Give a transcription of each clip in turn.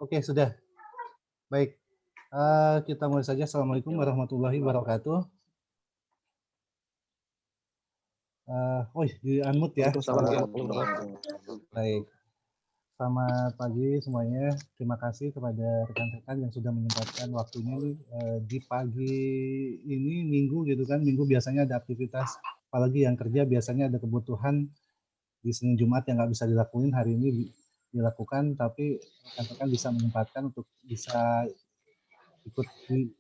Oke, sudah. Baik. Kita mulai saja. Assalamualaikum warahmatullahi wabarakatuh. Di-unmute ya. Baik. Selamat pagi semuanya. Terima kasih kepada rekan-rekan yang sudah menyempatkan waktunya nih, di pagi ini Minggu gitu kan. Minggu biasanya ada aktivitas, apalagi yang kerja biasanya ada kebutuhan di Senin Jumat yang nggak bisa dilakuin, hari ini dilakukan, tapi rekan-rekan bisa menyempatkan untuk bisa ikut di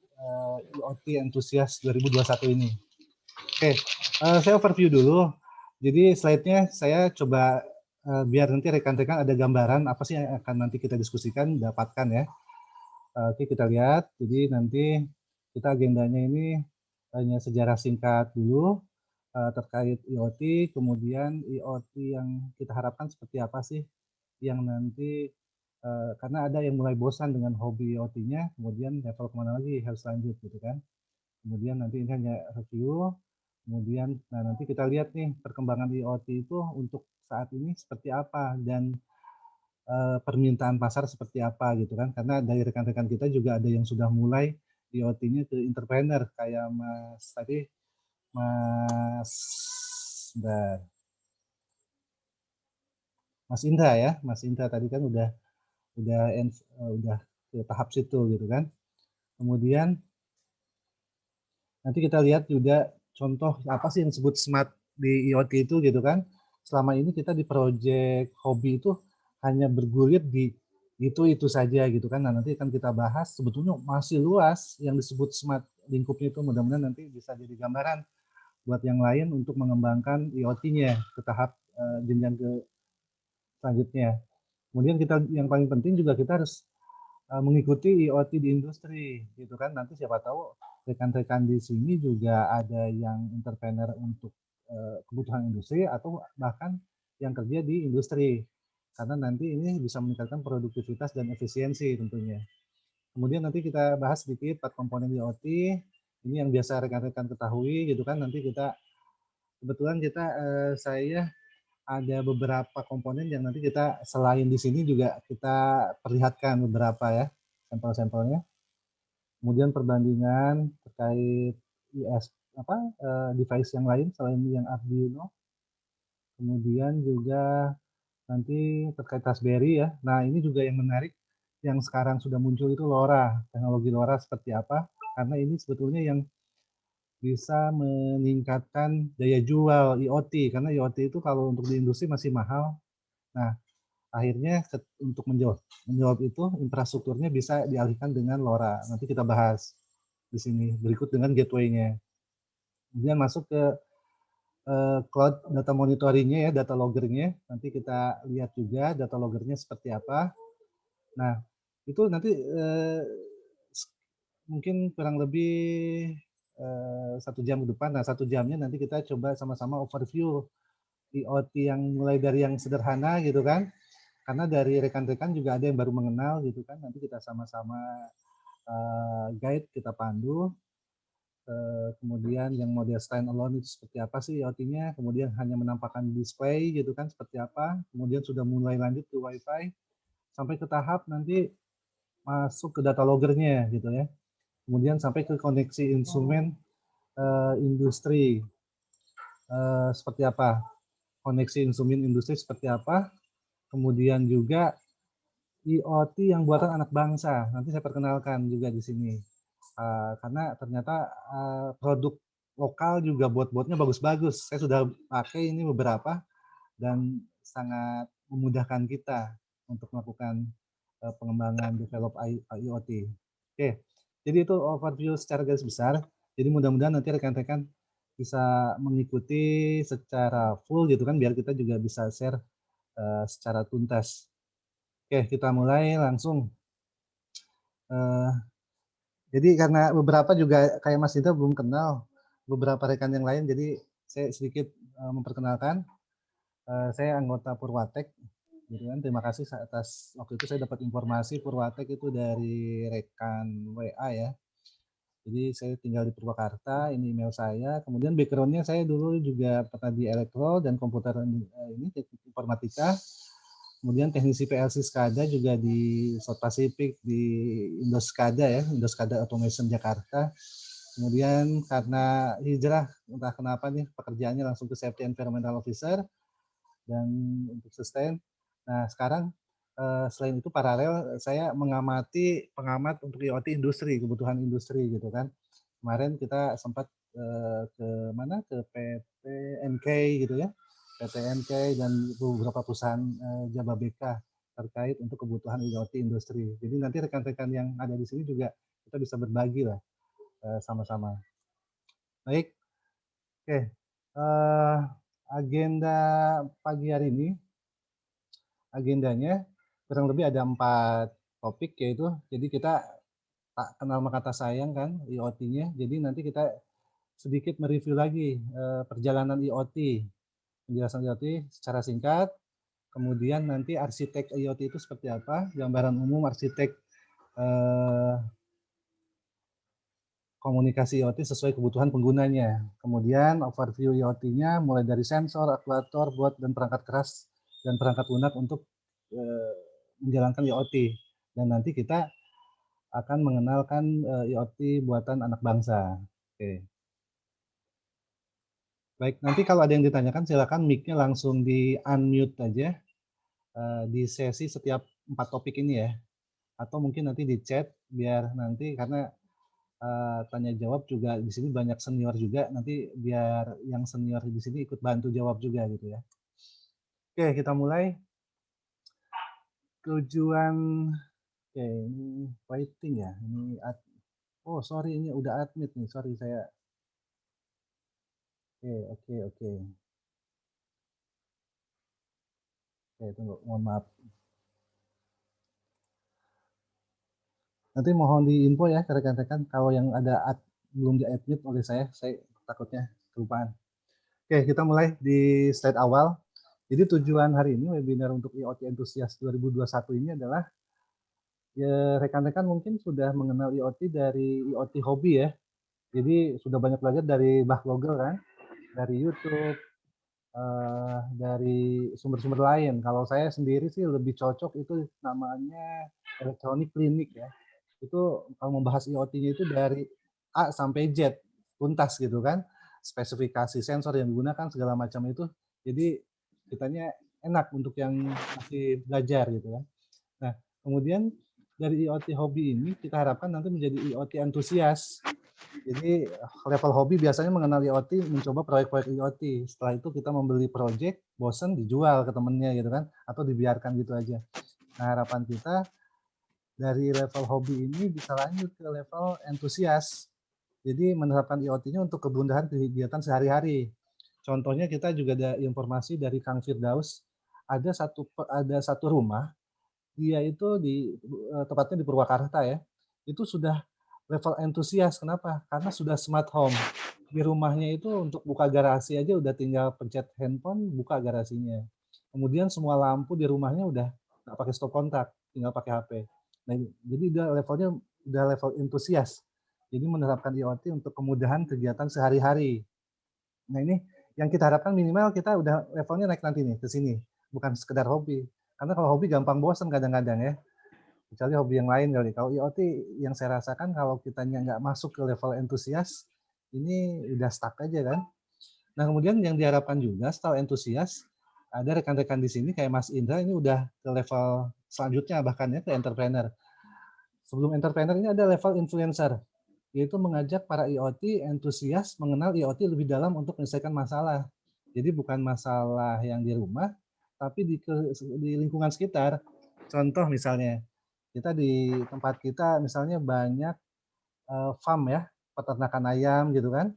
IoT Enthusiast 2021 ini. Oke, saya overview dulu. Jadi slide-nya saya coba biar nanti rekan-rekan ada gambaran apa sih yang akan nanti kita diskusikan, dapatkan ya. Oke, kita lihat. Jadi nanti kita agendanya ini hanya sejarah singkat dulu terkait IoT, kemudian IoT yang kita harapkan seperti apa sih yang nanti karena ada yang mulai bosan dengan hobi IoT-nya, kemudian level kemana lagi harus lanjut gitu kan. Kemudian nanti ini hanya review, kemudian nanti kita lihat nih perkembangan IoT itu untuk saat ini seperti apa dan permintaan pasar seperti apa gitu kan, karena dari rekan-rekan kita juga ada yang sudah mulai IoT-nya ke entrepreneur kayak Mas bentar, Mas Indra ya, Mas Indra tadi kan udah ke tahap situ gitu kan. Kemudian nanti kita lihat juga contoh apa sih yang disebut smart di IoT itu gitu kan. Selama ini kita di project hobi itu hanya bergulir di itu saja gitu kan. Nah, nanti akan kita bahas sebetulnya masih luas yang disebut smart lingkupnya itu, mudah-mudahan nanti bisa jadi gambaran buat yang lain untuk mengembangkan IoT-nya ke tahap jenjang ke selanjutnya. Kemudian kita yang paling penting juga kita harus mengikuti IoT di industri gitu kan. Nanti siapa tahu rekan-rekan di sini juga ada yang entrepreneur untuk kebutuhan industri atau bahkan yang kerja di industri, karena nanti ini bisa meningkatkan produktivitas dan efisiensi tentunya. Kemudian nanti kita bahas sedikit 4 komponen IoT ini yang biasa rekan-rekan ketahui gitu kan. Nanti kita kebetulan saya ada beberapa komponen yang nanti kita selain di sini juga kita perlihatkan beberapa ya sampel-sampelnya. Kemudian perbandingan terkait device yang lain selain yang Arduino. Kemudian juga nanti terkait Raspberry ya. Nah, ini juga yang menarik yang sekarang sudah muncul itu LoRa. Teknologi LoRa seperti apa? Karena ini sebetulnya yang bisa meningkatkan daya jual IoT, karena IoT itu kalau untuk di industri masih mahal. Nah, akhirnya untuk menjawab itu infrastrukturnya bisa dialihkan dengan LoRa. Nanti kita bahas di sini berikut dengan gateway-nya. Kemudian masuk ke cloud data monitoringnya ya, data loggernya. Nanti kita lihat juga data loggernya seperti apa. Nah, itu nanti mungkin kurang lebih 1 jam ke depan. Nah, 1 jamnya nanti kita coba sama-sama overview IoT yang mulai dari yang sederhana gitu kan. Karena dari rekan-rekan juga ada yang baru mengenal gitu kan. Nanti kita sama-sama guide, kita pandu. Kemudian yang model stand alone itu seperti apa sih IoT-nya, kemudian hanya menampakkan display gitu kan seperti apa, kemudian sudah mulai lanjut ke WiFi, sampai ke tahap nanti masuk ke data loggernya gitu ya, kemudian sampai ke koneksi instrumen industri seperti apa, koneksi instrumen industri seperti apa, kemudian juga IoT yang buatan anak bangsa, nanti saya perkenalkan juga di sini. Karena ternyata produk lokal juga bot-botnya bagus-bagus. Saya sudah pakai ini beberapa dan sangat memudahkan kita untuk melakukan pengembangan develop IoT. Oke, jadi itu overview secara garis besar. Jadi mudah-mudahan nanti rekan-rekan bisa mengikuti secara full gitu kan, biar kita juga bisa share secara tuntas. Oke, kita mulai langsung. Jadi karena beberapa juga kayak Mas Indra belum kenal beberapa rekan yang lain, jadi saya sedikit memperkenalkan. Saya anggota Purwatek, gitu kan. Terima kasih atas waktu itu saya dapat informasi Purwatek itu dari rekan WA ya. Jadi saya tinggal di Purwakarta, ini email saya. Kemudian backgroundnya saya dulu juga pernah di elektro dan komputer ini informatika. Kemudian teknisi PLC SCADA juga di South Pacific, di Indoscada ya, Indoscada Automation Jakarta. Kemudian karena hijrah, entah kenapa nih pekerjaannya langsung ke Safety Environmental Officer dan untuk sustain. Nah sekarang selain itu paralel saya mengamati pengamat untuk IoT industri, kebutuhan industri gitu kan. Kemarin kita sempat ke mana, ke PT NK gitu ya, PT NK dan beberapa perusahaan Jababeka terkait untuk kebutuhan IoT industri. Jadi nanti rekan-rekan yang ada di sini juga kita bisa berbagi lah sama-sama. Baik, oke. Agenda pagi hari ini, agendanya kurang lebih ada 4 topik, yaitu jadi kita tak kenal maka tak sayang kan IoT-nya. Jadi nanti kita sedikit mereview lagi perjalanan IoT, penjelasan IoT secara singkat, kemudian nanti arsitek IoT itu seperti apa, gambaran umum arsitek komunikasi IoT sesuai kebutuhan penggunanya. Kemudian overview IoT-nya mulai dari sensor, aktuator, board, dan perangkat keras dan perangkat lunak untuk menjalankan IoT. Dan nanti kita akan mengenalkan IoT buatan anak bangsa. Oke. Baik, nanti kalau ada yang ditanyakan silakan mic-nya langsung di unmute aja di sesi setiap 4 topik ini ya. Atau mungkin nanti di chat biar nanti karena tanya jawab juga di sini banyak senior juga, nanti biar yang senior di sini ikut bantu jawab juga gitu ya. Oke, kita mulai. Tujuan, oke ini waiting ya, ini oh sorry ini udah admit nih, sorry saya. Oke. Oke, tunggu, mohon maaf. Nanti mohon diinfo ya ke rekan-rekan kalau yang ada belum di-admit oleh saya takutnya kelupaan. Oke, kita mulai di slide awal. Jadi tujuan hari ini webinar untuk IoT Enthusiast 2021 ini adalah ya rekan-rekan mungkin sudah mengenal IoT dari IoT hobi ya. Jadi sudah banyak belajar dari Backlogger kan, dari YouTube, dari sumber-sumber lain. Kalau saya sendiri sih lebih cocok itu namanya Electronic Clinic ya. Itu kalau membahas IoT-nya itu dari A sampai Z, tuntas gitu kan. Spesifikasi sensor yang digunakan segala macam itu. Jadi kitanya enak untuk yang masih belajar gitu kan. Nah, kemudian dari IoT hobi ini kita harapkan nanti menjadi IoT antusias. Jadi level hobi biasanya mengenal IoT, mencoba proyek-proyek IoT. Setelah itu kita membeli project, bosen dijual ke temennya gitu kan, atau dibiarkan gitu aja. Nah harapan kita dari level hobi ini bisa lanjut ke level entusias. Jadi menerapkan IoT-nya untuk kemudahan kegiatan sehari-hari. Contohnya kita juga ada informasi dari Kang Firdaus, ada satu rumah, dia itu tepatnya di Purwakarta ya, itu sudah level entusias. Kenapa? Karena sudah smart home. Di rumahnya itu untuk buka garasi aja udah tinggal pencet handphone, buka garasinya. Kemudian semua lampu di rumahnya udah nggak pakai stop kontak, tinggal pakai HP. Nah, jadi levelnya udah level entusias. Jadi menerapkan IoT untuk kemudahan kegiatan sehari-hari. Nah ini yang kita harapkan minimal kita udah levelnya naik nanti nih ke sini, bukan sekedar hobi. Karena kalau hobi gampang bosan kadang-kadang ya, kecuali hobi yang lain kali. Kalau IoT yang saya rasakan kalau kitanya nggak masuk ke level entusias, ini udah stuck aja kan. Nah kemudian yang diharapkan juga setelah entusias, ada rekan-rekan di sini kayak Mas Indra ini udah ke level selanjutnya bahkan ya ke entrepreneur. Sebelum entrepreneur ini ada level influencer, yaitu mengajak para IoT entusias mengenal IoT lebih dalam untuk menyelesaikan masalah. Jadi bukan masalah yang di rumah, tapi di lingkungan sekitar. Contoh misalnya, kita di tempat kita misalnya banyak farm ya, peternakan ayam gitu kan.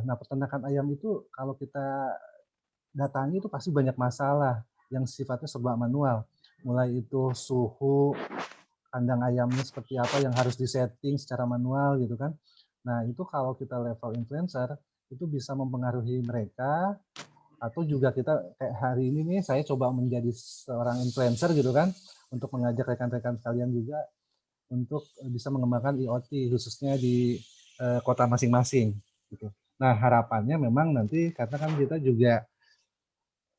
Nah peternakan ayam itu kalau kita datangi itu pasti banyak masalah yang sifatnya serba manual. Mulai itu suhu, kandang ayamnya seperti apa yang harus disetting secara manual gitu kan. Nah itu kalau kita level influencer itu bisa mempengaruhi mereka, atau juga kita kayak hari ini nih saya coba menjadi seorang influencer gitu kan untuk mengajak rekan-rekan sekalian juga untuk bisa mengembangkan IoT khususnya di kota masing-masing gitu. Nah harapannya memang nanti karena kan kita juga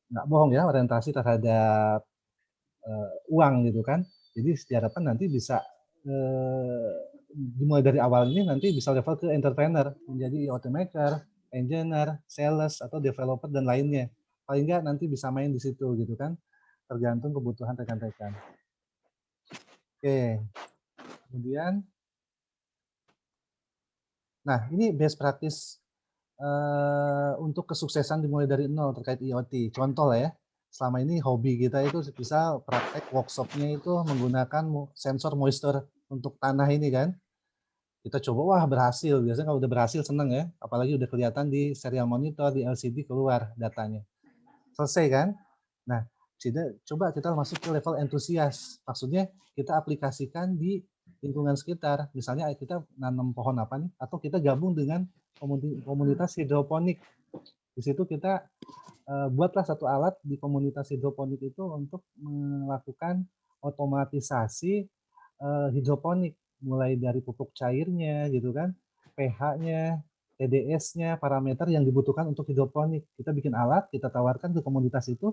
nggak bohong ya orientasi terhadap uang gitu kan. Jadi diharapkan nanti bisa dimulai dari awal ini nanti bisa level ke entrepreneur, menjadi IoT maker, engineer, sales, atau developer, dan lainnya. Paling nggak nanti bisa main di situ gitu kan, tergantung kebutuhan rekan-rekan. Oke, kemudian, nah ini best practice untuk kesuksesan dimulai dari nol terkait IoT. Contoh lah ya, selama ini hobi kita itu bisa praktek workshopnya itu menggunakan sensor moisture untuk tanah ini kan. Kita coba, wah berhasil. Biasanya kalau udah berhasil seneng ya, apalagi udah kelihatan di serial monitor, di LCD keluar datanya. Selesai kan? Nah, coba kita masuk ke level entusias. Maksudnya kita aplikasikan di lingkungan sekitar. Misalnya kita nanam pohon apa nih, atau kita gabung dengan komunitas hidroponik. Di situ kita buatlah satu alat di komunitas hidroponik itu untuk melakukan otomatisasi hidroponik, mulai dari pupuk cairnya gitu kan, pH-nya, TDS-nya, parameter yang dibutuhkan untuk hidroponik. Kita bikin alat, kita tawarkan ke komunitas itu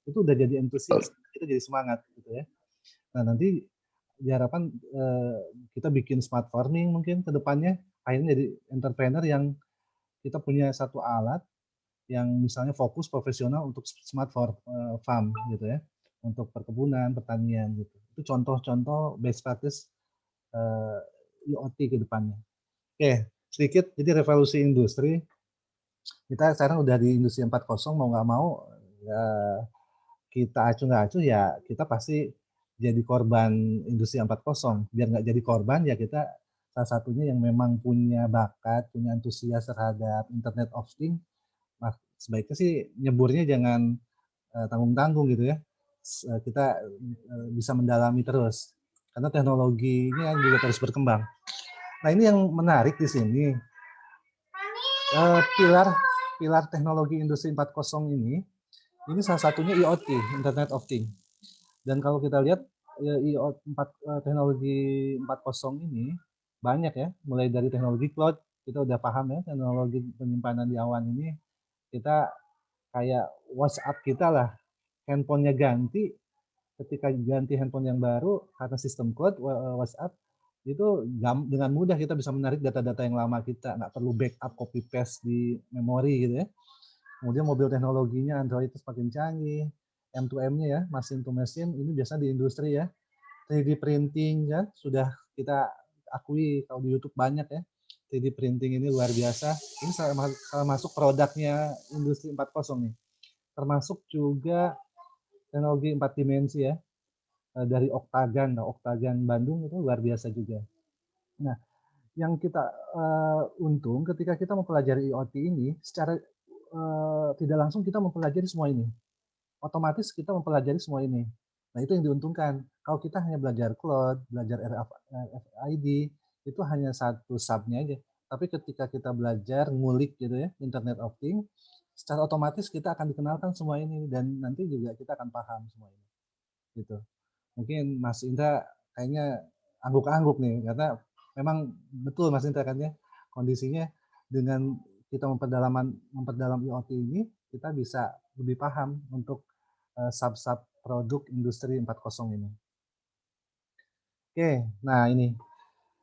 udah jadi entusias, kita jadi semangat gitu ya. Nah, nanti diharapkan kita bikin smart farming mungkin ke depannya, akhirnya jadi entrepreneur yang kita punya satu alat yang misalnya fokus profesional untuk smart farm gitu ya, untuk perkebunan, pertanian gitu. Itu contoh-contoh best practice IoT ke depannya. Oke, sedikit jadi revolusi industri. Kita sekarang udah di industri 4.0, mau nggak mau ya, kita acuh nggak acuh ya kita pasti jadi korban industri 4.0. Biar nggak jadi korban ya kita salah satunya yang memang punya bakat, punya antusias terhadap Internet of Things, sebaiknya sih nyeburnya jangan tanggung-tanggung gitu ya. Kita bisa mendalami terus karena teknologinya juga terus berkembang. Nah, ini yang menarik di sini, pilar teknologi industri 4.0 ini salah satunya IoT, Internet of Things. Dan kalau kita lihat teknologi 4.0 ini banyak ya, mulai dari teknologi cloud, kita udah paham ya, teknologi penyimpanan di awan ini, kita kayak WhatsApp kita lah, handphonenya ganti, ketika ganti handphone yang baru karena sistem cloud WhatsApp itu dengan mudah kita bisa menarik data-data yang lama kita, nggak perlu backup copy paste di memori gitu ya. Kemudian mobil teknologinya Android itu semakin canggih, M2M-nya ya, machine to machine, ini biasa di industri ya. 3D printing kan sudah kita akui, kalau di YouTube banyak ya. 3D printing ini luar biasa. Ini salah masuk produknya industri 4.0 nih. Termasuk juga teknologi 4 dimensi ya, dari Octagon. Nah, Octagon Bandung itu luar biasa juga. Nah, yang kita untung ketika kita mempelajari IoT ini, secara tidak langsung kita mempelajari semua ini. Otomatis kita mempelajari semua ini. Nah, itu yang diuntungkan. Kalau kita hanya belajar cloud, belajar RFID, itu hanya satu subnya aja. Tapi ketika kita belajar ngulik gitu ya, Internet of Things, secara otomatis kita akan dikenalkan semua ini, dan nanti juga kita akan paham semua ini. Gitu. Mungkin Mas Indra kayaknya angguk-angguk nih, karena memang betul Mas Indra kan ya, kondisinya dengan kita memperdalam IoT ini, kita bisa lebih paham untuk sub-sub produk industri 4.0 ini. Oke, nah ini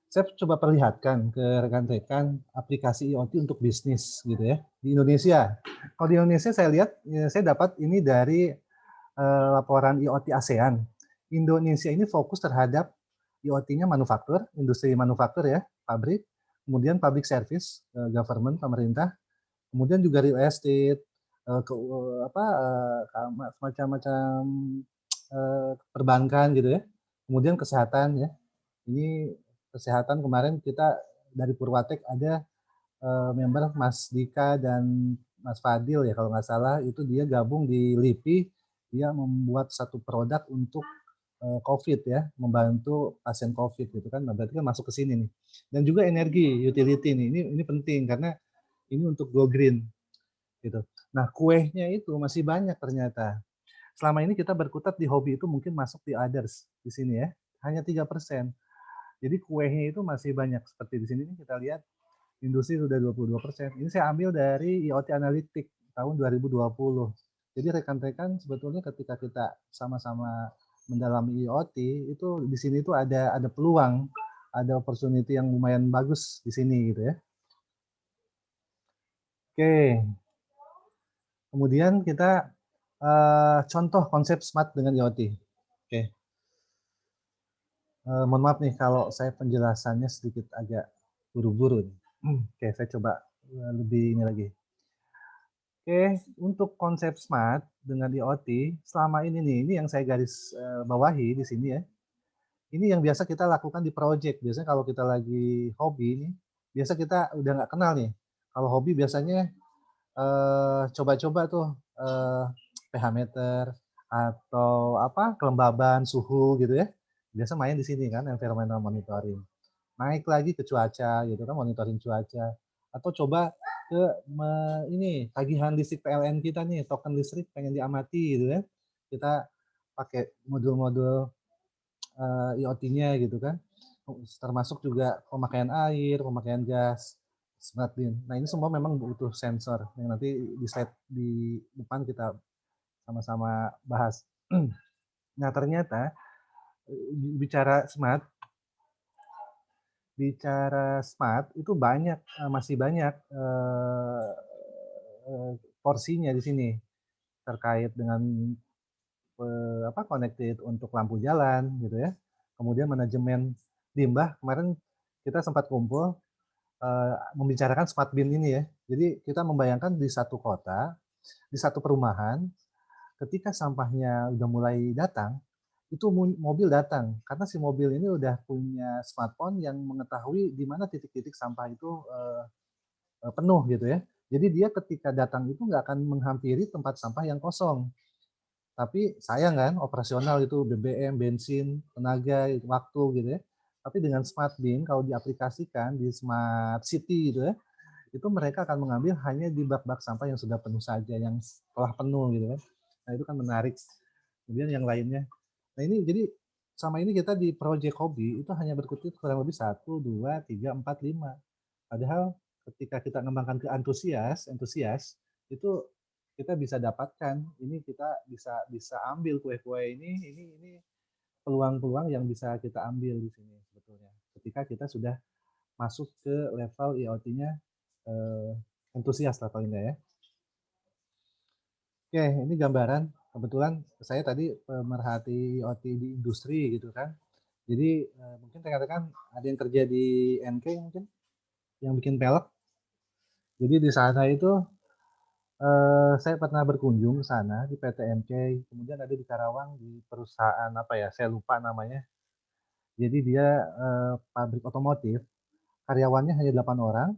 saya coba perlihatkan ke rekan-rekan aplikasi IoT untuk bisnis gitu ya di Indonesia. Kalau di Indonesia saya lihat, saya dapat ini dari laporan IoT ASEAN. Indonesia ini fokus terhadap IoT-nya manufaktur, industri manufaktur ya, pabrik, kemudian public service, government, pemerintah, kemudian juga real estate, macam-macam perbankan gitu ya, kemudian kesehatan ya. Ini kesehatan kemarin kita dari Purwatek ada member Mas Dika dan Mas Fadil ya kalau nggak salah, itu dia gabung di LIPI, dia membuat satu produk untuk COVID ya, membantu pasien COVID gitu kan. Nah, berarti kan masuk ke sini nih. Dan juga energi utility nih, ini penting karena ini untuk go green gitu. Nah, kuehnya itu masih banyak ternyata. Selama ini kita berkutat di hobi itu mungkin masuk di others di sini ya, hanya 3%. Jadi kuehnya itu masih banyak. Seperti di sini kita lihat industri sudah 22%. Ini saya ambil dari IoT Analytics tahun 2020. Jadi rekan-rekan sebetulnya ketika kita sama-sama mendalami IoT itu di sini tuh ada peluang, ada opportunity yang lumayan bagus di sini gitu ya. Oke, kemudian kita contoh konsep smart dengan IoT. Oke, mohon maaf nih kalau saya penjelasannya sedikit agak buru-buru nih. Oke, saya coba lebih ini lagi. Oke, untuk konsep smart dengan IoT, selama ini nih, ini yang saya garis bawahi di sini ya. Ini yang biasa kita lakukan di project. Biasanya kalau kita lagi hobi nih, biasa kita udah nggak kenal nih. Kalau hobi biasanya coba-coba tuh pH meter atau apa kelembaban suhu gitu ya. Biasa main di sini kan environmental monitoring. Naik lagi ke cuaca gitu kan, monitoring cuaca. Atau coba ke ini tagihan listrik PLN kita nih, token listrik pengen diamati gitu ya. Kita pakai modul-modul IoT-nya gitu kan. Termasuk juga pemakaian air, pemakaian gas, smart bin. Nah, ini semua memang butuh sensor yang nanti di slide di depan kita sama-sama bahas. Nah, ternyata bicara smart itu banyak masih banyak porsinya di sini terkait dengan connected untuk lampu jalan gitu ya. Kemudian manajemen limbah kemarin kita sempat kumpul membicarakan smart bin ini ya. Jadi kita membayangkan di satu kota, di satu perumahan, ketika sampahnya udah mulai datang, itu mobil datang karena si mobil ini udah punya smartphone yang mengetahui di mana titik-titik sampah itu penuh gitu ya. Jadi dia ketika datang itu nggak akan menghampiri tempat sampah yang kosong. Tapi sayang kan operasional itu BBM, bensin, tenaga, waktu gitu ya. Tapi dengan smart bin kalau diaplikasikan di smart city gitu ya, itu mereka akan mengambil hanya di bak-bak sampah yang sudah penuh saja, yang telah penuh gitu kan. Nah itu kan menarik. Kemudian yang lainnya. Nah ini jadi sama ini kita di project hobi itu hanya berkutit kurang lebih 1, 2, 3, 4, 5. Padahal ketika kita mengembangkan ke antusias itu kita bisa dapatkan ini kita bisa bisa ambil kue-kue ini peluang-peluang yang bisa kita ambil di sini sebetulnya ketika kita sudah masuk ke level IoT-nya antusias levelnya ya. Oke, ini gambaran. Kebetulan saya tadi pemerhati IoT di industri gitu kan. Jadi mungkin rekan-rekan ada yang kerja di NK mungkin yang bikin pelek. Jadi di sana itu saya pernah berkunjung ke sana di PT NK, kemudian ada di Karawang di perusahaan apa ya, saya lupa namanya. Jadi dia pabrik otomotif, karyawannya hanya 8 orang.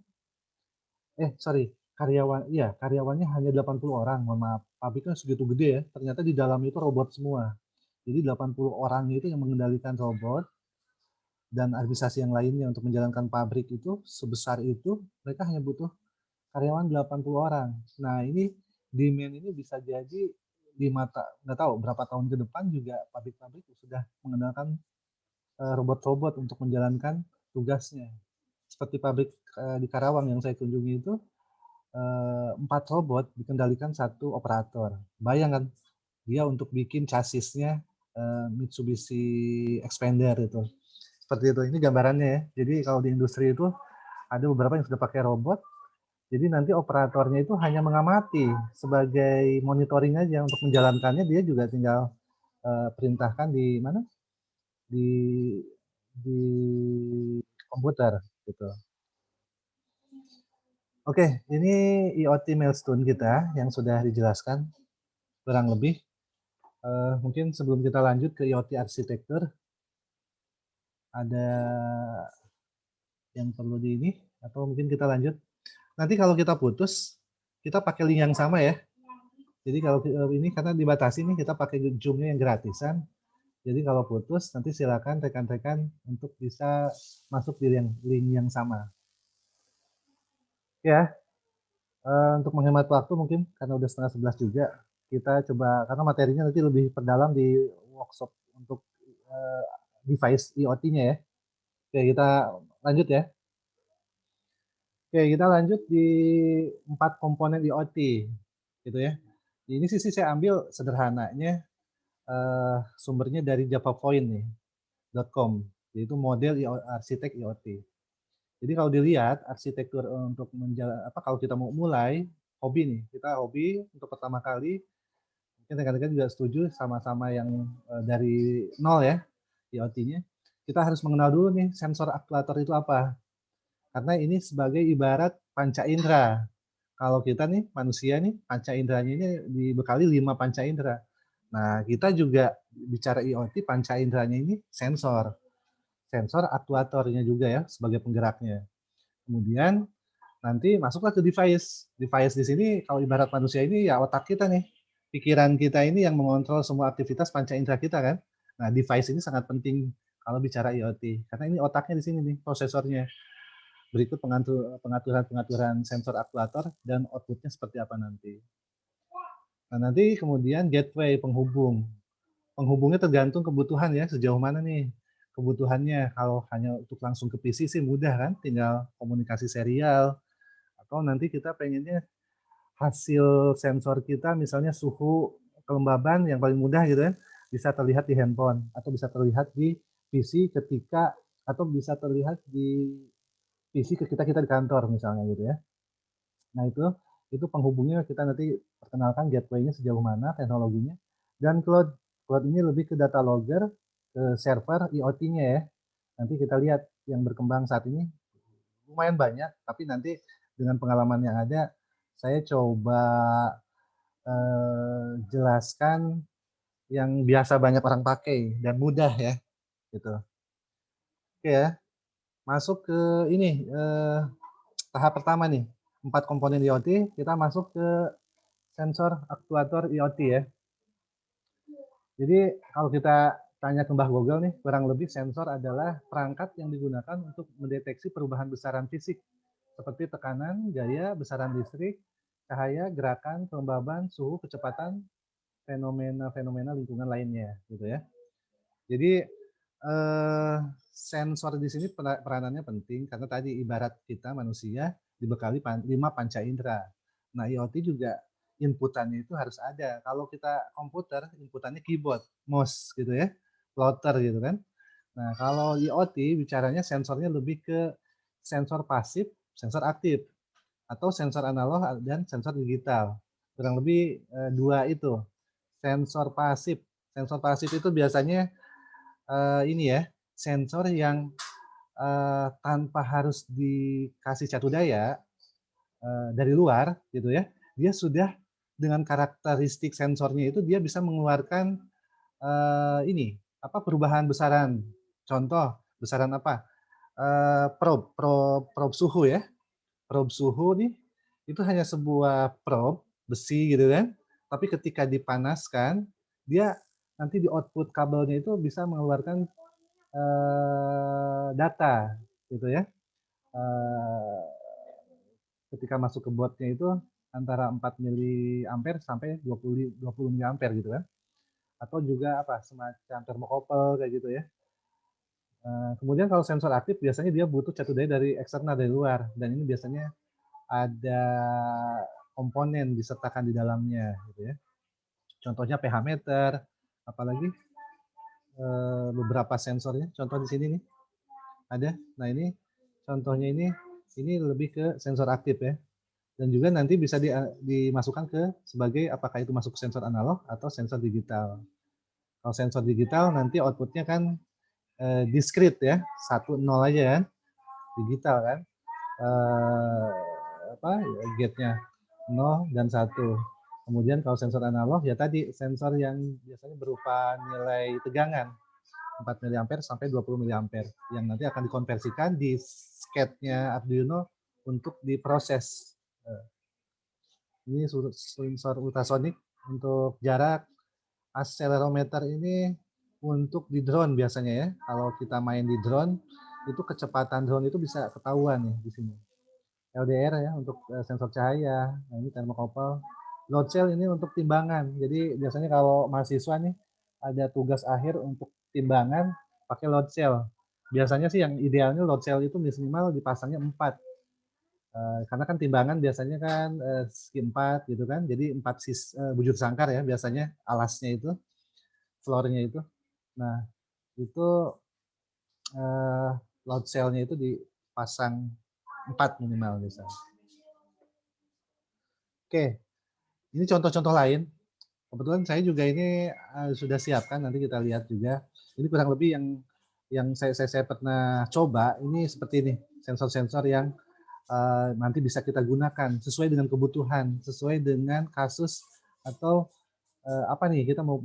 Sorry, karyawannya hanya 80 orang, mohon maaf. Pabriknya segitu gede ya, ternyata di dalam itu robot semua. Jadi 80 orang itu yang mengendalikan robot dan administrasi yang lainnya untuk menjalankan pabrik itu sebesar itu, mereka hanya butuh karyawan 80 orang. Nah, ini demand ini bisa jadi di mata nggak tahu berapa tahun ke depan juga pabrik-pabrik sudah menggunakan robot-robot untuk menjalankan tugasnya. Seperti pabrik di Karawang yang saya kunjungi itu 4 robot dikendalikan satu operator. Bayangkan dia untuk bikin chassisnya Mitsubishi Expander itu. Seperti itu. Ini gambarannya ya. Jadi kalau di industri itu ada beberapa yang sudah pakai robot. Jadi nanti operatornya itu hanya mengamati sebagai monitoring aja untuk menjalankannya dia juga tinggal perintahkan di mana di di komputer gitu. Oke, ini IoT milestone kita yang sudah dijelaskan kurang lebih. Mungkin sebelum kita lanjut ke IoT arsitektur, ada yang perlu di ini atau mungkin kita lanjut. Nanti kalau kita putus, kita pakai link yang sama ya. Jadi kalau ini karena dibatasi nih kita pakai Zoom-nya yang gratisan. Jadi kalau putus nanti silakan rekan-rekan untuk bisa masuk di link yang sama. Ya, untuk menghemat waktu mungkin karena udah setengah 11 juga, kita coba karena materinya nanti lebih perdalam di workshop untuk device IoT-nya ya. Oke, kita lanjut ya. Oke, kita lanjut di 4 komponen IoT gitu ya. Ini sisi saya ambil sederhananya sumbernya dari javapoint nih, .com, yaitu model arsitek IoT. Jadi kalau dilihat arsitektur untuk kalau kita mau mulai hobi nih, kita hobi untuk pertama kali, mungkin rekan-rekan juga setuju sama-sama yang dari nol ya IoT-nya, kita harus mengenal dulu nih sensor aktuator itu apa. Karena ini sebagai ibarat panca indera. Kalau kita nih manusia nih panca inderanya ini dibekali 5 panca indera. Nah, kita juga bicara IoT panca inderanya ini sensor. Sensor aktuatornya juga ya sebagai penggeraknya. Kemudian nanti masuklah ke device. Device di sini kalau ibarat manusia ini ya otak kita nih. Pikiran kita ini yang mengontrol semua aktivitas panca indera kita kan. Nah, device ini sangat penting kalau bicara IoT. Karena ini otaknya di sini nih, prosesornya. Berikut pengaturan sensor aktuator dan outputnya seperti apa nanti. Nah, nanti kemudian gateway penghubung. Penghubungnya tergantung kebutuhan ya, sejauh mana nih kebutuhannya. Kalau hanya untuk langsung ke PC sih mudah kan, tinggal komunikasi serial. Atau nanti kita pengennya hasil sensor kita misalnya suhu, kelembaban yang paling mudah gitu kan, bisa terlihat di handphone atau bisa terlihat di PC ketika atau bisa terlihat di PC kita di kantor misalnya gitu ya. Nah itu penghubungnya kita nanti perkenalkan gateway-nya sejauh mana teknologinya. Dan cloud, cloud ini lebih ke data logger, ke server IoT-nya ya. Nanti kita lihat yang berkembang saat ini lumayan banyak, tapi nanti dengan pengalaman yang ada, saya coba jelaskan yang biasa banyak orang pakai dan mudah ya, gitu. Oke ya, masuk ke ini tahap pertama nih, 4 komponen IoT, kita masuk ke sensor aktuator IoT ya. Jadi kalau kita tanya ke Mbah Google nih, kurang lebih sensor adalah perangkat yang digunakan untuk mendeteksi perubahan besaran fisik seperti tekanan, gaya, besaran listrik, cahaya, gerakan, kelembaban, suhu, kecepatan, fenomena-fenomena lingkungan lainnya, gitu ya. Jadi sensor di sini peranannya penting karena tadi ibarat kita manusia dibekali 5 panca indera. Nah, IoT juga inputannya itu harus ada. Kalau kita komputer, inputannya keyboard, mouse gitu ya, plotter gitu kan. Nah, kalau IoT bicaranya sensornya lebih ke sensor pasif, sensor aktif, atau sensor analog dan sensor digital. Kurang lebih dua itu. Sensor pasif. Sensor pasif itu biasanya ini ya, sensor yang tanpa harus dikasih catu daya dari luar gitu ya, dia sudah dengan karakteristik sensornya itu dia bisa mengeluarkan ini apa perubahan besaran. Contoh besaran apa? Probe suhu ya. Probe suhu nih itu hanya sebuah probe besi gitu kan. Tapi ketika dipanaskan dia nanti di output kabelnya itu bisa mengeluarkan data gitu ya. Ketika masuk ke boardnya itu antara 4 miliampere sampai 20 miliampere gitu kan. Atau juga apa semacam thermocouple kayak gitu ya. Kemudian kalau sensor aktif biasanya dia butuh catu daya dari eksternal dari luar dan ini biasanya ada komponen disertakan di dalamnya gitu ya. Contohnya pH meter, apalagi beberapa sensornya. Contoh di sini nih ada. Nah ini contohnya ini lebih ke sensor aktif ya. Dan juga nanti bisa dimasukkan ke sebagai apakah itu masuk sensor analog atau sensor digital. Kalau sensor digital nanti outputnya kan discrete ya, 1 0 aja kan, digital kan. Gate-nya 0 dan 1. Kemudian kalau sensor analog ya tadi sensor yang biasanya berupa nilai tegangan 4 miliampere sampai 20 miliampere yang nanti akan dikonversikan di skate-nya Arduino untuk diproses. Ini sensor ultrasonik untuk jarak, akselerometer ini untuk di drone biasanya ya. Kalau kita main di drone, itu kecepatan drone itu bisa ketahuan nih di sini. LDR ya untuk sensor cahaya. Nah, ini thermocouple. Load cell ini untuk timbangan. Jadi biasanya kalau mahasiswa nih ada tugas akhir untuk timbangan pakai load cell. Biasanya sih yang idealnya load cell itu minimal dipasangnya 4. Karena kan timbangan biasanya kan segi 4 gitu kan. Jadi 4 bujur sangkar ya biasanya alasnya itu. floor-nya itu. Nah, itu load cell-nya itu dipasang 4 minimal misalnya. Oke, ini contoh-contoh lain. Kebetulan saya juga ini sudah siapkan, nanti kita lihat juga. Ini kurang lebih yang saya pernah coba, ini seperti ini, sensor-sensor yang nanti bisa kita gunakan sesuai dengan kebutuhan, sesuai dengan kasus atau apa nih, kita mau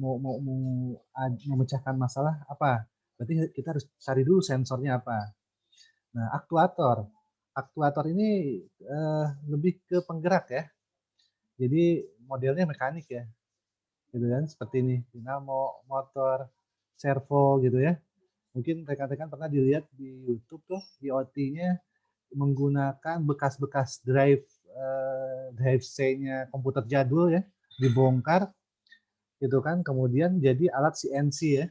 memecahkan masalah apa. Berarti kita harus cari dulu sensornya apa. Nah, aktuator. Aktuator ini lebih ke penggerak ya. Jadi modelnya mekanik ya. Gitu kan, seperti ini, dinamo, motor, servo gitu ya. Mungkin rekan-rekan pernah dilihat di YouTube tuh IoT-nya menggunakan bekas-bekas drive C-nya komputer jadul ya, dibongkar gitu kan, kemudian jadi alat CNC ya,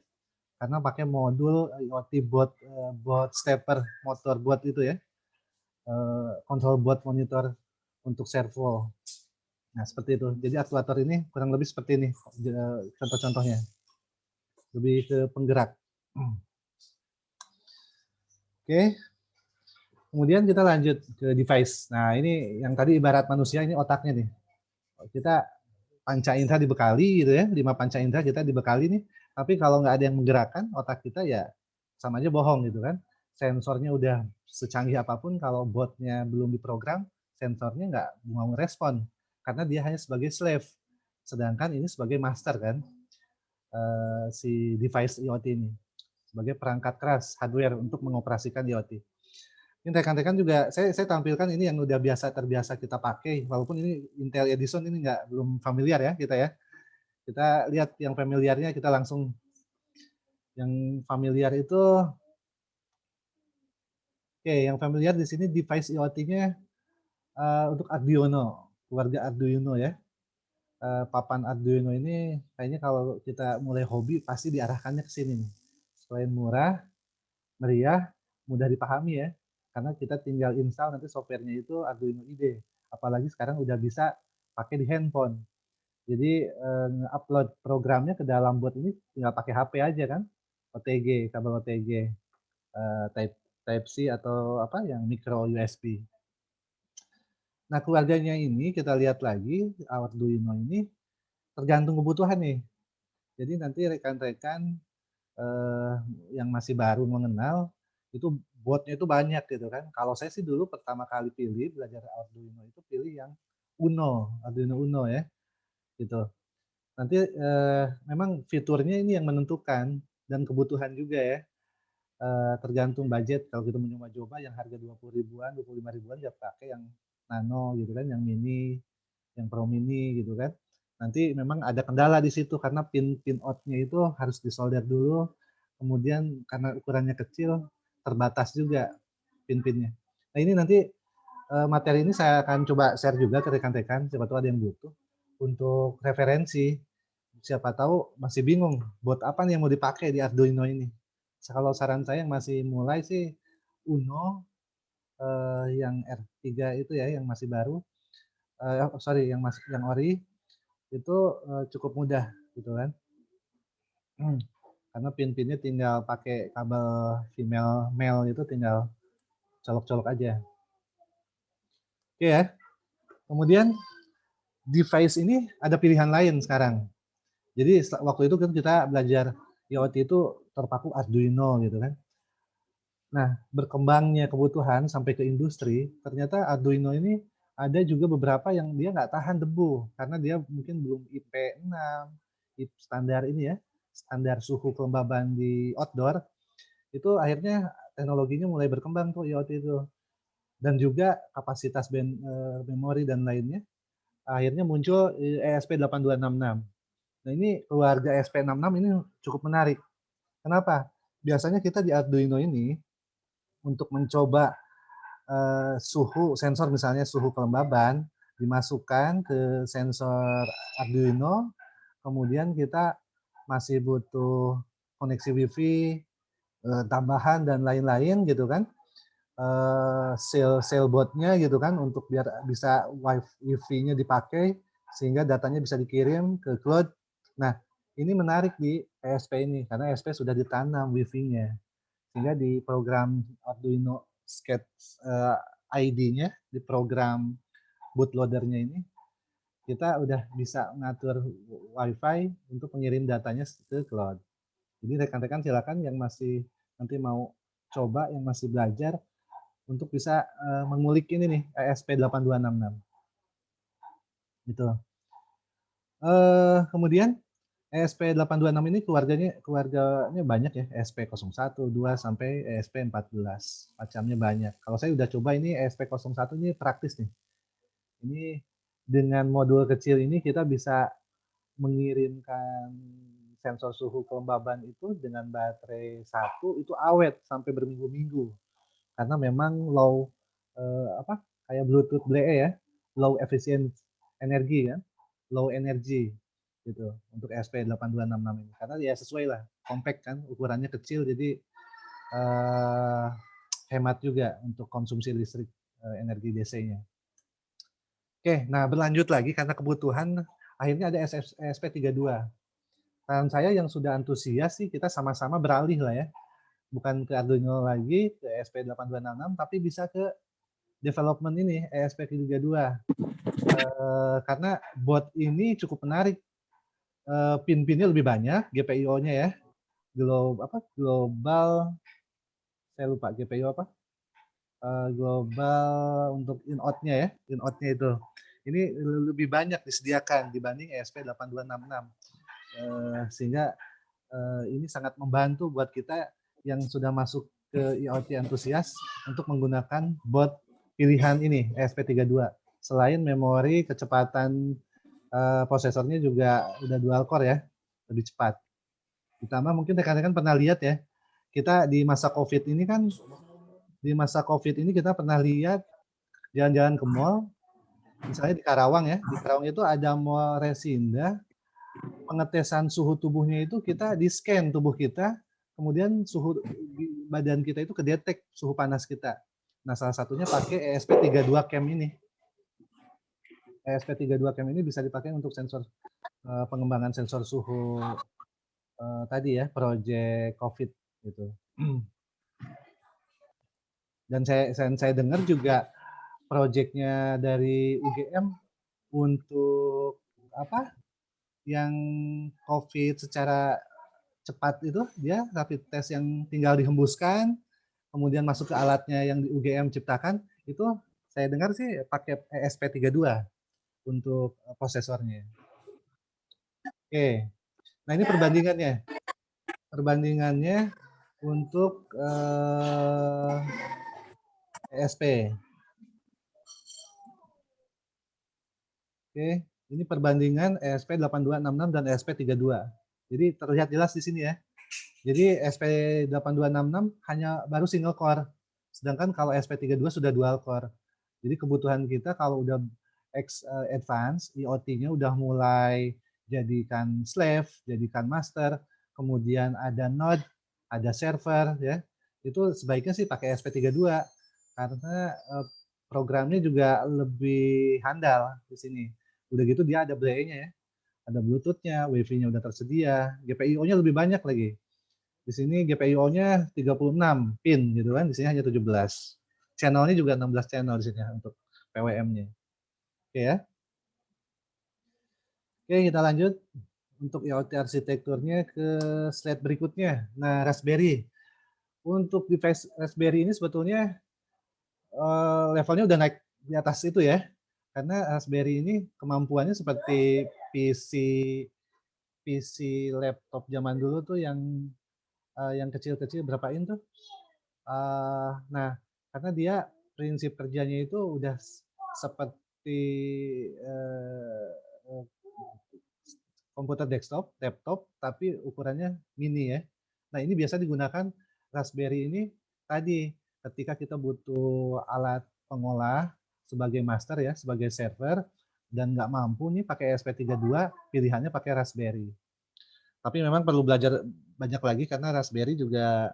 karena pakai modul IoT board stepper motor board itu ya, control board monitor untuk servo. Nah, seperti itu. Jadi aktuator ini kurang lebih seperti ini contoh-contohnya. Lebih ke penggerak. Oke. Kemudian kita lanjut ke device. Nah, ini yang tadi ibarat manusia, ini otaknya nih. Kita panca indera dibekali gitu ya, 5 panca indera kita dibekali nih. Tapi kalau nggak ada yang menggerakkan otak kita ya sama aja bohong gitu kan. Sensornya udah secanggih apapun, kalau botnya belum diprogram, sensornya nggak mau ngerespon karena dia hanya sebagai slave. Sedangkan ini sebagai master kan, si device IoT ini sebagai perangkat keras hardware untuk mengoperasikan IoT. Ini rekan-rekan juga saya tampilkan ini yang udah terbiasa kita pakai, walaupun ini Intel Edison ini belum familiar ya kita ya. Kita lihat yang familiarnya, kita langsung yang familiar itu. Oke, yang familiar di sini device IoT-nya untuk Arduino, keluarga Arduino ya. Papan Arduino ini kayaknya kalau kita mulai hobi pasti diarahkannya ke sini nih. Selain murah, meriah, mudah dipahami ya. Karena kita tinggal install nanti softwarenya itu Arduino IDE. Apalagi sekarang udah bisa pakai di handphone. Jadi upload programnya ke dalam board ini tinggal pakai HP aja kan. OTG, kabel OTG, Type C atau apa yang micro USB. Nah, keluarganya ini kita lihat lagi, Arduino ini tergantung kebutuhan nih. Jadi nanti rekan-rekan yang masih baru mengenal itu botnya itu banyak gitu kan. Kalau saya sih dulu pertama kali belajar Arduino itu pilih yang Arduino Uno ya, gitu. Nanti memang fiturnya ini yang menentukan dan kebutuhan juga ya. Tergantung budget. Kalau kita mau coba yang harga 20 ribuan, 25 ribuan ya pakai yang nano gitu kan, yang mini, yang pro mini gitu kan. Nanti memang ada kendala di situ karena pin out-nya itu harus disolder dulu. Kemudian karena ukurannya kecil, terbatas juga pin-pinnya. Nah, ini nanti materi ini saya akan coba share juga ke rekan-rekan, siapa tahu ada yang butuh untuk referensi. Siapa tahu masih bingung buat apa nih yang mau dipakai di Arduino ini. Kalau saran saya yang masih mulai sih Uno, yang R3 itu ya, yang masih baru, sorry yang ori itu cukup mudah gitu kan. Karena pin-pinnya tinggal pakai kabel female male itu tinggal colok-colok aja. Oke ya. Kemudian device ini ada pilihan lain sekarang. Jadi waktu itu kan kita belajar IoT itu terpaku Arduino gitu kan. Nah, berkembangnya kebutuhan sampai ke industri, ternyata Arduino ini ada juga beberapa yang dia nggak tahan debu karena dia mungkin belum IP6, standar ini ya, standar suhu kelembaban di outdoor. Itu akhirnya teknologinya mulai berkembang tuh IoT itu. Dan juga kapasitas memori dan lainnya. Akhirnya muncul ESP8266. Nah, ini keluarga ESP66 ini cukup menarik. Kenapa? Biasanya kita di Arduino ini untuk mencoba suhu sensor, misalnya suhu kelembaban, dimasukkan ke sensor Arduino, kemudian kita masih butuh koneksi WiFi tambahan dan lain-lain gitu kan, sailboardnya gitu kan, untuk biar bisa WiFi-nya dipakai sehingga datanya bisa dikirim ke cloud. Nah, ini menarik di ESP ini, karena ESP sudah ditanam Wi-Fi-nya. Sehingga di program Arduino Sketch ID-nya, di program bootloader-nya ini, kita udah bisa ngatur Wi-Fi untuk mengirim datanya ke cloud. Jadi rekan-rekan silakan yang masih nanti mau coba, yang masih belajar, untuk bisa mengulik ini nih, ESP8266. Gitu. Kemudian ESP8266 ini keluarganya banyak ya, ESP01, 2, sampai ESP14. Macamnya banyak. Kalau saya udah coba ini ESP01 ini praktis nih. Ini dengan modul kecil ini kita bisa mengirimkan sensor suhu kelembaban itu dengan baterai satu itu awet sampai berminggu-minggu. Karena memang low kayak Bluetooth BLE ya, low efficient energi kan, low energy gitu untuk ESP8266 ini. Karena ya sesuai lah, compact kan, ukurannya kecil jadi hemat juga untuk konsumsi listrik energi DC-nya. Oke, nah berlanjut lagi karena kebutuhan akhirnya ada ESP32. Saran saya yang sudah antusias sih kita sama-sama beralih lah ya. Bukan ke Arduino lagi, ke ESP8266, tapi bisa ke development ini, ESP32. Karena bot ini cukup menarik. Pin-pinnya lebih banyak, GPIO-nya ya. Global, saya lupa GPIO apa. Global untuk in-out-nya ya, in-out-nya itu. Ini lebih banyak disediakan dibanding ESP8266. Sehingga ini sangat membantu buat kita yang sudah masuk ke IoT antusias untuk menggunakan bot pilihan ini ESP32. Selain memori, kecepatan prosesornya juga udah dual core ya, lebih cepat. Ditambah mungkin rekan-rekan pernah lihat ya, kita di masa COVID ini kan, kita pernah lihat jalan-jalan ke mall, misalnya di Karawang ya, di Karawang itu ada Mall Resinda, pengetesan suhu tubuhnya itu kita di-scan tubuh kita, kemudian suhu badan kita itu kedetek suhu panas kita. Nah, salah satunya pakai ESP32 Cam ini. ESP32 Cam ini bisa dipakai untuk sensor pengembangan sensor suhu tadi ya, project COVID gitu. Dan saya dengar juga projectnya dari UGM untuk apa yang COVID secara cepat itu, dia rapid test yang tinggal dihembuskan, kemudian masuk ke alatnya yang di UGM ciptakan, itu saya dengar sih pakai ESP32 untuk prosesornya. Oke, nah ini perbandingannya. Perbandingannya untuk ESP. Oke, ini perbandingan ESP8266 dan ESP32. Jadi terlihat jelas di sini ya. Jadi ESP8266 hanya baru single core, sedangkan kalau ESP32 sudah dual core. Jadi kebutuhan kita kalau udah advance, IoT-nya udah mulai jadikan slave, jadikan master, kemudian ada node, ada server ya. Itu sebaiknya sih pakai ESP32 karena programnya juga lebih handal di sini. Udah gitu dia ada BLE-nya ya. Ada Bluetooth-nya, Wi-Fi-nya udah tersedia, GPIO-nya lebih banyak lagi. Di sini GPIO-nya 36 pin gitu kan, di sini hanya 17. Channel-nya juga 16 channel di sini untuk PWM-nya. Oke ya. Oke, kita lanjut untuk IoT arsitekturnya ke slide berikutnya. Nah, Raspberry. Untuk device Raspberry ini sebetulnya levelnya udah naik di atas itu ya. Karena Raspberry ini kemampuannya seperti PC laptop zaman dulu tuh yang kecil-kecil berapa in tuh. Nah, karena dia prinsip kerjanya itu udah seperti komputer desktop, laptop, tapi ukurannya mini ya. Nah, ini biasa digunakan Raspberry ini tadi ketika kita butuh alat pengolah sebagai master ya, sebagai server, dan nggak mampu nih pakai ESP32, pilihannya pakai Raspberry. Tapi memang perlu belajar banyak lagi karena Raspberry juga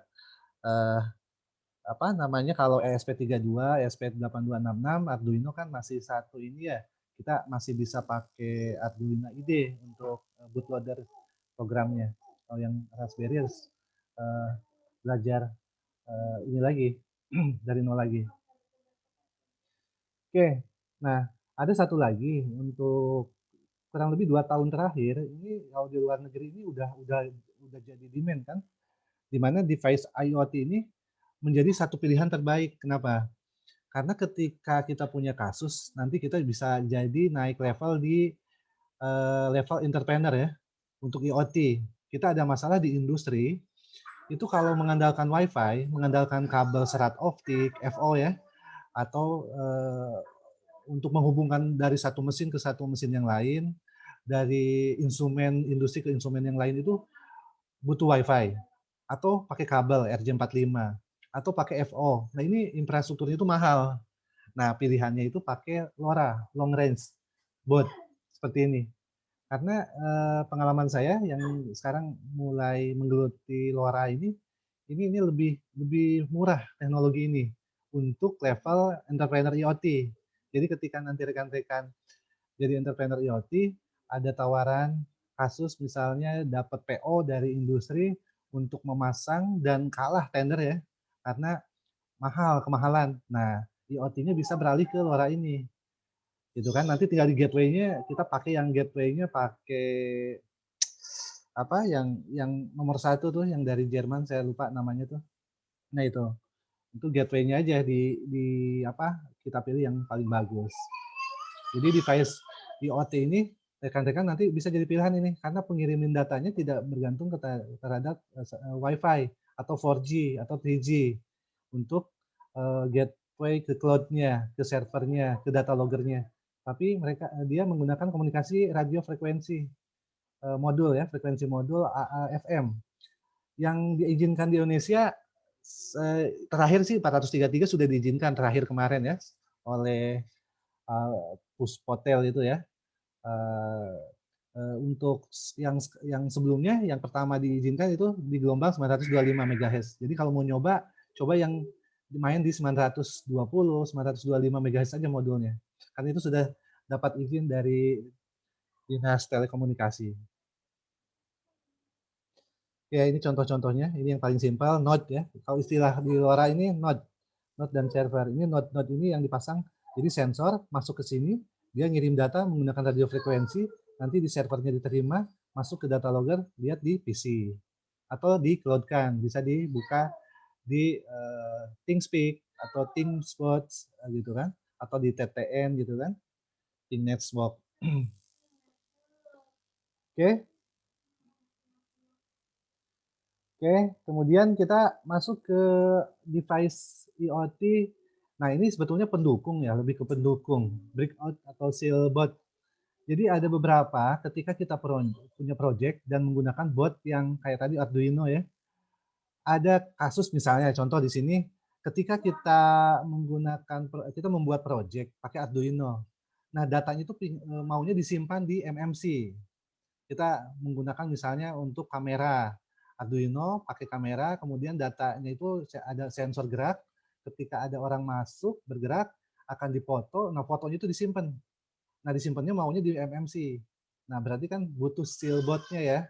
kalau ESP32, ESP8266, Arduino kan masih satu ini ya, kita masih bisa pakai Arduino IDE untuk bootloader programnya. Kalau yang Raspberry harus belajar ini lagi dari nol lagi. Oke, nah ada satu lagi untuk kurang lebih 2 tahun terakhir ini kalau di luar negeri ini udah jadi demand kan, di mana device IoT ini menjadi satu pilihan terbaik. Kenapa? Karena ketika kita punya kasus, nanti kita bisa jadi naik level di level entrepreneur ya, untuk IoT. Kita ada masalah di industri, itu kalau mengandalkan WiFi, mengandalkan kabel serat optik, FO ya, atau untuk menghubungkan dari satu mesin ke satu mesin yang lain, dari instrumen industri ke instrumen yang lain itu butuh WiFi, atau pakai kabel RJ45, atau pakai FO. Nah ini infrastrukturnya itu mahal. Nah pilihannya itu pakai LoRa, long range boat, seperti ini. Karena pengalaman saya yang sekarang mulai menggeluti LoRa ini lebih lebih murah teknologi ini untuk level entrepreneur IoT. Jadi ketika nanti rekan-rekan jadi entrepreneur IoT, ada tawaran kasus misalnya dapat PO dari industri untuk memasang dan kalah tender ya, karena kemahalan. Nah, IoT-nya bisa beralih ke LoRa ini gitu kan. Nanti tinggal di gateway-nya kita pakai yang gateway-nya pakai apa yang nomor satu tuh yang dari Jerman, saya lupa namanya tuh. Nah itu gateway-nya aja di apa kita pilih yang paling bagus. Jadi device IoT ini rekan-rekan nanti bisa jadi pilihan ini karena pengiriman datanya tidak bergantung terhadap WiFi atau 4G atau 3G untuk gateway ke cloud-nya, ke servernya, ke data loggernya. Tapi dia menggunakan komunikasi radio frekuensi modul ya, frekuensi modul AM. Yang diizinkan di Indonesia terakhir sih 433 sudah diizinkan terakhir kemarin ya oleh Puspotel itu ya. Untuk yang sebelumnya yang pertama diizinkan itu di gelombang 925 MHz. Jadi kalau mau coba yang main di 920, 925 MHz saja modulnya. Karena itu sudah dapat izin dari Dinas Telekomunikasi. Ya ini contoh-contohnya, ini yang paling simpel, node ya. Kalau istilah di LoRa ini node dan server. Ini node ini yang dipasang, jadi sensor masuk ke sini, dia ngirim data menggunakan radio frekuensi, nanti di servernya diterima, masuk ke data logger, lihat di PC. Atau di cloud-kan, bisa dibuka di ThinkSpeak atau ThinkSpots gitu kan, atau di TTN gitu kan, ThinkNetwork. Oke. Oke, kemudian kita masuk ke device IoT. Nah, ini sebetulnya pendukung ya, lebih ke pendukung, breakout atau Sealbot. Jadi ada beberapa ketika kita punya project dan menggunakan bot yang kayak tadi Arduino ya. Ada kasus misalnya contoh di sini ketika kita membuat project pakai Arduino. Nah, datanya itu maunya disimpan di MMC. Kita menggunakan misalnya untuk kamera Arduino pakai kamera, kemudian datanya itu ada sensor gerak, ketika ada orang masuk bergerak akan dipoto, nah fotonya itu disimpan. Nah disimpannya maunya di MMC. Nah berarti kan butuh Sealbot-nya ya.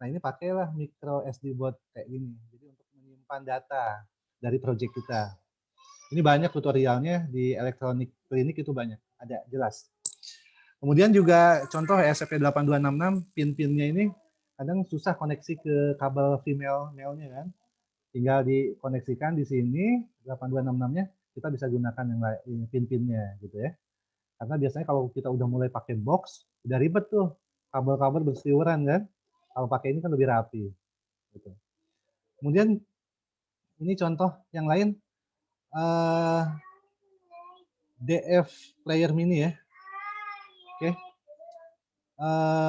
Nah ini pakailah micro SD bot kayak gini. Jadi untuk menyimpan data dari project kita. Ini banyak tutorialnya di elektronik klinik itu banyak, ada jelas. Kemudian juga contoh SCP-8266 pin-pinnya ini kadang susah koneksi ke kabel female male-nya kan. Tinggal dikoneksikan di sini 8266-nya kita bisa gunakan yang pin-pinnya gitu ya. Karena biasanya kalau kita udah mulai pakai box udah ribet tuh. Kabel-kabel berseliweran kan. Kalau pakai ini kan lebih rapi gitu. Kemudian ini contoh yang lain DF player mini ya. Oke.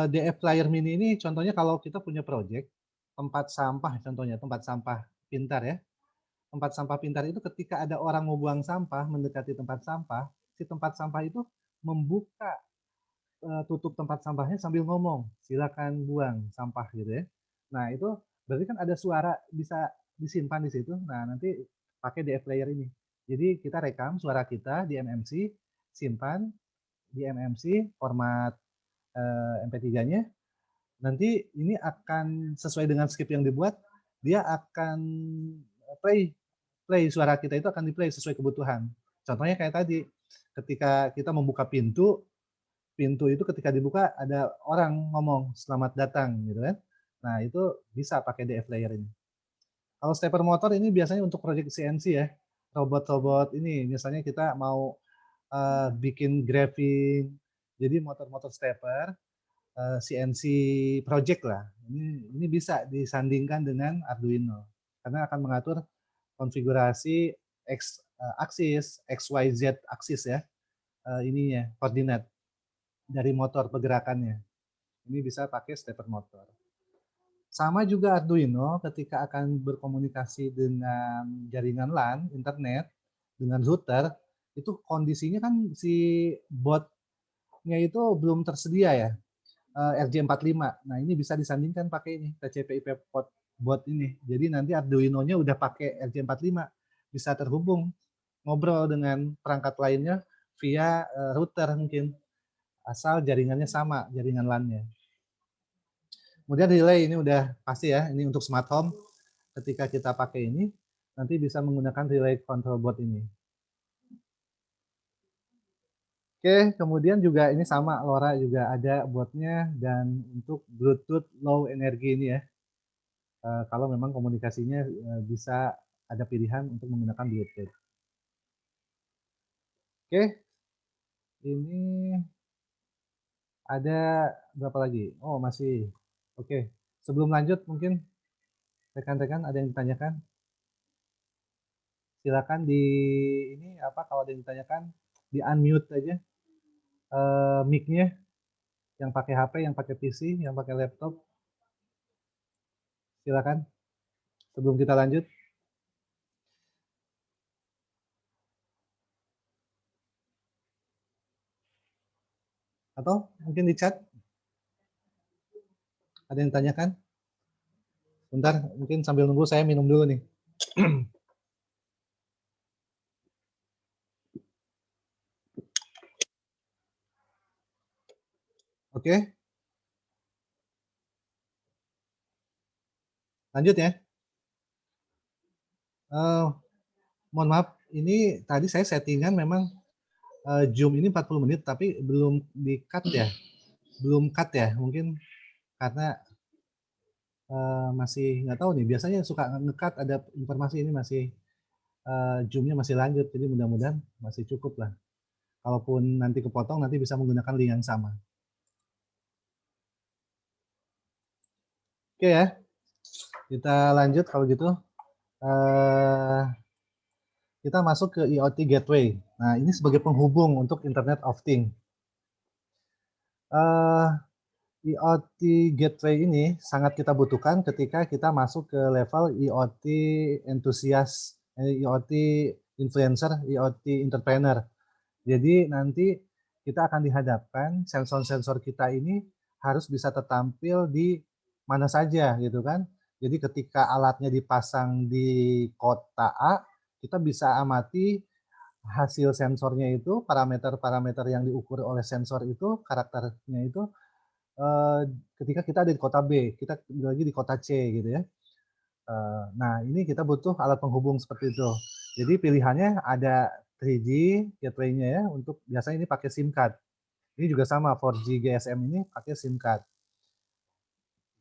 DF Player Mini ini contohnya kalau kita punya project tempat sampah contohnya, tempat sampah pintar ya. Tempat sampah pintar itu ketika ada orang mau buang sampah mendekati tempat sampah, si tempat sampah itu membuka tutup tempat sampahnya sambil ngomong, silakan buang sampah gitu ya. Nah, itu berarti kan ada suara bisa disimpan di situ. Nah, nanti pakai DF Player ini. Jadi kita rekam suara kita di MMC, simpan di MMC format MP3-nya. nanti ini akan sesuai dengan script yang dibuat, dia akan play play suara kita itu akan di-play sesuai kebutuhan. Contohnya kayak tadi, ketika kita membuka pintu, pintu itu ketika dibuka ada orang ngomong, "Selamat datang," gitu kan. Nah, itu bisa pakai DF layer ini. Kalau stepper motor ini biasanya untuk proyek CNC ya, robot-robot ini, misalnya kita mau, bikin graving, jadi motor-motor stepper, CNC project lah, ini bisa disandingkan dengan Arduino, karena akan mengatur konfigurasi aksis, XYZ aksis ya, ininya, koordinat dari motor pergerakannya. Ini bisa pakai stepper motor. Sama juga Arduino ketika akan berkomunikasi dengan jaringan LAN, internet, dengan router, itu kondisinya kan si botnya itu belum tersedia ya, RJ45. Nah, ini bisa disandingkan pakai ini, TCP/IP bot ini. Jadi nanti Arduino-nya udah pakai RJ45, bisa terhubung, ngobrol dengan perangkat lainnya via router mungkin, asal jaringannya sama, jaringan LAN-nya. Kemudian relay ini udah pasti ya, ini untuk smart home. Ketika kita pakai ini, nanti bisa menggunakan relay control board ini. Oke, kemudian juga ini sama, LoRa juga ada boardnya, dan untuk Bluetooth low energy ini ya, kalau memang komunikasinya bisa ada pilihan untuk menggunakan Bluetooth. Oke, ini ada berapa lagi? Oh, masih. Oke, sebelum lanjut mungkin rekan-rekan ada yang ditanyakan? Silakan di ini apa kalau ada yang ditanyakan di unmute aja mic-nya yang pakai HP, yang pakai PC, yang pakai laptop. Silakan sebelum kita lanjut. Atau mungkin di chat ada yang ditanyakan? Bentar, mungkin sambil nunggu saya minum dulu nih. Oke, lanjut ya. Mohon maaf, ini tadi saya settingan memang Zoom ini 40 menit, tapi belum di-cut ya. Belum cut ya, mungkin karena masih nggak tahu nih, biasanya suka nge-cut ada informasi ini masih Zoom-nya masih lanjut, jadi mudah-mudahan masih cukup lah. Kalaupun nanti kepotong, nanti bisa menggunakan link yang sama. Oke ya, kita lanjut kalau gitu. Kita masuk ke IoT Gateway. Nah, ini sebagai penghubung untuk Internet of Things. IoT Gateway ini sangat kita butuhkan ketika kita masuk ke level IoT enthusiast, IoT influencer, IoT entrepreneur. Jadi nanti kita akan dihadapkan sensor-sensor kita ini harus bisa tertampil di mana saja gitu kan. Jadi ketika alatnya dipasang di kota A, kita bisa amati hasil sensornya itu, parameter-parameter yang diukur oleh sensor itu, karakternya itu ketika kita ada di kota B, kita lagi di kota C gitu ya. Nah, ini kita butuh alat penghubung seperti itu. Jadi pilihannya ada 3G gateway-nya ya, untuk biasanya ini pakai SIM card. Ini juga sama 4G GSM ini pakai SIM card.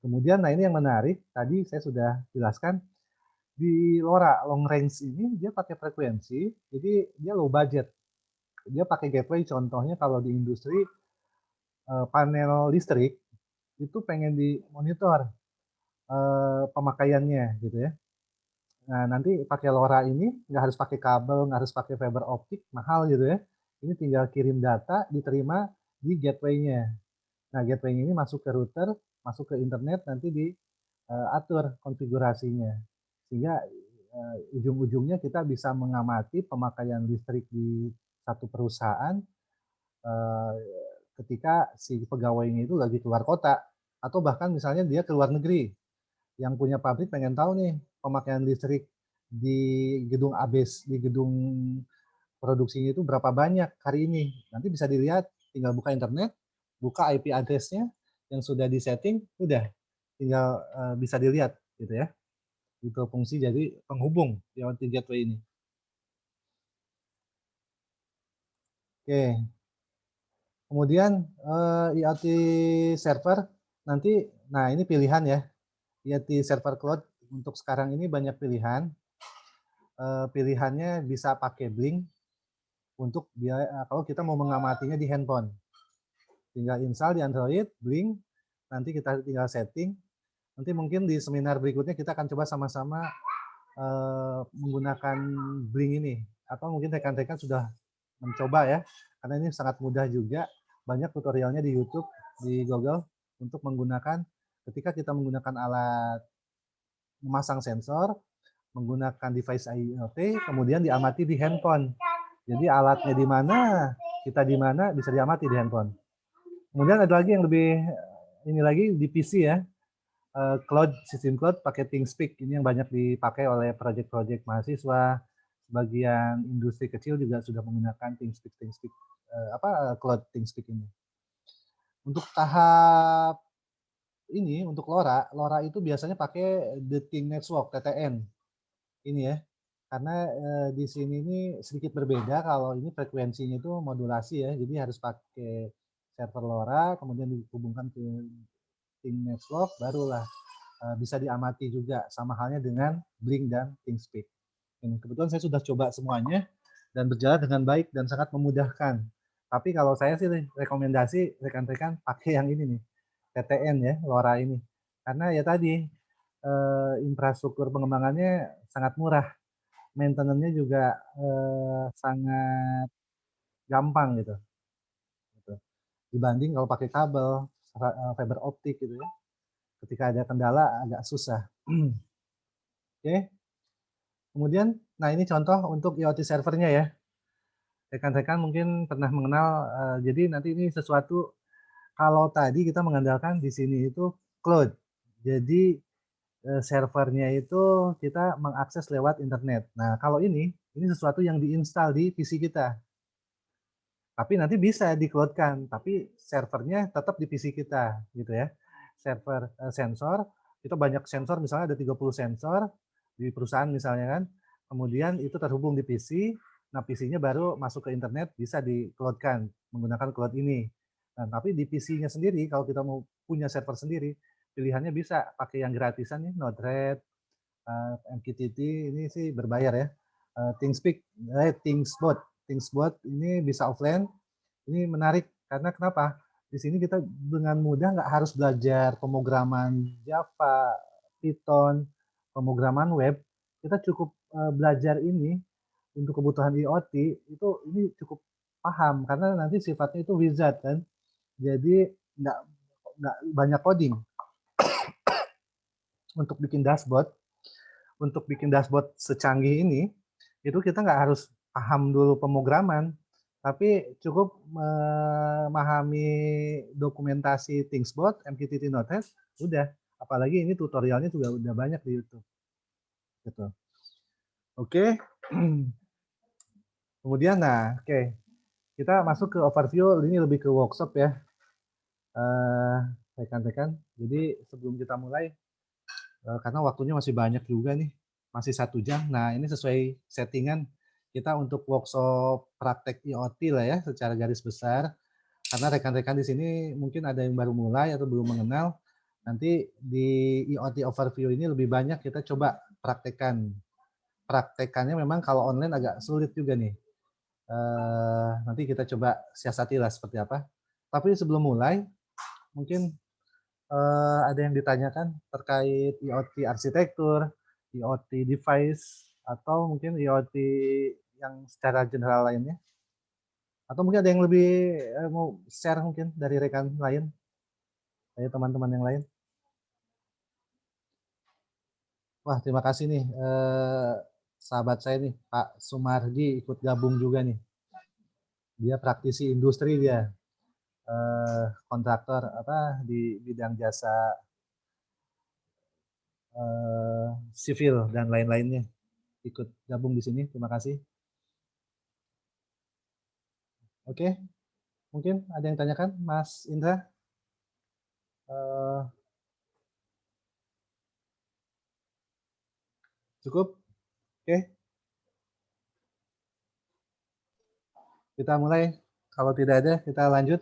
Kemudian, nah ini yang menarik, tadi saya sudah jelaskan, di LoRa long range ini dia pakai frekuensi, jadi dia low budget. Dia pakai gateway, contohnya kalau di industri panel listrik itu pengen dimonitor pemakaiannya gitu ya. Nah, nanti pakai LoRa ini nggak harus pakai kabel, nggak harus pakai fiber optik, mahal gitu ya. Ini tinggal kirim data, diterima di gateway-nya. Nah, gateway-nya ini masuk ke router, masuk ke internet, nanti diatur konfigurasinya. Sehingga ujung-ujungnya kita bisa mengamati pemakaian listrik di satu perusahaan ketika si pegawainya itu lagi keluar kota. Atau bahkan misalnya dia keluar negeri, yang punya pabrik pengen tahu nih pemakaian listrik di gedung ABS, di gedung produksinya itu berapa banyak hari ini. Nanti bisa dilihat, tinggal buka internet, buka IP address-nya, yang sudah disetting, udah tinggal bisa dilihat gitu ya. Itu fungsi jadi penghubung IoT Gateway ini. Oke, kemudian IoT server nanti, nah ini pilihan ya, IoT server cloud untuk sekarang ini banyak pilihan. Pilihannya bisa pakai Blink untuk kalau kita mau mengamatinya di handphone. Tinggal install di Android, Blink, nanti kita tinggal setting. Nanti mungkin di seminar berikutnya kita akan coba sama-sama menggunakan Blink ini. Atau mungkin rekan-rekan sudah mencoba ya, karena ini sangat mudah juga. Banyak tutorialnya di YouTube, di Google, untuk menggunakan, ketika kita menggunakan alat memasang sensor, menggunakan device IoT, kemudian diamati di handphone. Jadi alatnya di mana, kita di mana, bisa diamati di handphone. Kemudian ada lagi yang lebih ini lagi di PC ya, cloud, sistem cloud pakai ThingSpeak. Ini yang banyak dipakai oleh proyek-proyek mahasiswa. Sebagian industri kecil juga sudah menggunakan ThingSpeak cloud ThingSpeak ini. Untuk tahap ini, untuk LoRa itu biasanya pakai The Thing Network TTN ini ya. Karena di sini ini sedikit berbeda, kalau ini frekuensinya itu modulasi ya, jadi harus pakai server LoRa, kemudian dihubungkan ke Thing Network, barulah bisa diamati juga, sama halnya dengan Blink dan ThingSpeak. Kebetulan saya sudah coba semuanya dan berjalan dengan baik dan sangat memudahkan. Tapi kalau saya sih rekomendasi rekan-rekan pakai yang ini nih, TTN ya, LoRa ini. Karena ya tadi infrastruktur pengembangannya sangat murah, maintenance-nya juga sangat gampang gitu. Dibanding kalau pakai kabel fiber optik gitu ya. Ketika ada kendala agak susah. Oke. Kemudian, nah ini contoh untuk IoT servernya ya. Rekan-rekan mungkin pernah mengenal, jadi nanti ini sesuatu, kalau tadi kita mengandalkan di sini itu cloud. Jadi servernya itu kita mengakses lewat internet. Nah kalau ini sesuatu yang diinstal di PC kita. Tapi nanti bisa di-cloud-kan, tapi servernya tetap di PC kita gitu ya. Server sensor, kita banyak sensor, misalnya ada 30 sensor di perusahaan misalnya kan. Kemudian itu terhubung di PC, nah PC-nya baru masuk ke internet, bisa di-cloud-kan menggunakan cloud ini. Nah, tapi di PC-nya sendiri kalau kita mau punya server sendiri, pilihannya bisa pakai yang gratisan nih, Node-RED, MQTT ini sih berbayar ya. ThingSpeak, ThingsBot. ThingsBot ini bisa offline. Ini menarik karena kenapa? Di sini kita dengan mudah nggak harus belajar pemrograman Java, Python, pemrograman web. Kita cukup belajar ini untuk kebutuhan IoT itu ini cukup paham karena nanti sifatnya itu wizard kan. Jadi nggak banyak coding untuk bikin dashboard. Untuk bikin dashboard secanggih ini, itu kita nggak harus paham dulu pemrograman, tapi cukup memahami dokumentasi ThingsBot, MQTT Notes, udah. Apalagi ini tutorialnya juga udah banyak di YouTube. Gitu. Oke. Kemudian, nah, oke. Kita masuk ke overview, ini lebih ke workshop ya. Rekan-rekan, jadi sebelum kita mulai, karena waktunya masih banyak juga nih, masih 1 jam. Nah ini sesuai settingan kita untuk workshop praktek IoT lah ya, secara garis besar. Karena rekan-rekan di sini mungkin ada yang baru mulai atau belum mengenal. Nanti di IoT overview ini lebih banyak kita coba praktekkan. Praktekannya memang kalau online agak sulit juga nih. Nanti kita coba siasati lah seperti apa. Tapi sebelum mulai, mungkin ada yang ditanyakan terkait IoT arsitektur, IoT device, atau mungkin IoT yang secara general lainnya? Atau mungkin ada yang lebih mau share mungkin dari rekan lain, dari teman-teman yang lain? Wah, terima kasih nih sahabat saya nih, Pak Sumardi ikut gabung juga nih. Dia praktisi industri dia, kontraktor apa di bidang jasa sivil dan lain-lainnya, ikut gabung di sini. Terima kasih. Oke, mungkin ada yang tanyakan, Mas Indra? Cukup? Oke, kita mulai. Kalau tidak ada, kita lanjut.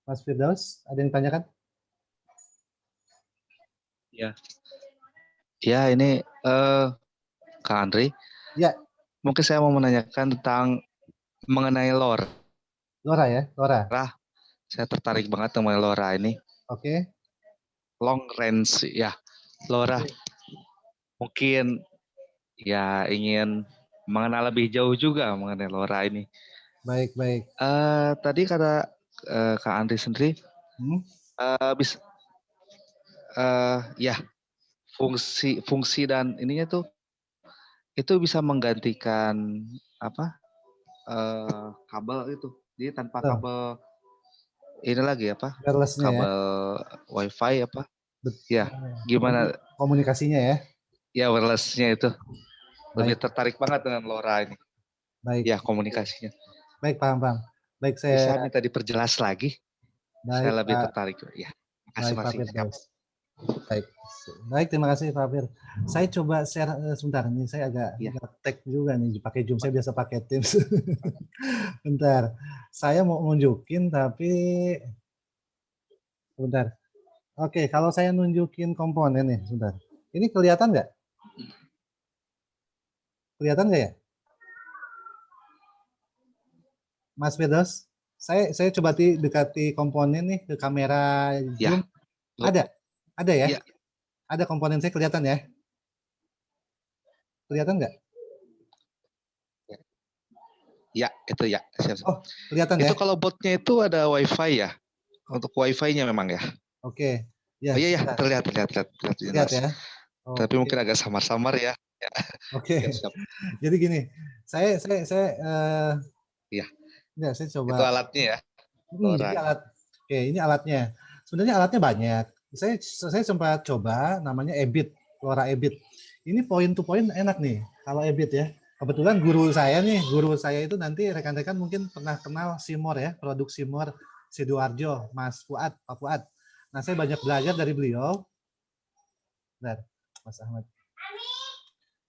Mas Firdaus, ada yang tanyakan? Ya, ya ini Kak Andri. Ya. Mungkin saya mau menanyakan tentang mengenai LoRa. LoRa ya, LoRa. Saya tertarik banget dengan LoRa ini. Oke. Long range ya, LoRa. Mungkin ya ingin mengenal lebih jauh juga mengenai LoRa ini. Baik. Tadi kata Kak Andri sendiri, bisa ya fungsi dan ininya tuh itu bisa menggantikan apa kabel itu. Jadi tanpa kabel ini lagi apa? Wireless-nya ya. Kabel WiFi apa? Ya, gimana komunikasinya ya? Ya wireless-nya itu. Lebih Baik. tertarik banget dengan LoRa ini. Baik. Ya, komunikasinya. Baik, paham. Baik, Bisa minta diperjelas lagi? Baik, saya lebih Pak. tertarik. Ya, Baik, Pak Firdaus. Baik, terima kasih Pak Fir. Saya coba share sebentar nih, saya agak tag juga nih pakai Zoom, saya biasa pakai Teams. Bentar, saya mau nunjukin tapi bentar. Oke, kalau saya nunjukin komponen nih, sebentar. Ini kelihatan nggak? Kelihatan nggak ya? Mas Firdaus, saya coba dekati komponen nih ke kamera Zoom. Ya. Ada ya? Ya. Ada komponen saya kelihatan ya? Kelihatan nggak? Ya, itu ya. Siap. Oh, kelihatan ya? Itu kalau botnya itu ada WiFi ya? Untuk WiFi-nya memang ya? Oke. Ya, oh iya, terlihat. Lihat ya? Oh, tapi mungkin agak samar-samar ya. Oke. Jadi gini, saya iya. Ya, saya coba. Itu alatnya ya. Jadi ini alatnya. Sebenarnya alatnya banyak. Saya sempat coba namanya EBIT, LoRa EBIT. Ini point to point enak nih kalau EBIT ya. Kebetulan guru saya itu nanti rekan-rekan mungkin pernah kenal Simor ya, produk Simor Sidoarjo, Mas Fuad, Pak Fuad. Nah, saya banyak belajar dari beliau. Bentar, Mas Ahmad.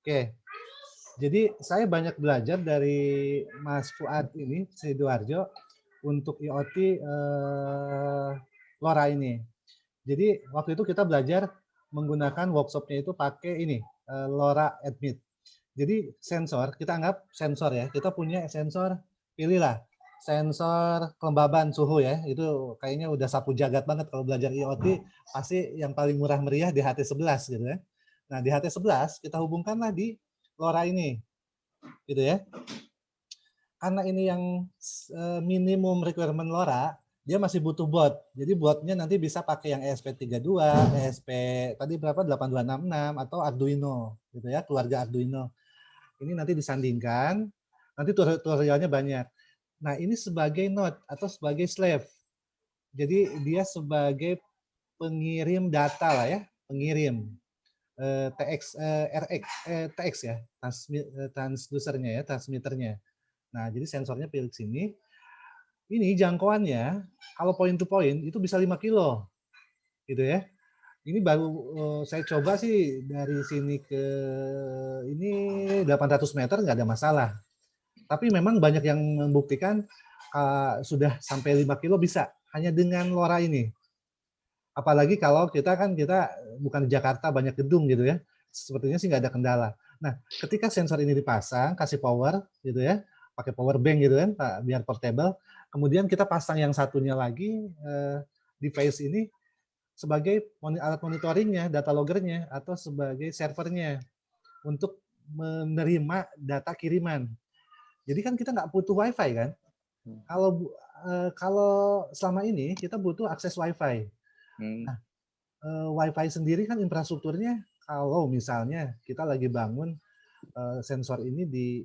Oke. Jadi saya banyak belajar dari Mas Fuad ini, Sidoarjo, untuk IoT LoRa ini. Jadi waktu itu kita belajar menggunakan workshopnya itu pakai ini, LoRa Admit. Jadi sensor, kita anggap sensor ya, kita punya sensor, pilihlah sensor kelembaban suhu ya, itu kayaknya udah sapu jagat banget kalau belajar IoT, pasti yang paling murah meriah di HT11 gitu ya. Nah di HT11 kita hubungkanlah di LoRa ini, gitu ya. Karena ini yang minimum requirement LoRa, dia masih butuh bot. Jadi botnya nanti bisa pakai yang ESP32, ESP tadi berapa 8266 atau Arduino gitu ya, keluarga Arduino. Ini nanti disandingkan, nanti tutorialnya banyak. Nah, ini sebagai node atau sebagai slave. Jadi dia sebagai pengirim data lah ya, pengirim TX RX TX ya, transducernya ya, transmitternya. Nah, jadi sensornya pilih sini. Ini jangkauannya kalau point to point itu bisa 5 kilo. Gitu ya. Ini baru saya coba sih dari sini ke ini 800 meter nggak ada masalah. Tapi memang banyak yang membuktikan sudah sampai 5 kilo bisa hanya dengan LoRa ini. Apalagi kalau kita bukan di Jakarta banyak gedung gitu ya. Sepertinya sih nggak ada kendala. Nah, ketika sensor ini dipasang, kasih power gitu ya, pakai power bank gitu kan, biar portable. Kemudian kita pasang yang satunya lagi device ini sebagai alat monitoringnya, data loggernya, atau sebagai servernya untuk menerima data kiriman. Jadi kan kita nggak butuh WiFi kan? Kalau selama ini kita butuh akses WiFi. Nah, WiFi sendiri kan infrastrukturnya kalau misalnya kita lagi bangun sensor ini di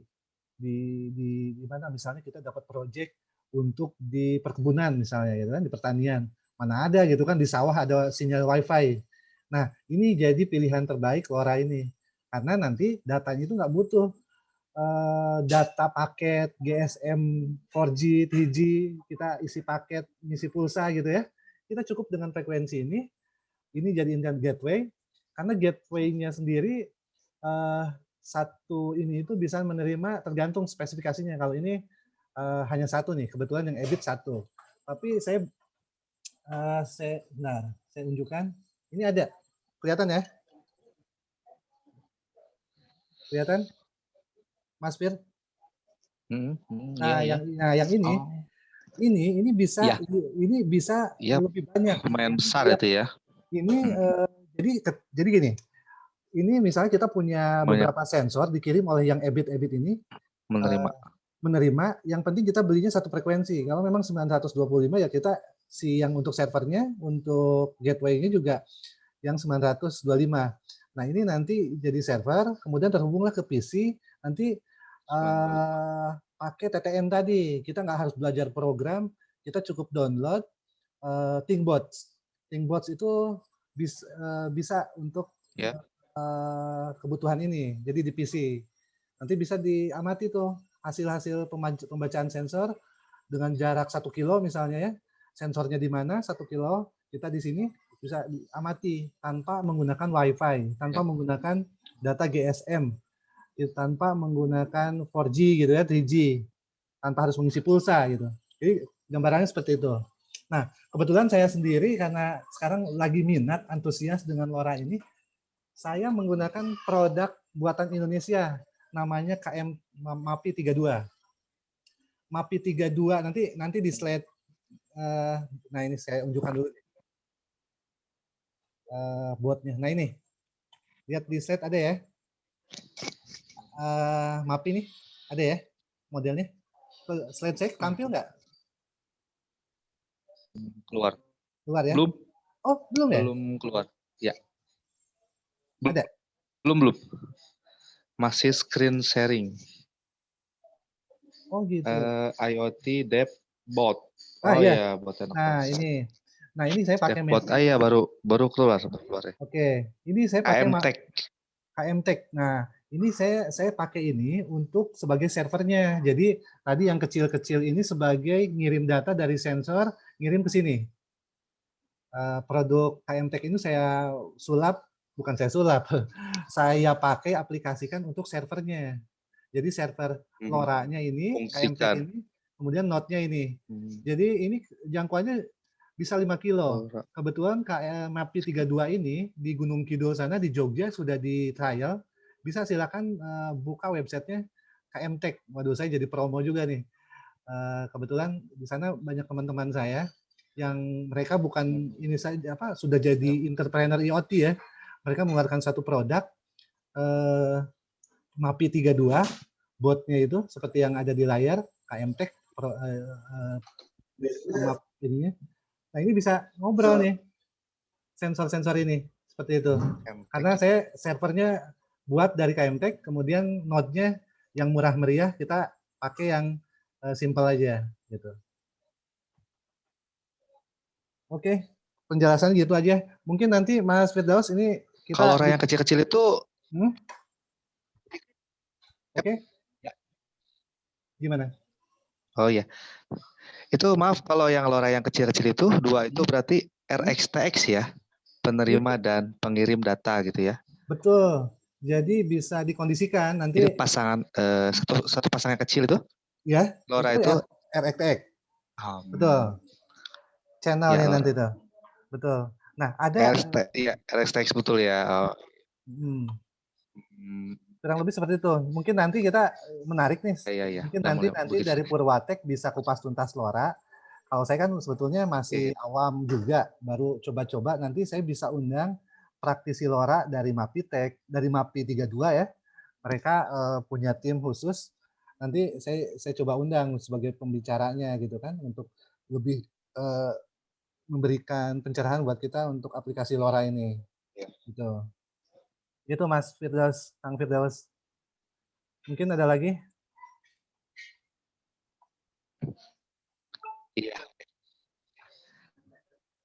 mana misalnya kita dapat proyek untuk di perkebunan misalnya gitu kan, di pertanian. Mana ada gitu kan di sawah ada sinyal WiFi. Nah, ini jadi pilihan terbaik LoRa ini. Karena nanti datanya itu nggak butuh data paket GSM 4G, 3G, kita isi paket, ngisi pulsa gitu ya. kita cukup dengan frekuensi ini jadi internet gateway, karena gateway-nya sendiri satu ini itu bisa menerima tergantung spesifikasinya. Kalau ini hanya satu nih, kebetulan yang EBIT satu. Tapi saya unjukkan. Ini ada, kelihatan ya? Kelihatan, Mas Fir? Nah, yang ini bisa lebih banyak. Lumayan besar itu ya. Ini jadi gini. Ini misalnya kita punya beberapa sensor dikirim oleh yang EBIT ini menerima. Yang penting kita belinya satu frekuensi. Kalau memang 925 ya kita yang untuk servernya, untuk gateway-nya juga yang 925. Nah, ini nanti jadi server, kemudian terhubunglah ke PC, nanti pakai TTN tadi. Kita nggak harus belajar program, kita cukup download ThinkBots. ThinkBots itu bisa untuk kebutuhan ini, jadi di PC. Nanti bisa diamati tuh hasil-hasil pembacaan sensor dengan jarak 1 kilo misalnya ya. Sensornya di mana 1 kilo, kita di sini bisa diamati tanpa menggunakan WiFi, tanpa menggunakan data GSM, tanpa menggunakan 4G gitu ya, 3G, tanpa harus mengisi pulsa gitu. Jadi gambarannya seperti itu. Nah, kebetulan saya sendiri karena sekarang lagi minat, antusias dengan LoRa ini, saya menggunakan produk buatan Indonesia, namanya KM MAPI 32. MAPI 32 nanti di slide. Nah ini saya unjukkan dulu botnya. Nah ini, lihat di slide ada ya. MAPI nih, ada ya modelnya. Slide saya tampil nggak? Keluar ya? Belum. Oh belum ya? Belum keluar ya. Ada? Belum. Masih screen sharing. Oh gitu. IoT Dev Bot. Iya. Bot. Nah ini saya pakai bot. Iya baru keluar ya. Oke, ini saya pakai KM-Tech. Nah, ini saya pakai ini untuk sebagai servernya. Jadi tadi yang kecil-kecil ini sebagai ngirim data dari sensor, ngirim ke sini. Produk KM-Tech ini saya pakai aplikasikan untuk servernya. Jadi server LoRa-nya ini, KM-Tech ini, kemudian node-nya ini. Jadi ini jangkauannya bisa 5 kilo. Kebetulan MAPI 32 ini di Gunung Kidul sana di Jogja sudah di trial. Bisa silakan buka websitenya KM-Tech. Waduh, saya jadi promo juga nih. Kebetulan di sana banyak teman-teman saya yang mereka bukan ini saja sudah jadi entrepreneur IoT ya. Mereka mengeluarkan satu produk MAPI 32 botnya itu seperti yang ada di layar KM-Tech ininya. Nah, ini bisa ngobrol nih sensor-sensor ini seperti itu. Karena saya servernya buat dari KM-Tech, kemudian node-nya yang murah meriah kita pakai yang simple aja gitu. Oke, penjelasan gitu aja. Mungkin nanti Mas Firdaus ini kita kalau orang yang kecil-kecil itu Oke. Gimana? Oh iya. Itu maaf kalau yang LoRa yang kecil-kecil itu dua itu berarti RXTX ya, penerima dan pengirim data gitu ya. Betul. Jadi bisa dikondisikan nanti. Jadi pasangan satu pasangan kecil itu? Ya. LoRa itu RXTX. Betul. Channelnya nanti tuh. Betul. Nah ada. RXTX betul ya. Kurang lebih seperti itu. Mungkin nanti kita menarik nih. Iya. Mungkin nanti dari Purwatek bisa kupas tuntas LoRa. Kalau saya kan sebetulnya masih awam juga, baru coba-coba. Nanti saya bisa undang praktisi LoRa dari MAPI-Tech, dari MAPI 32 ya. Mereka punya tim khusus. Nanti saya coba undang sebagai pembicaranya gitu kan, untuk lebih memberikan pencerahan buat kita untuk aplikasi LoRa ini. Gitu. Itu Mas Firdaus, Kang Firdaus. Mungkin ada lagi? Iya.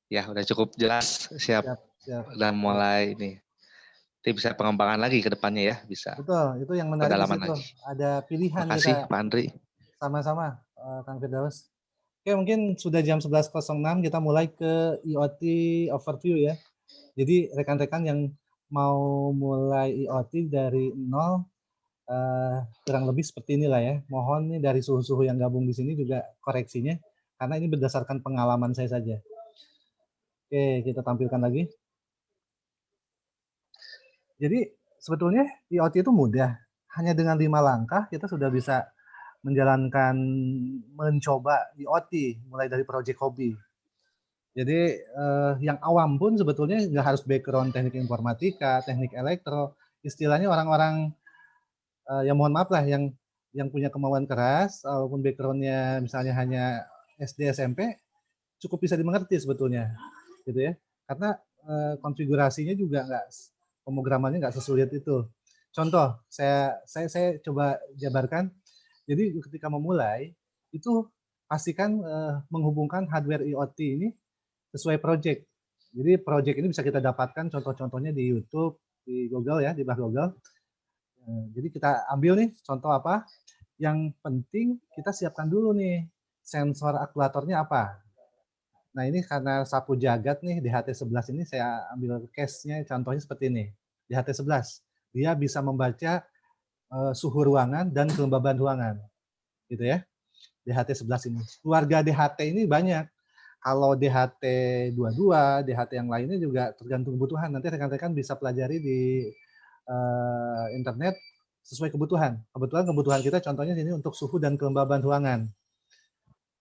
Ya, udah cukup jelas. Siap. Dan mulai ini. Nanti bisa pengembangan lagi ke depannya ya, bisa. Betul, itu yang menarik di situ. Ada pilihan. Terima kasih Pak Andri. Sama-sama, Kang Firdaus. Oke, mungkin sudah jam 11.06, kita mulai ke IoT overview ya. Jadi rekan-rekan yang mau mulai IoT dari nol, kurang lebih seperti inilah ya. Mohon nih dari suhu-suhu yang gabung di sini juga koreksinya, karena ini berdasarkan pengalaman saya saja. Oke, kita tampilkan lagi. Jadi sebetulnya IoT itu mudah. Hanya dengan 5 langkah kita sudah bisa mencoba IoT mulai dari project hobi. Jadi yang awam pun sebetulnya nggak harus background teknik informatika, teknik elektro, istilahnya orang-orang yang mohon maaf lah yang punya kemauan keras, walaupun backgroundnya misalnya hanya SD SMP, cukup bisa dimengerti sebetulnya, gitu ya. Karena konfigurasinya juga pemrogramannya nggak sesulit itu. Contoh, saya coba jabarkan. Jadi ketika memulai itu pastikan menghubungkan hardware IoT ini sesuai project. Jadi project ini bisa kita dapatkan contoh-contohnya di YouTube, di Google ya, di bah Google. Jadi kita ambil nih contoh apa? Yang penting kita siapkan dulu nih sensor aktuatornya apa. Nah ini karena sapu jagat nih DHT11 ini saya ambil case-nya contohnya seperti ini. DHT11 dia bisa membaca suhu ruangan dan kelembaban ruangan, gitu ya. DHT11 ini. Keluarga DHT ini banyak. Kalau DHT22, DHT yang lainnya juga tergantung kebutuhan. Nanti rekan-rekan bisa pelajari di internet sesuai kebutuhan. Kebutuhan kita contohnya ini untuk suhu dan kelembaban ruangan.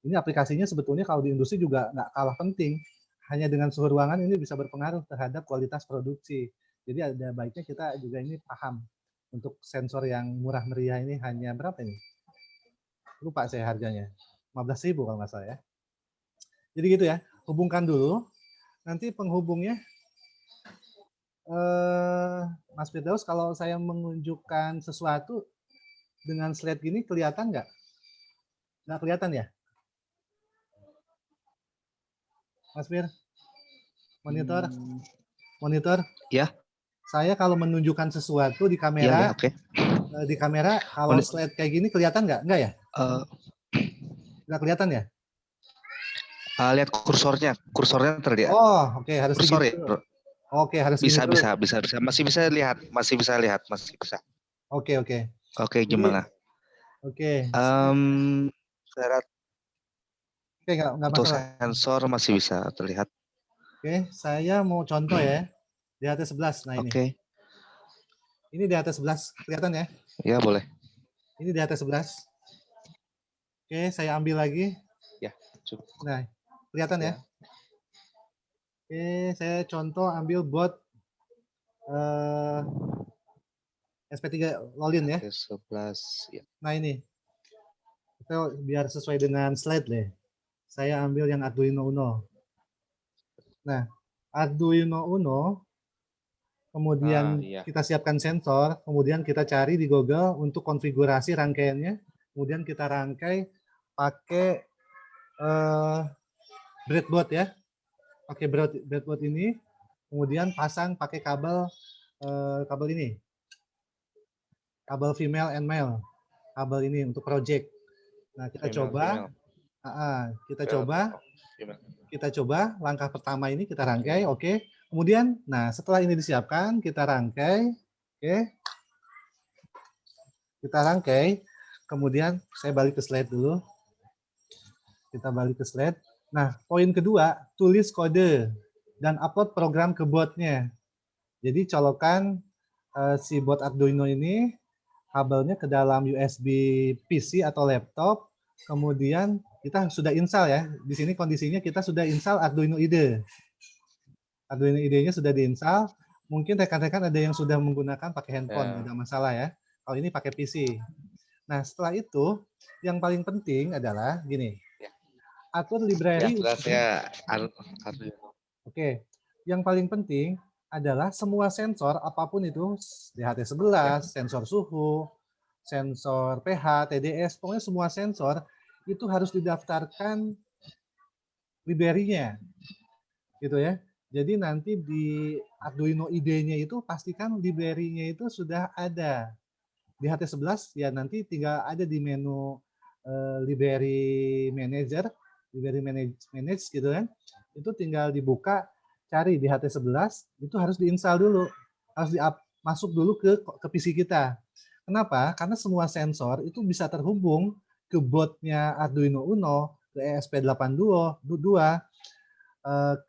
Ini aplikasinya sebetulnya kalau di industri juga nggak kalah penting. Hanya dengan suhu ruangan ini bisa berpengaruh terhadap kualitas produksi. Jadi ada baiknya kita juga ini paham. Untuk sensor yang murah meriah ini hanya berapa ini? Lupa saya harganya. 15.000 kalau nggak salah ya. Jadi gitu ya, hubungkan dulu. Nanti penghubungnya, Mas Firdaus, kalau saya menunjukkan sesuatu dengan slide gini kelihatan nggak? Nggak kelihatan ya? Mas Fir? Monitor? Monitor? Ya. Saya kalau menunjukkan sesuatu di kamera, Ya, oke. Di kamera kalau slide kayak gini kelihatan nggak? Nggak ya? Nggak kelihatan ya? Lihat kursornya terlihat. Oh, oke, harus Kursor ya. Oke, harus bisa, gini dulu. bisa. Masih bisa lihat. Oke. Oke, gimana? Oke. Syarat Oke, nggak untuk masalah. sensor masih bisa terlihat. Oke, saya mau contoh ya. DHT11. Nah ini. Oke. Ini DHT11, kelihatan ya? Ya, boleh. Ini DHT11. Oke, saya ambil lagi. Ya, cukup. Nah, kelihatan ya? Oke, saya contoh ambil bot SP3 Lolin ya. DHT11, ya. Nah ini. Kita biar sesuai dengan slide deh. Saya ambil yang Arduino Uno. Nah, Arduino Uno, kemudian kita siapkan sensor, kemudian kita cari di Google untuk konfigurasi rangkaiannya, kemudian kita rangkai pakai breadboard ya, pakai breadboard ini, kemudian pasang pakai kabel ini, kabel female and male, kabel ini untuk project. Nah kita coba langkah pertama ini kita rangkai, oke. Kemudian, nah setelah ini disiapkan, kita rangkai, oke. Kita rangkai, kemudian saya balik ke slide dulu. Kita balik ke slide. Nah, poin kedua, tulis kode dan upload program ke botnya. Jadi colokan si bot Arduino ini kabelnya ke dalam USB PC atau laptop, kemudian kita sudah install ya. Di sini kondisinya kita sudah install Arduino IDE. Arduino IDE-nya sudah diinstal. Mungkin rekan-rekan ada yang sudah menggunakan pakai handphone, nggak ada masalah ya. Kalau ini pakai PC. Nah, setelah itu yang paling penting adalah gini. Atur library. Oke. Yang paling penting adalah semua sensor apapun itu, DHT11, sensor suhu, sensor pH, TDS, pokoknya semua sensor itu harus didaftarkan library-nya. Gitu ya. Jadi nanti di Arduino IDE-nya itu pastikan library-nya itu sudah ada. Di HT11 ya nanti tinggal ada di menu library manager, library manage gitu kan, itu tinggal dibuka, cari di HT11, itu harus diinstal dulu, harus masuk dulu ke PC kita. Kenapa? Karena semua sensor itu bisa terhubung ke boardnya Arduino Uno, ke ESP82,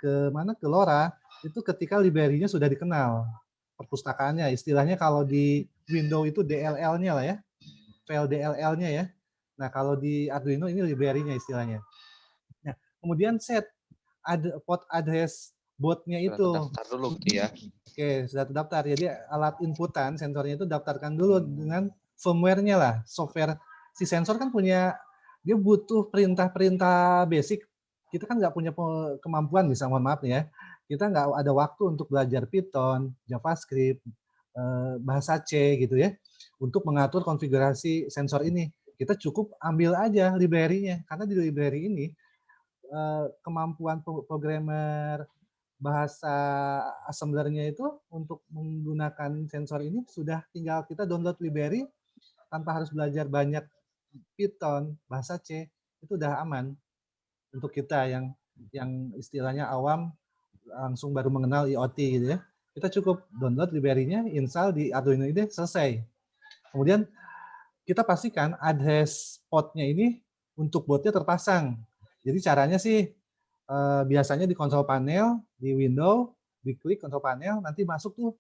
ke mana, ke LoRa, itu ketika library-nya sudah dikenal, perpustakaannya, istilahnya kalau di Windows itu DLL-nya lah ya, file DLL-nya ya. Nah, kalau di Arduino ini library-nya istilahnya. Nah, kemudian set port address board-nya itu. Daftar dulu gitu ya. Oke, sudah terdaftar. Jadi alat inputan sensornya itu daftarkan dulu dengan firmware-nya lah, software. Si sensor kan punya, dia butuh perintah-perintah basic. Kita kan nggak punya kemampuan, bisa mohon maaf ya. Kita nggak ada waktu untuk belajar Python, JavaScript, bahasa C gitu ya, untuk mengatur konfigurasi sensor ini. Kita cukup ambil aja library-nya, karena di library ini kemampuan programmer bahasa assemblernya itu untuk menggunakan sensor ini sudah tinggal kita download library tanpa harus belajar banyak Python, bahasa C, itu udah aman untuk kita yang istilahnya awam, langsung baru mengenal IoT gitu ya. Kita cukup download library-nya, install di Arduino IDE, selesai. Kemudian kita pastikan address port-nya ini untuk boardnya terpasang. Jadi caranya sih biasanya di konsol panel, di Windows, diklik konsol panel, nanti masuk tuh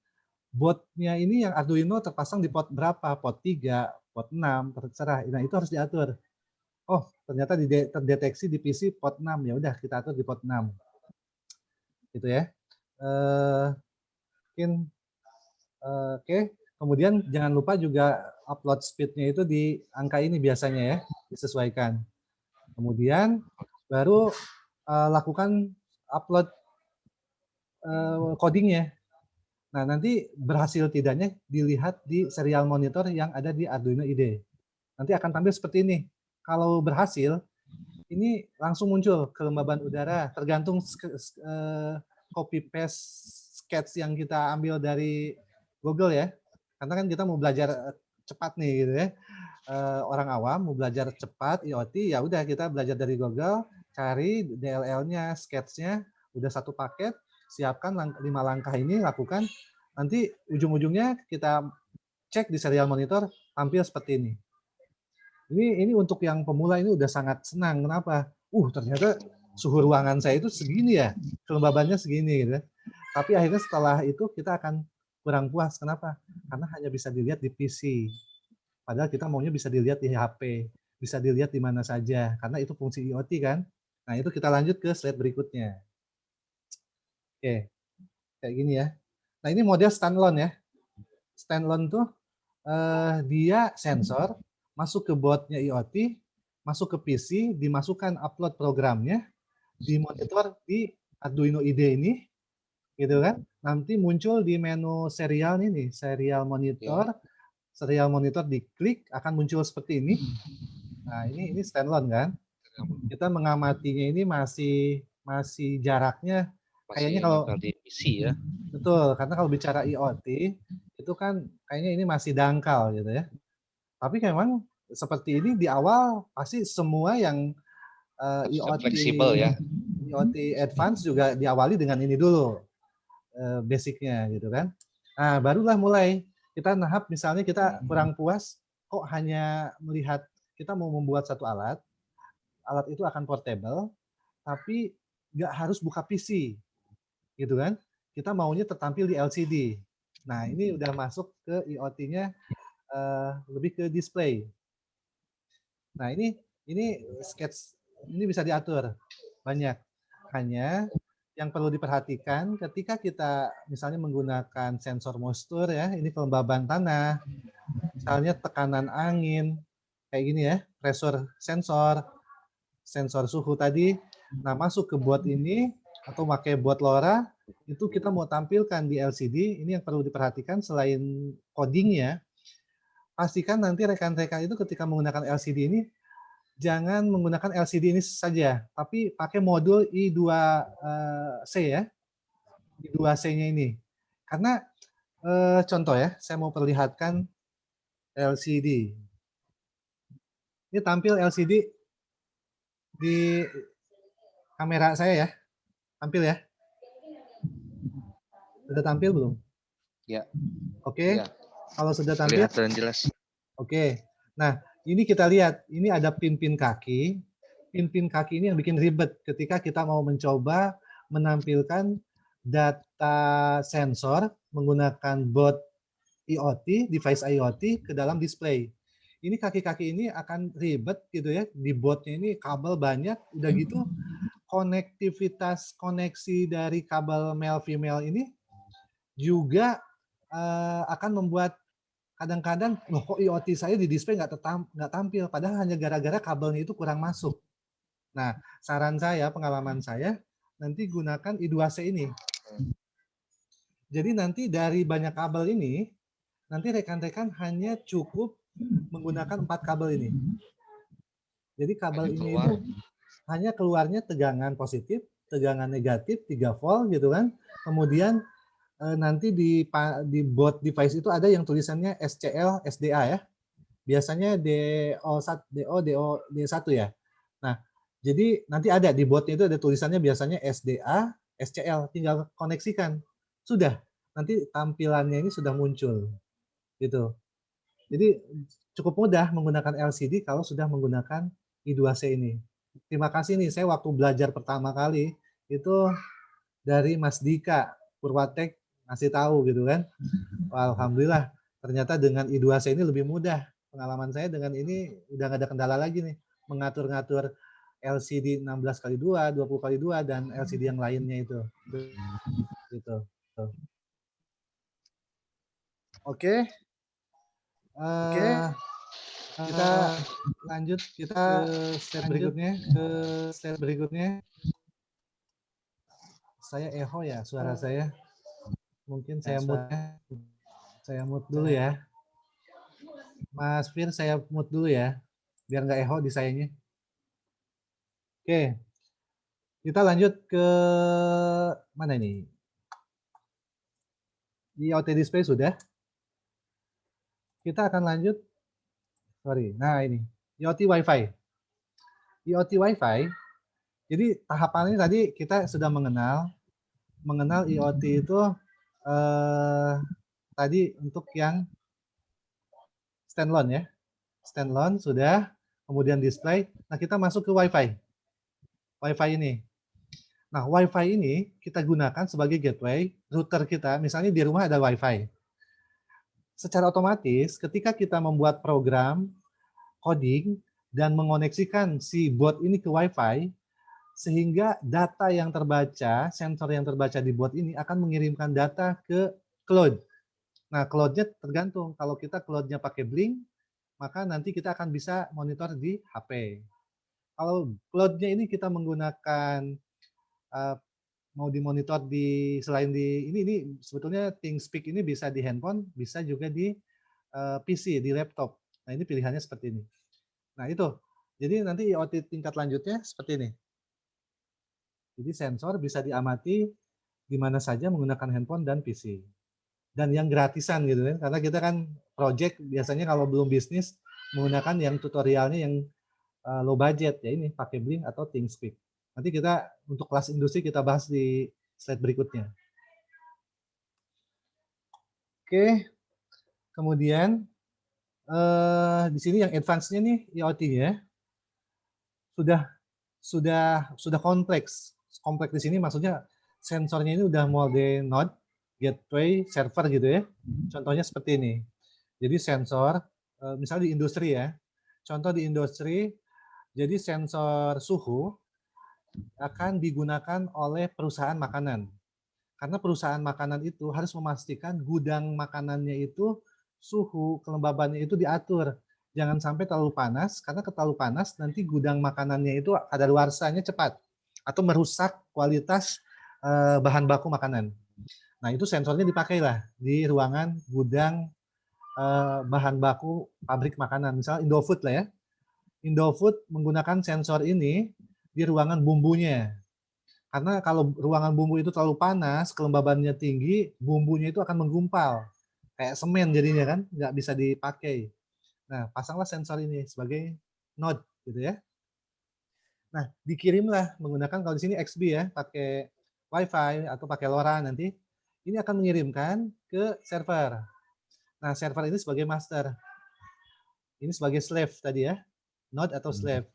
boardnya ini yang Arduino terpasang di port berapa, port 3, port 6, terserah. Nah, itu harus diatur. Oh, ternyata terdeteksi di PC port 6, ya udah kita atur di port 6. Gitu ya. Mungkin oke. Kemudian jangan lupa juga upload speed-nya itu di angka ini biasanya ya, disesuaikan. Kemudian baru lakukan upload codingnya. Nah, nanti berhasil tidaknya dilihat di serial monitor yang ada di Arduino IDE. Nanti akan tampil seperti ini. Kalau berhasil, ini langsung muncul kelembaban udara, tergantung copy paste sketch yang kita ambil dari Google ya. Karena kan kita mau belajar cepat nih gitu ya. Orang awam mau belajar cepat IoT, ya udah kita belajar dari Google, cari DLL-nya, sketch-nya, udah satu paket, siapkan 5 langkah ini, lakukan, nanti ujung-ujungnya kita cek di serial monitor, tampil seperti ini. Ini untuk yang pemula ini udah sangat senang. Kenapa? Ternyata suhu ruangan saya itu segini ya, kelembabannya segini gitu. Tapi akhirnya setelah itu kita akan kurang puas. Kenapa? Karena hanya bisa dilihat di PC. Padahal kita maunya bisa dilihat di HP, bisa dilihat di mana saja, karena itu fungsi IoT kan. Nah, itu kita lanjut ke slide berikutnya. Oke, kayak gini ya. Nah, ini model standalone ya. Standalone tuh dia sensor, masuk ke boardnya IoT, masuk ke PC, dimasukkan upload programnya, dimonitor di Arduino IDE ini, gitu kan. Nanti muncul di menu serial ini, serial monitor, serial monitor diklik akan muncul seperti ini. Nah, ini standalone kan. Kita mengamatinya ini masih jaraknya kayaknya kalau di PC ya. Betul, karena kalau bicara IoT itu kan kayaknya ini masih dangkal gitu ya. Tapi memang seperti ini di awal pasti semua yang IoT fleksibel ya. IoT advance juga diawali dengan ini dulu basicnya gitu kan. Nah, barulah mulai kita tahap misalnya kita kurang puas kok hanya melihat kita mau membuat satu alat itu akan portable tapi nggak harus buka PC gitu kan. Kita maunya tertampil di LCD. Nah, ini udah masuk ke IoT-nya lebih ke display. Nah, ini sketch ini bisa diatur banyak. Hanya yang perlu diperhatikan ketika kita misalnya menggunakan sensor moisture ya, ini kelembaban tanah, misalnya tekanan angin, kayak gini ya, pressure sensor, sensor suhu tadi. Nah, masuk ke board ini atau pakai board LoRa, itu kita mau tampilkan di LCD, ini yang perlu diperhatikan selain codingnya, pastikan nanti rekan-rekan itu ketika menggunakan LCD ini jangan menggunakan LCD ini saja, tapi pakai modul I2C ya, I2C-nya ini. Karena contoh ya, saya mau perlihatkan LCD. Ini tampil LCD di kamera saya ya. Tampil ya? Sudah tampil belum? Ya. Oke. Ya. Kalau sudah tampil. Kelihatan jelas. Oke. Nah, ini kita lihat. Ini ada pin-pin kaki. Pin-pin kaki ini yang bikin ribet ketika kita mau mencoba menampilkan data sensor menggunakan bot IoT, device IoT ke dalam display. Ini kaki-kaki ini akan ribet gitu ya. Di botnya ini kabel banyak. Udah gitu konektivitas koneksi dari kabel male female ini juga akan membuat kadang-kadang loh kok IoT saya di display nggak tampil padahal hanya gara-gara kabelnya itu kurang masuk. Nah, saran saya, pengalaman saya nanti gunakan I2C ini. Jadi nanti dari banyak kabel ini nanti rekan-rekan hanya cukup menggunakan 4 kabel ini. Jadi kabel ini itu hanya keluarnya tegangan positif, tegangan negatif 3 volt gitu kan. Kemudian nanti di bot device itu ada yang tulisannya SCL, SDA ya. Biasanya D1 ya. Nah, jadi nanti ada di botnya itu ada tulisannya biasanya SDA, SCL, tinggal koneksikan. Sudah, nanti tampilannya ini sudah muncul. Gitu. Jadi cukup mudah menggunakan LCD kalau sudah menggunakan I2C ini. Terima kasih nih, saya waktu belajar pertama kali itu dari Mas Dika Purwatek ngasih tahu gitu kan. Alhamdulillah ternyata dengan I2C ini lebih mudah. Pengalaman saya dengan ini udah nggak ada kendala lagi nih mengatur-ngatur LCD 16x2, 20x2 dan LCD yang lainnya itu. Gitu. Oke. Kita lanjut ke slide berikutnya. Saya echo ya suara saya. Mungkin saya mute dulu ya. Mas Fir, saya mute dulu ya. Biar nggak echo di sayanya. Oke. Kita lanjut ke mana ini? IoT display sudah. Kita akan lanjut. Sorry. Nah, ini IoT Wi-Fi. IoT Wi-Fi. Jadi tahapannya tadi kita sudah mengenal IoT itu tadi untuk yang standalone ya. Standalone sudah, kemudian display. Nah, kita masuk ke Wi-Fi. Wi-Fi ini. Nah, Wi-Fi ini kita gunakan sebagai gateway router kita. Misalnya di rumah ada Wi-Fi. Secara otomatis, ketika kita membuat program coding dan mengoneksikan si bot ini ke Wi-Fi, sehingga data yang terbaca, sensor yang terbaca di bot ini akan mengirimkan data ke cloud. Nah, cloud-nya tergantung. Kalau kita cloud-nya pakai Blink, maka nanti kita akan bisa monitor di HP. Kalau cloud-nya ini kita menggunakan mau dimonitor di selain di ini sebetulnya ThinkSpeak ini bisa di handphone, bisa juga di PC, di laptop. Nah, ini pilihannya seperti ini. Nah, itu. Jadi nanti IoT tingkat lanjutnya seperti ini. Jadi sensor bisa diamati di mana saja menggunakan handphone dan PC. Dan yang gratisan gitu kan, karena kita kan project biasanya kalau belum bisnis menggunakan yang tutorialnya yang low budget ya ini pakai Blink atau ThinkSpeak. Nanti kita untuk kelas industri kita bahas di slide berikutnya. Oke, kemudian di sini yang advance-nya nih IoT-nya sudah kompleks. Kompleks di sini maksudnya sensornya ini udah mode node, gateway, server gitu ya. Contohnya seperti ini. Jadi sensor, misalnya di industri ya. Contoh di industri, jadi sensor suhu akan digunakan oleh perusahaan makanan. Karena perusahaan makanan itu harus memastikan gudang makanannya itu suhu kelembabannya itu diatur. Jangan sampai terlalu panas, karena terlalu panas nanti gudang makanannya itu kadaluarsanya cepat atau merusak kualitas bahan baku makanan. Nah, itu sensornya dipakailah di ruangan gudang bahan baku pabrik makanan, misalnya Indofood lah ya. Indofood menggunakan sensor ini di ruangan bumbunya. Karena kalau ruangan bumbu itu terlalu panas, kelembabannya tinggi, bumbunya itu akan menggumpal. Kayak semen jadinya kan, nggak bisa dipakai. Nah, pasanglah sensor ini sebagai node gitu ya. Nah, dikirimlah menggunakan kalau di sini XB ya, pakai WiFi atau pakai LoRa nanti, ini akan mengirimkan ke server. Nah, server ini sebagai master, ini sebagai slave tadi ya, node atau slave,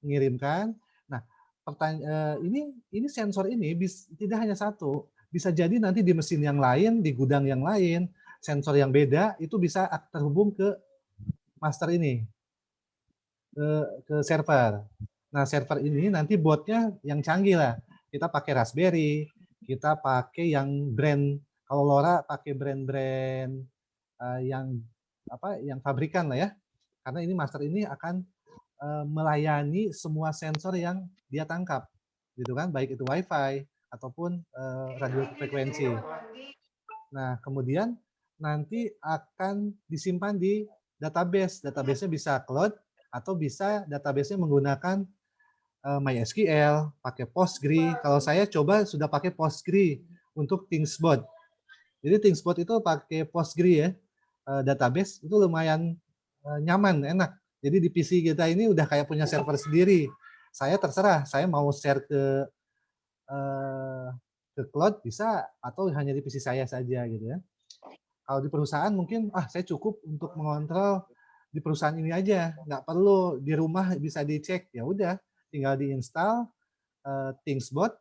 mengirimkan. Nah, ini sensor ini tidak hanya satu, bisa jadi nanti di mesin yang lain, di gudang yang lain, sensor yang beda itu bisa terhubung ke master ini, ke server. Nah, server ini nanti botnya yang canggih lah. Kita pakai Raspberry, kita pakai yang brand, kalau LoRa pakai brand-brand yang yang pabrikan lah ya. Karena ini master ini akan melayani semua sensor yang dia tangkap, gitu kan, baik itu WiFi ataupun radio frekuensi. Nah, kemudian nanti akan disimpan di database. Database-nya bisa cloud atau bisa database-nya menggunakan MySQL, pakai Postgre. Kalau saya coba sudah pakai Postgre untuk ThingsBot. Jadi ThingsBot itu pakai Postgre ya, database itu lumayan nyaman, enak. Jadi di PC kita ini udah kayak punya server sendiri. Saya terserah, saya mau share ke cloud bisa atau hanya di PC saya saja gitu ya. Kalau di perusahaan mungkin saya cukup untuk mengontrol di perusahaan ini aja, nggak perlu di rumah bisa dicek, ya udah tinggal diinstal ThingsBot,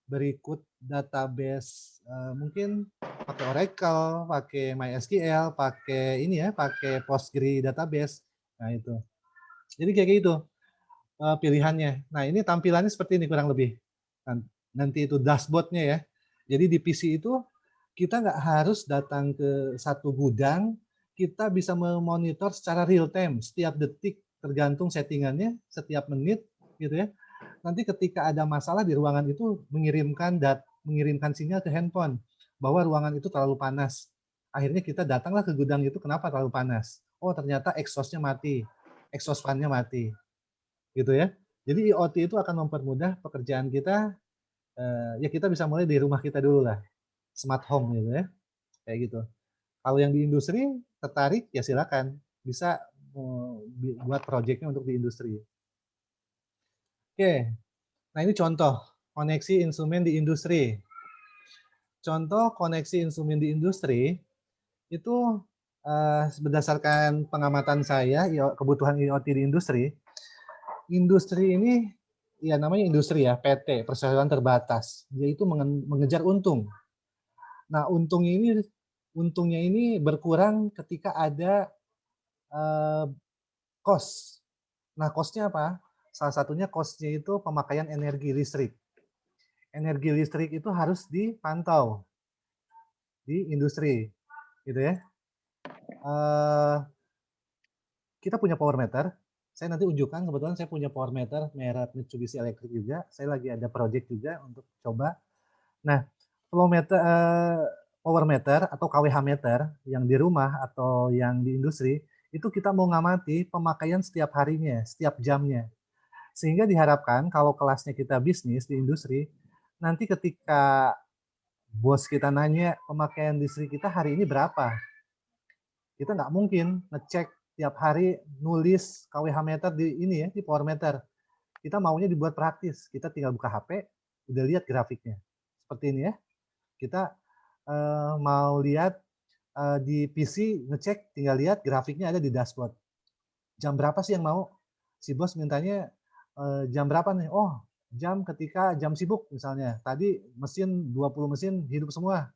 berikut database mungkin pakai Oracle, pakai MySQL, pakai ini ya, pakai Postgre database. Nah itu. Jadi kayak gitu pilihannya. Nah ini tampilannya seperti ini kurang lebih. Nanti itu dashboardnya ya. Jadi di PC itu kita nggak harus datang ke satu gudang, kita bisa memonitor secara real time setiap detik tergantung settingannya, setiap menit gitu ya. Nanti ketika ada masalah di ruangan itu mengirimkan sinyal ke handphone bahwa ruangan itu terlalu panas. Akhirnya kita datanglah ke gudang itu, kenapa terlalu panas? Oh ternyata exhaust-nya mati, exhaust fan-nya mati, gitu ya. Jadi IoT itu akan mempermudah pekerjaan kita, ya kita bisa mulai di rumah kita dulu lah, smart home gitu ya, kayak gitu. Kalau yang di industri tertarik ya silakan, bisa buat proyeknya untuk di industri. Oke, nah ini contoh koneksi instrumen di industri. Contoh koneksi instrumen di industri itu berdasarkan pengamatan saya, kebutuhan IoT di industri ini ya namanya industri ya, PT, perseroan terbatas, yaitu mengejar untung. Nah, untungnya ini berkurang ketika ada cost. Nah, cost-nya apa? Salah satunya cost-nya itu pemakaian energi listrik. Energi listrik itu harus dipantau di industri, gitu ya. Kita punya power meter. Saya nanti unjukkan, kebetulan saya punya power meter merek Mitsubishi Electric juga. Saya lagi ada project juga untuk coba. Nah, flow meter, power meter atau KWH meter yang di rumah atau yang di industri, itu kita mau ngamati pemakaian setiap harinya, setiap jamnya. Sehingga diharapkan kalau kelasnya kita bisnis di industri, nanti ketika bos kita nanya pemakaian listrik kita hari ini berapa, kita nggak mungkin ngecek tiap hari nulis KWH meter di ini ya, di power meter. Kita maunya dibuat praktis. Kita tinggal buka HP, udah lihat grafiknya. Seperti ini ya. Kita mau lihat di PC ngecek, tinggal lihat grafiknya ada di dashboard. Jam berapa sih yang mau? Si bos mintanya jam berapa nih? Oh, jam ketika jam sibuk misalnya. Tadi 20 mesin hidup semua.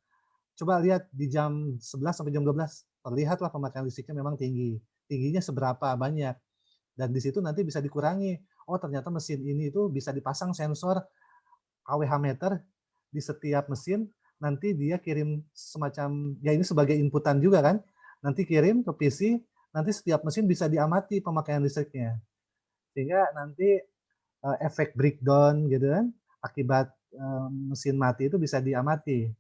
Coba lihat di jam 11 sampai jam 12, terlihatlah pemakaian listriknya memang tinggi. Tingginya seberapa banyak. Dan di situ nanti bisa dikurangi. Oh, ternyata mesin ini itu bisa dipasang sensor KWH meter di setiap mesin, nanti dia kirim semacam, ya ini sebagai inputan juga kan, nanti kirim ke PC, nanti setiap mesin bisa diamati pemakaian listriknya. Sehingga nanti efek breakdown gitu kan, akibat mesin mati itu bisa diamati.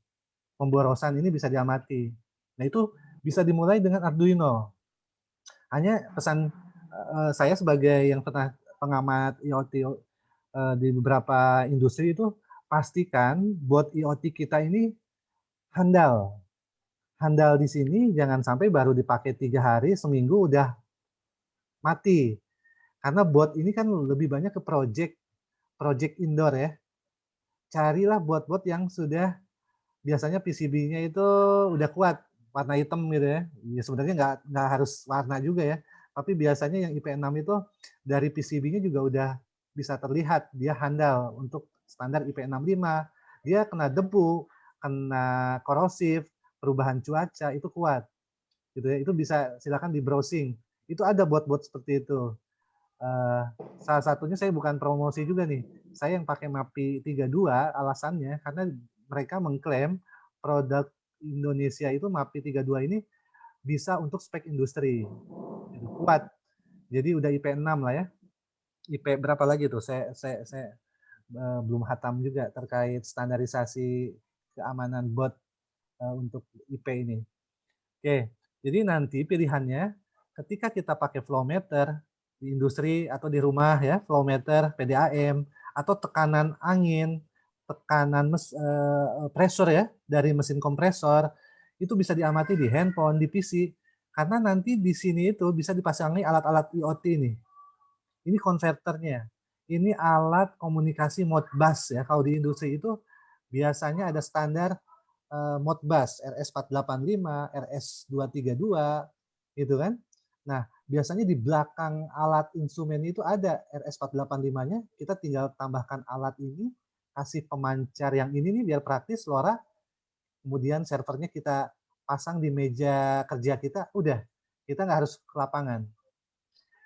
Pemborosan ini bisa diamati. Nah itu bisa dimulai dengan Arduino. Hanya pesan saya sebagai yang pernah pengamat IoT di beberapa industri itu, pastikan buat IoT kita ini handal. Handal di sini jangan sampai baru dipakai 3 hari, seminggu udah mati. Karena bot ini kan lebih banyak ke project project indoor ya. Carilah bot-bot yang sudah biasanya PCB-nya itu udah kuat, warna hitam gitu ya. Ya sebenarnya nggak harus warna juga ya, tapi biasanya yang IP6 itu dari PCB-nya juga udah bisa terlihat dia handal untuk standar IP65. Dia kena debu, kena korosif, perubahan cuaca itu kuat gitu ya. Itu bisa silakan di browsing. Itu ada bot-bot seperti itu. Eh, Salah satunya saya bukan promosi juga nih. Saya yang pakai MAPI 32 alasannya karena mereka mengklaim produk Indonesia itu MAPI 32 ini bisa untuk spek industri. Itu kuat. Jadi udah IP6 lah ya. IP berapa lagi tuh? Saya belum hatam juga terkait standarisasi keamanan bot untuk IP ini. Oke, jadi nanti pilihannya ketika kita pakai flow meter di industri atau di rumah ya, flow meter, PDAM, atau tekanan angin, tekanan pressure ya dari mesin kompresor, itu bisa diamati di handphone, di PC, karena nanti di sini itu bisa dipasangi alat-alat IoT ini. Ini konverternya. Ini alat komunikasi Modbus ya. Kalau di industri itu biasanya ada standar Modbus RS485, RS232 gitu kan. Nah, biasanya di belakang alat instrumen itu ada RS485-nya, kita tinggal tambahkan alat ini, kasih pemancar yang ini nih biar praktis LoRa, kemudian servernya kita pasang di meja kerja kita, udah, kita nggak harus ke lapangan.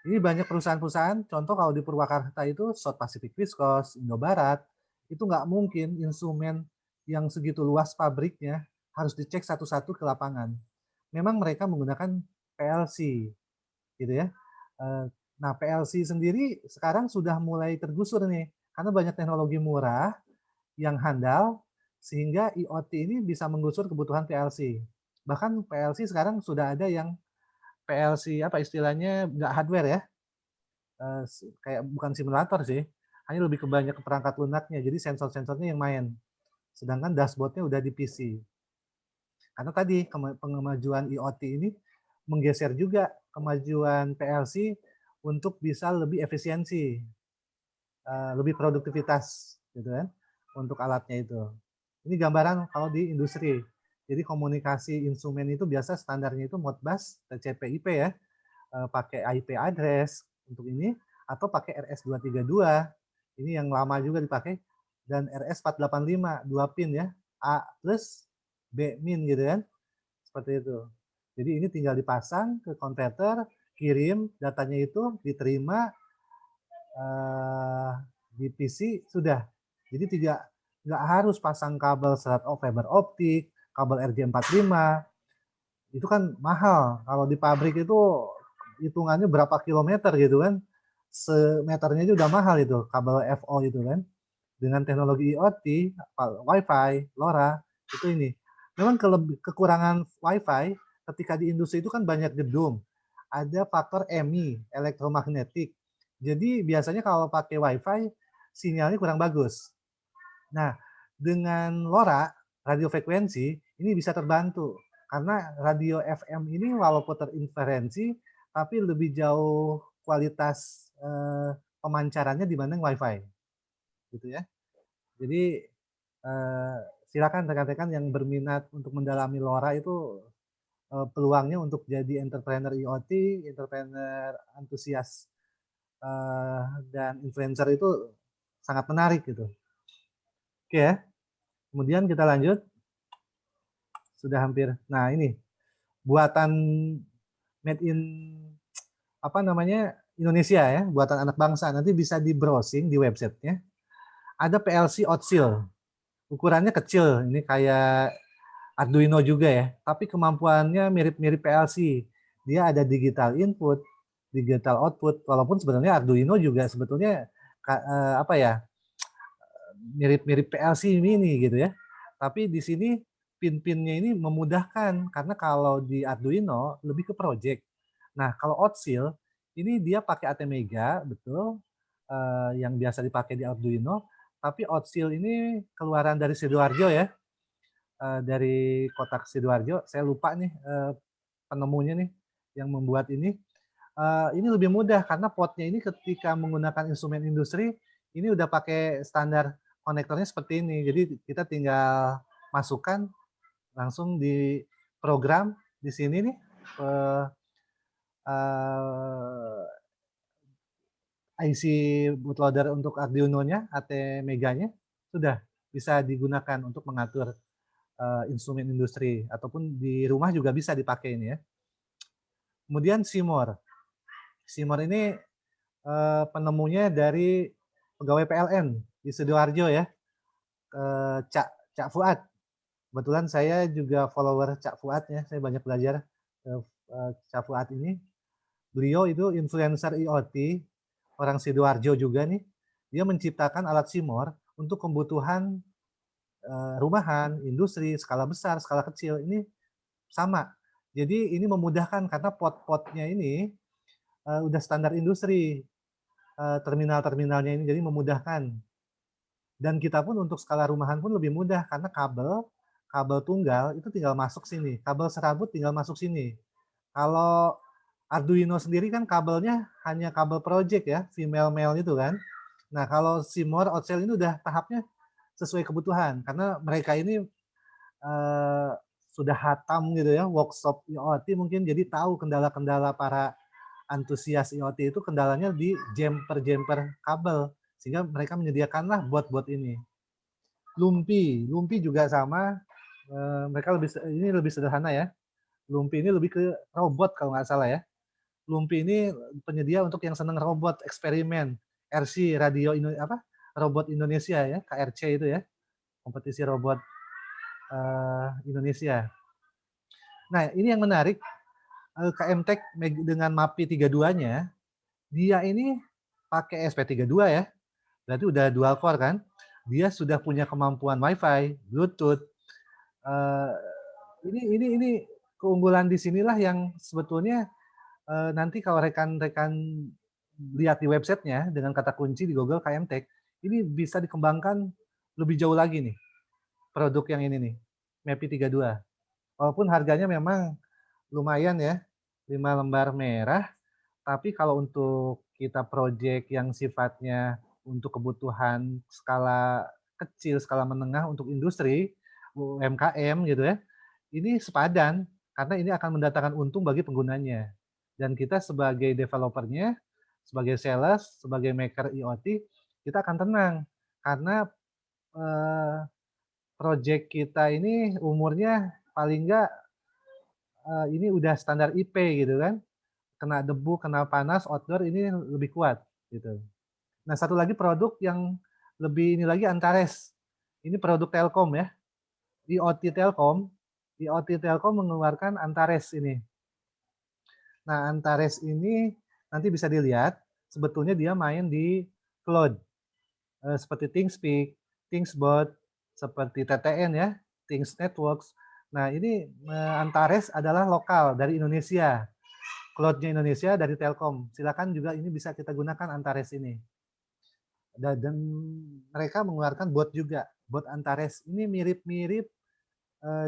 Ini banyak perusahaan-perusahaan, contoh kalau di Purwakarta itu South Pacific Viscose, Indobarat, itu nggak mungkin instrumen yang segitu luas pabriknya harus dicek satu-satu ke lapangan. Memang mereka menggunakan PLC, gitu ya. Nah, PLC sendiri sekarang sudah mulai tergusur nih, karena banyak teknologi murah yang handal, sehingga IoT ini bisa menggusur kebutuhan PLC. Bahkan PLC sekarang sudah ada yang PLC apa istilahnya nggak hardware ya, kayak bukan simulator sih, hanya lebih ke banyak ke perangkat lunaknya, jadi sensor-sensornya yang main. Sedangkan dashboardnya udah di PC. Karena tadi kemajuan IoT ini menggeser juga kemajuan PLC untuk bisa lebih efisiensi, lebih produktivitas gitu kan untuk alatnya itu. Ini gambaran kalau di industri. Jadi komunikasi instrumen itu biasa standarnya itu Modbus, TCP/IP ya, pakai IP address untuk ini, atau pakai RS232, ini yang lama juga dipakai, dan RS485, 2 pin ya, A plus, B min gitu kan, seperti itu. Jadi ini tinggal dipasang ke konverter, kirim datanya itu diterima di PC sudah. Jadi nggak harus pasang kabel fiber optik, kabel RJ45, itu kan mahal. Kalau di pabrik itu hitungannya berapa kilometer gitu kan, semeternya itu udah mahal itu kabel FO itu kan. Dengan teknologi IoT, Wi-Fi, LoRa, itu ini. Memang kekurangan Wi-Fi ketika di industri itu kan banyak gedung, ada faktor EMI, elektromagnetik. Jadi biasanya kalau pakai Wi-Fi sinyalnya kurang bagus. Nah, dengan LoRa, radio frekuensi, ini bisa terbantu. Karena radio FM ini walaupun terinferensi, tapi lebih jauh kualitas pemancarannya dibanding Wi-Fi. Gitu ya. Jadi silakan rekan-rekan yang berminat untuk mendalami LoRa itu peluangnya untuk jadi entrepreneur IoT, entrepreneur antusias dan influencer itu sangat menarik gitu. Oke ya. Kemudian kita lanjut. Sudah hampir. Nah, ini buatan made in apa namanya? Indonesia ya, buatan anak bangsa. Nanti bisa di browsing di websitenya. Ada PLC Otsil. Ukurannya kecil, ini kayak Arduino juga ya, tapi kemampuannya mirip-mirip PLC. Dia ada digital input, digital output, walaupun sebenarnya Arduino juga sebetulnya apa ya, mirip-mirip PLC mini gitu ya. Tapi di sini pin-pinnya ini memudahkan karena kalau di Arduino lebih ke project. Nah, kalau Otsil ini dia pakai ATmega, betul, yang biasa dipakai di Arduino, tapi Otsil ini keluaran dari Sidoarjo ya, dari kotak Sidoarjo. Saya lupa nih penemunya nih yang membuat ini. Ini lebih mudah karena potnya ini ketika menggunakan instrumen industri Ini udah pakai standar konektornya seperti ini. Jadi kita tinggal masukkan langsung di program di sini nih IC bootloader untuk Arduino-nya, AT Meganya sudah bisa digunakan untuk mengatur instrumen industri ataupun di rumah juga bisa dipakai ini ya. Kemudian Seymour. Seymour ini penemunya dari pegawai PLN di Sidoarjo ya, Cak Fuad. Kebetulan saya juga follower Cak Fuad ya, saya banyak belajar Cak Fuad ini. Beliau itu influencer IoT, orang Sidoarjo juga nih. Dia menciptakan alat Seymour untuk kebutuhan rumahan, industri, skala besar, skala kecil. Ini sama. Jadi ini memudahkan karena pot-potnya ini udah standar industri, terminal-terminalnya ini, jadi memudahkan. Dan kita pun untuk skala rumahan pun lebih mudah karena kabel tunggal itu tinggal masuk sini, kabel serabut tinggal masuk sini. Kalau Arduino sendiri kan kabelnya hanya kabel project ya, female male itu kan. Nah kalau Seymour Outcell ini udah tahapnya sesuai kebutuhan karena mereka ini sudah hatam gitu ya, workshop IoT mungkin, jadi tahu kendala-kendala para antusias IoT itu kendalanya di jumper kabel, sehingga mereka menyediakanlah buat ini. Lumpi juga sama, mereka lebih sederhana ya. Lumpi ini lebih ke robot kalau nggak salah ya. Lumpi ini penyedia untuk yang senang robot eksperimen, RC Robot Indonesia ya, KRC itu ya, kompetisi robot Indonesia. Nah ini yang menarik, KM-Tech dengan MAPI 32-nya, dia ini pakai SP32 ya, berarti udah dual core kan. Dia sudah punya kemampuan Wi-Fi, Bluetooth. Ini keunggulan di sinilah yang sebetulnya nanti kalau rekan-rekan lihat di websitenya dengan kata kunci di Google KM-Tech, ini bisa dikembangkan lebih jauh lagi nih produk yang ini nih, MAPI 32. Walaupun harganya memang lumayan ya, 5 lembar merah, tapi kalau untuk kita project yang sifatnya untuk kebutuhan skala kecil, skala menengah untuk industri, UMKM gitu ya, ini sepadan karena ini akan mendatangkan untung bagi penggunanya. Dan kita sebagai developernya, sebagai sales, sebagai maker IoT, kita akan tenang karena project kita ini umurnya paling enggak ini udah standar IP gitu kan. Kena debu, kena panas, outdoor ini lebih kuat gitu. Nah, satu lagi produk yang lebih ini lagi Antares. Ini produk Telkom ya. IoT Telkom. IoT Telkom mengeluarkan Antares ini. Nah, Antares ini nanti bisa dilihat sebetulnya dia main di cloud. Seperti ThingSpeak, ThingsBot, seperti TTN ya, Things Networks. Nah, ini Antares adalah lokal dari Indonesia. Cloud-nya Indonesia dari Telkom. Silakan juga ini bisa kita gunakan Antares ini. Dan mereka mengeluarkan bot juga. Bot Antares ini mirip-mirip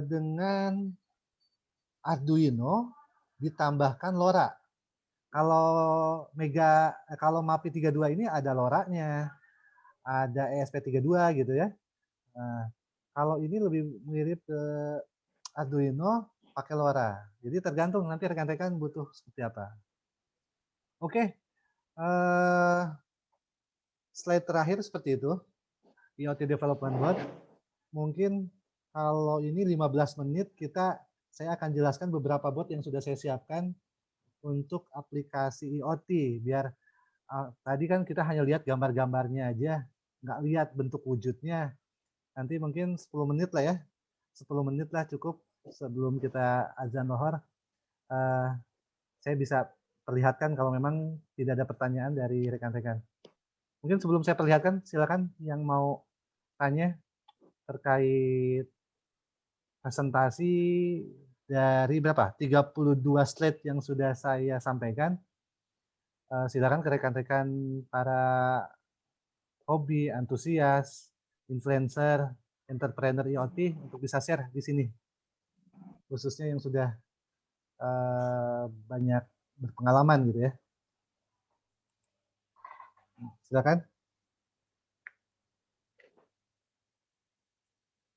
dengan Arduino ditambahkan LoRa. Kalau MAPI 32 ini ada LoRa-nya, ada ESP32 gitu ya. Nah, kalau ini lebih mirip ke Arduino pakai LoRa. Jadi tergantung nanti rekan-rekan butuh seperti apa. Oke, slide terakhir seperti itu. IoT Development Board. Mungkin kalau ini 15 menit saya akan jelaskan beberapa bot yang sudah saya siapkan untuk aplikasi IoT. Biar tadi kan kita hanya lihat gambar-gambarnya aja, nggak lihat bentuk wujudnya. Nanti mungkin 10 menit lah ya. 10 menit lah cukup sebelum kita azan lohor. Saya bisa perlihatkan kalau memang tidak ada pertanyaan dari rekan-rekan. Mungkin sebelum saya perlihatkan, silakan yang mau tanya terkait presentasi dari berapa? 32 slide yang sudah saya sampaikan. Silakan ke rekan-rekan para hobi, antusias, influencer, entrepreneur IoT untuk bisa share di sini. Khususnya yang sudah banyak berpengalaman gitu ya. Silakan.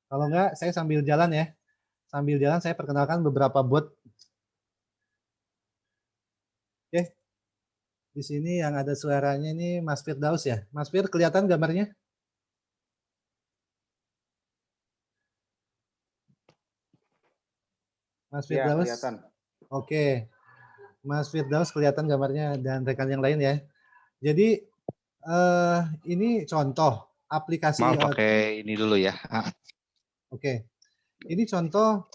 Kalau enggak, saya sambil jalan ya. Sambil jalan saya perkenalkan beberapa bot. Oke, di sini yang ada suaranya ini Mas Firdaus ya. Mas Fir, kelihatan gambarnya? Mas Ya, Firdaus? kelihatan. Oke, Mas Firdaus kelihatan gambarnya dan rekan yang lain ya. Jadi ini contoh aplikasi Maaf IoT. pakai ini dulu ya. Oke, ini contoh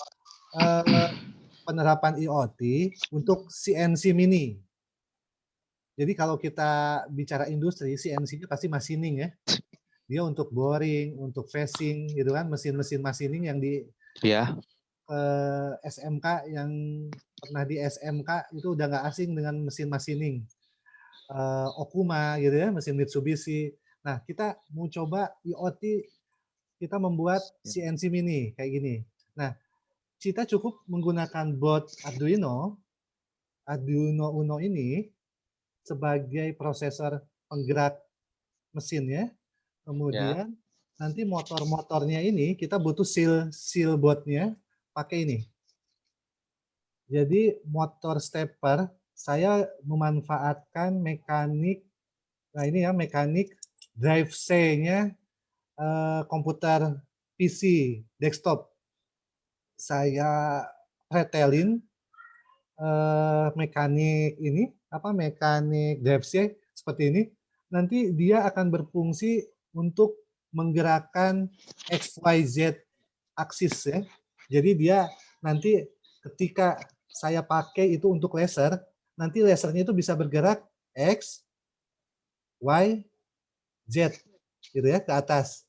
penerapan IoT untuk CNC Mini. Jadi kalau kita bicara industri, CNC-nya pasti machining ya. Dia untuk boring, untuk facing gitu kan, mesin-mesin machining yang di Ya. SMK, yang pernah di SMK itu udah nggak asing dengan mesin machining. Okuma gitu ya, mesin Mitsubishi. Nah, kita mau coba IoT, kita membuat CNC Mini kayak gini. Nah, kita cukup menggunakan board Arduino Uno ini sebagai prosesor penggerak mesinnya. Kemudian nanti motor-motornya ini kita butuh seal boardnya pakai ini. Jadi motor stepper saya memanfaatkan mekanik, nah ini ya mekanik drive C-nya komputer PC desktop. Saya pretelin mekanik ini mekanik drive C seperti ini. Nanti dia akan berfungsi untuk menggerakkan XYZ aksis ya. Jadi dia nanti ketika saya pakai itu untuk laser, nanti lasernya itu bisa bergerak X, Y, Z gitu ya ke atas.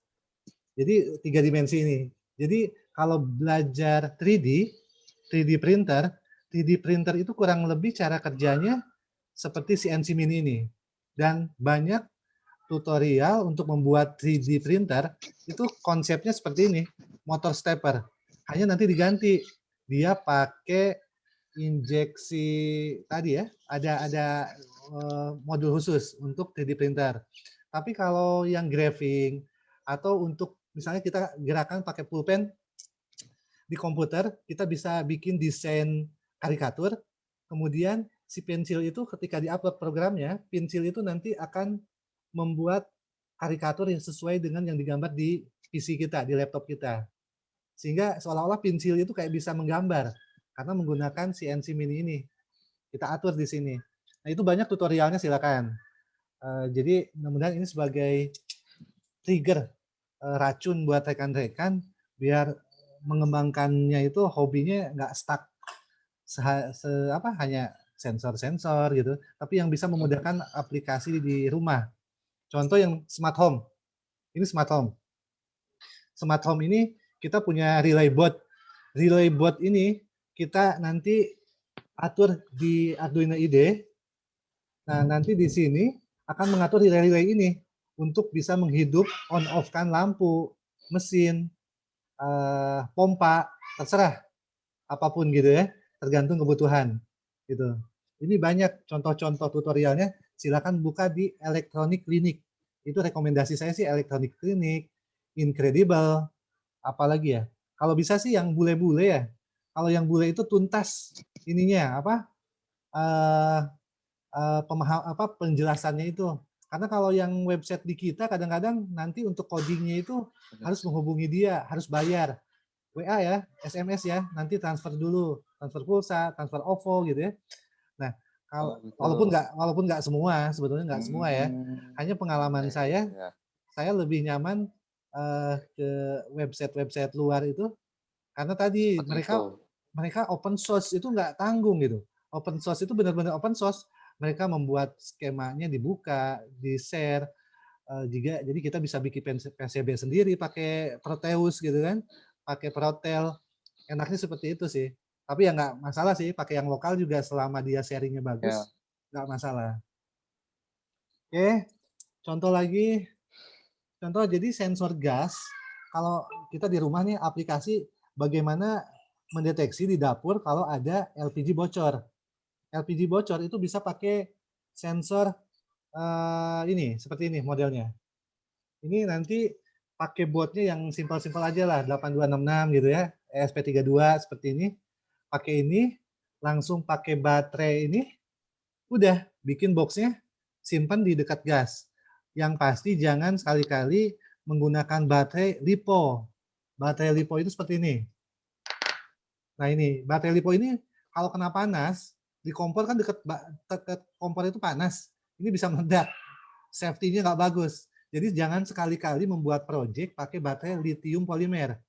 Jadi 3 dimensi ini. Jadi kalau belajar 3D printer, 3D printer itu kurang lebih cara kerjanya seperti CNC Mini ini. Dan banyak tutorial untuk membuat 3D printer itu konsepnya seperti ini, motor stepper. Hanya nanti diganti, dia pakai injeksi tadi ya, ada modul khusus untuk 3D printer. Tapi kalau yang graving atau untuk misalnya kita gerakan pakai pulpen di komputer, kita bisa bikin desain karikatur, kemudian si pensil itu ketika di-upload programnya, pensil itu nanti akan membuat karikatur yang sesuai dengan yang digambar di PC kita, di laptop kita. Sehingga seolah-olah pensil itu kayak bisa menggambar karena menggunakan CNC Mini ini. Kita atur di sini. Nah, itu banyak tutorialnya, silakan. Jadi mudah-mudahan ini sebagai trigger racun buat rekan-rekan biar mengembangkannya itu hobinya nggak stuck hanya sensor-sensor gitu, tapi yang bisa memudahkan aplikasi di rumah. Contoh yang smart home. Ini smart home. Smart home ini kita punya relay board. Relay board ini kita nanti atur di Arduino IDE. Nah, nanti di sini akan mengatur relay-relay ini untuk bisa menghidup on-off-kan lampu, mesin, pompa, terserah apapun gitu ya, tergantung kebutuhan gitu. Ini banyak contoh-contoh tutorialnya, silakan buka di Electronic Clinic. Itu rekomendasi saya sih Electronic Clinic, Incredible, apalagi ya. Kalau bisa sih yang bule-bule ya. Kalau yang bule itu tuntas ininya penjelasannya itu. Karena kalau yang website di kita kadang-kadang nanti untuk codingnya itu harus menghubungi dia, harus bayar. WA ya, SMS ya, nanti transfer dulu, transfer pulsa, transfer OVO gitu ya. Nah, walaupun nggak semua, sebetulnya nggak semua ya. Hanya pengalaman saya lebih nyaman ke website-website luar itu karena tadi mereka open source itu nggak tanggung gitu. Open source itu benar-benar open source. Mereka membuat skemanya dibuka, di-share. Jadi kita bisa bikin PCB sendiri pakai Proteus gitu kan, pakai Protel. Enaknya seperti itu sih. Tapi ya nggak masalah sih, pakai yang lokal juga selama dia sharingnya bagus, nggak masalah. Oke, contoh lagi. Contoh jadi sensor gas, kalau kita di rumah nih aplikasi bagaimana mendeteksi di dapur kalau ada LPG bocor. LPG bocor itu bisa pakai sensor ini, seperti ini modelnya. Ini nanti pakai boardnya yang simpel-simpel aja lah, 8266 gitu ya, ESP32 seperti ini. Pakai ini, langsung pakai baterai ini, udah bikin boxnya, simpan di dekat gas. Yang pasti jangan sekali-kali menggunakan baterai LiPo. Baterai LiPo itu seperti ini. Nah ini, baterai LiPo ini kalau kena panas, di kompor kan dekat kompor itu panas, ini bisa meledak. Safety-nya nggak bagus. Jadi jangan sekali-kali membuat project pakai baterai lithium polimer.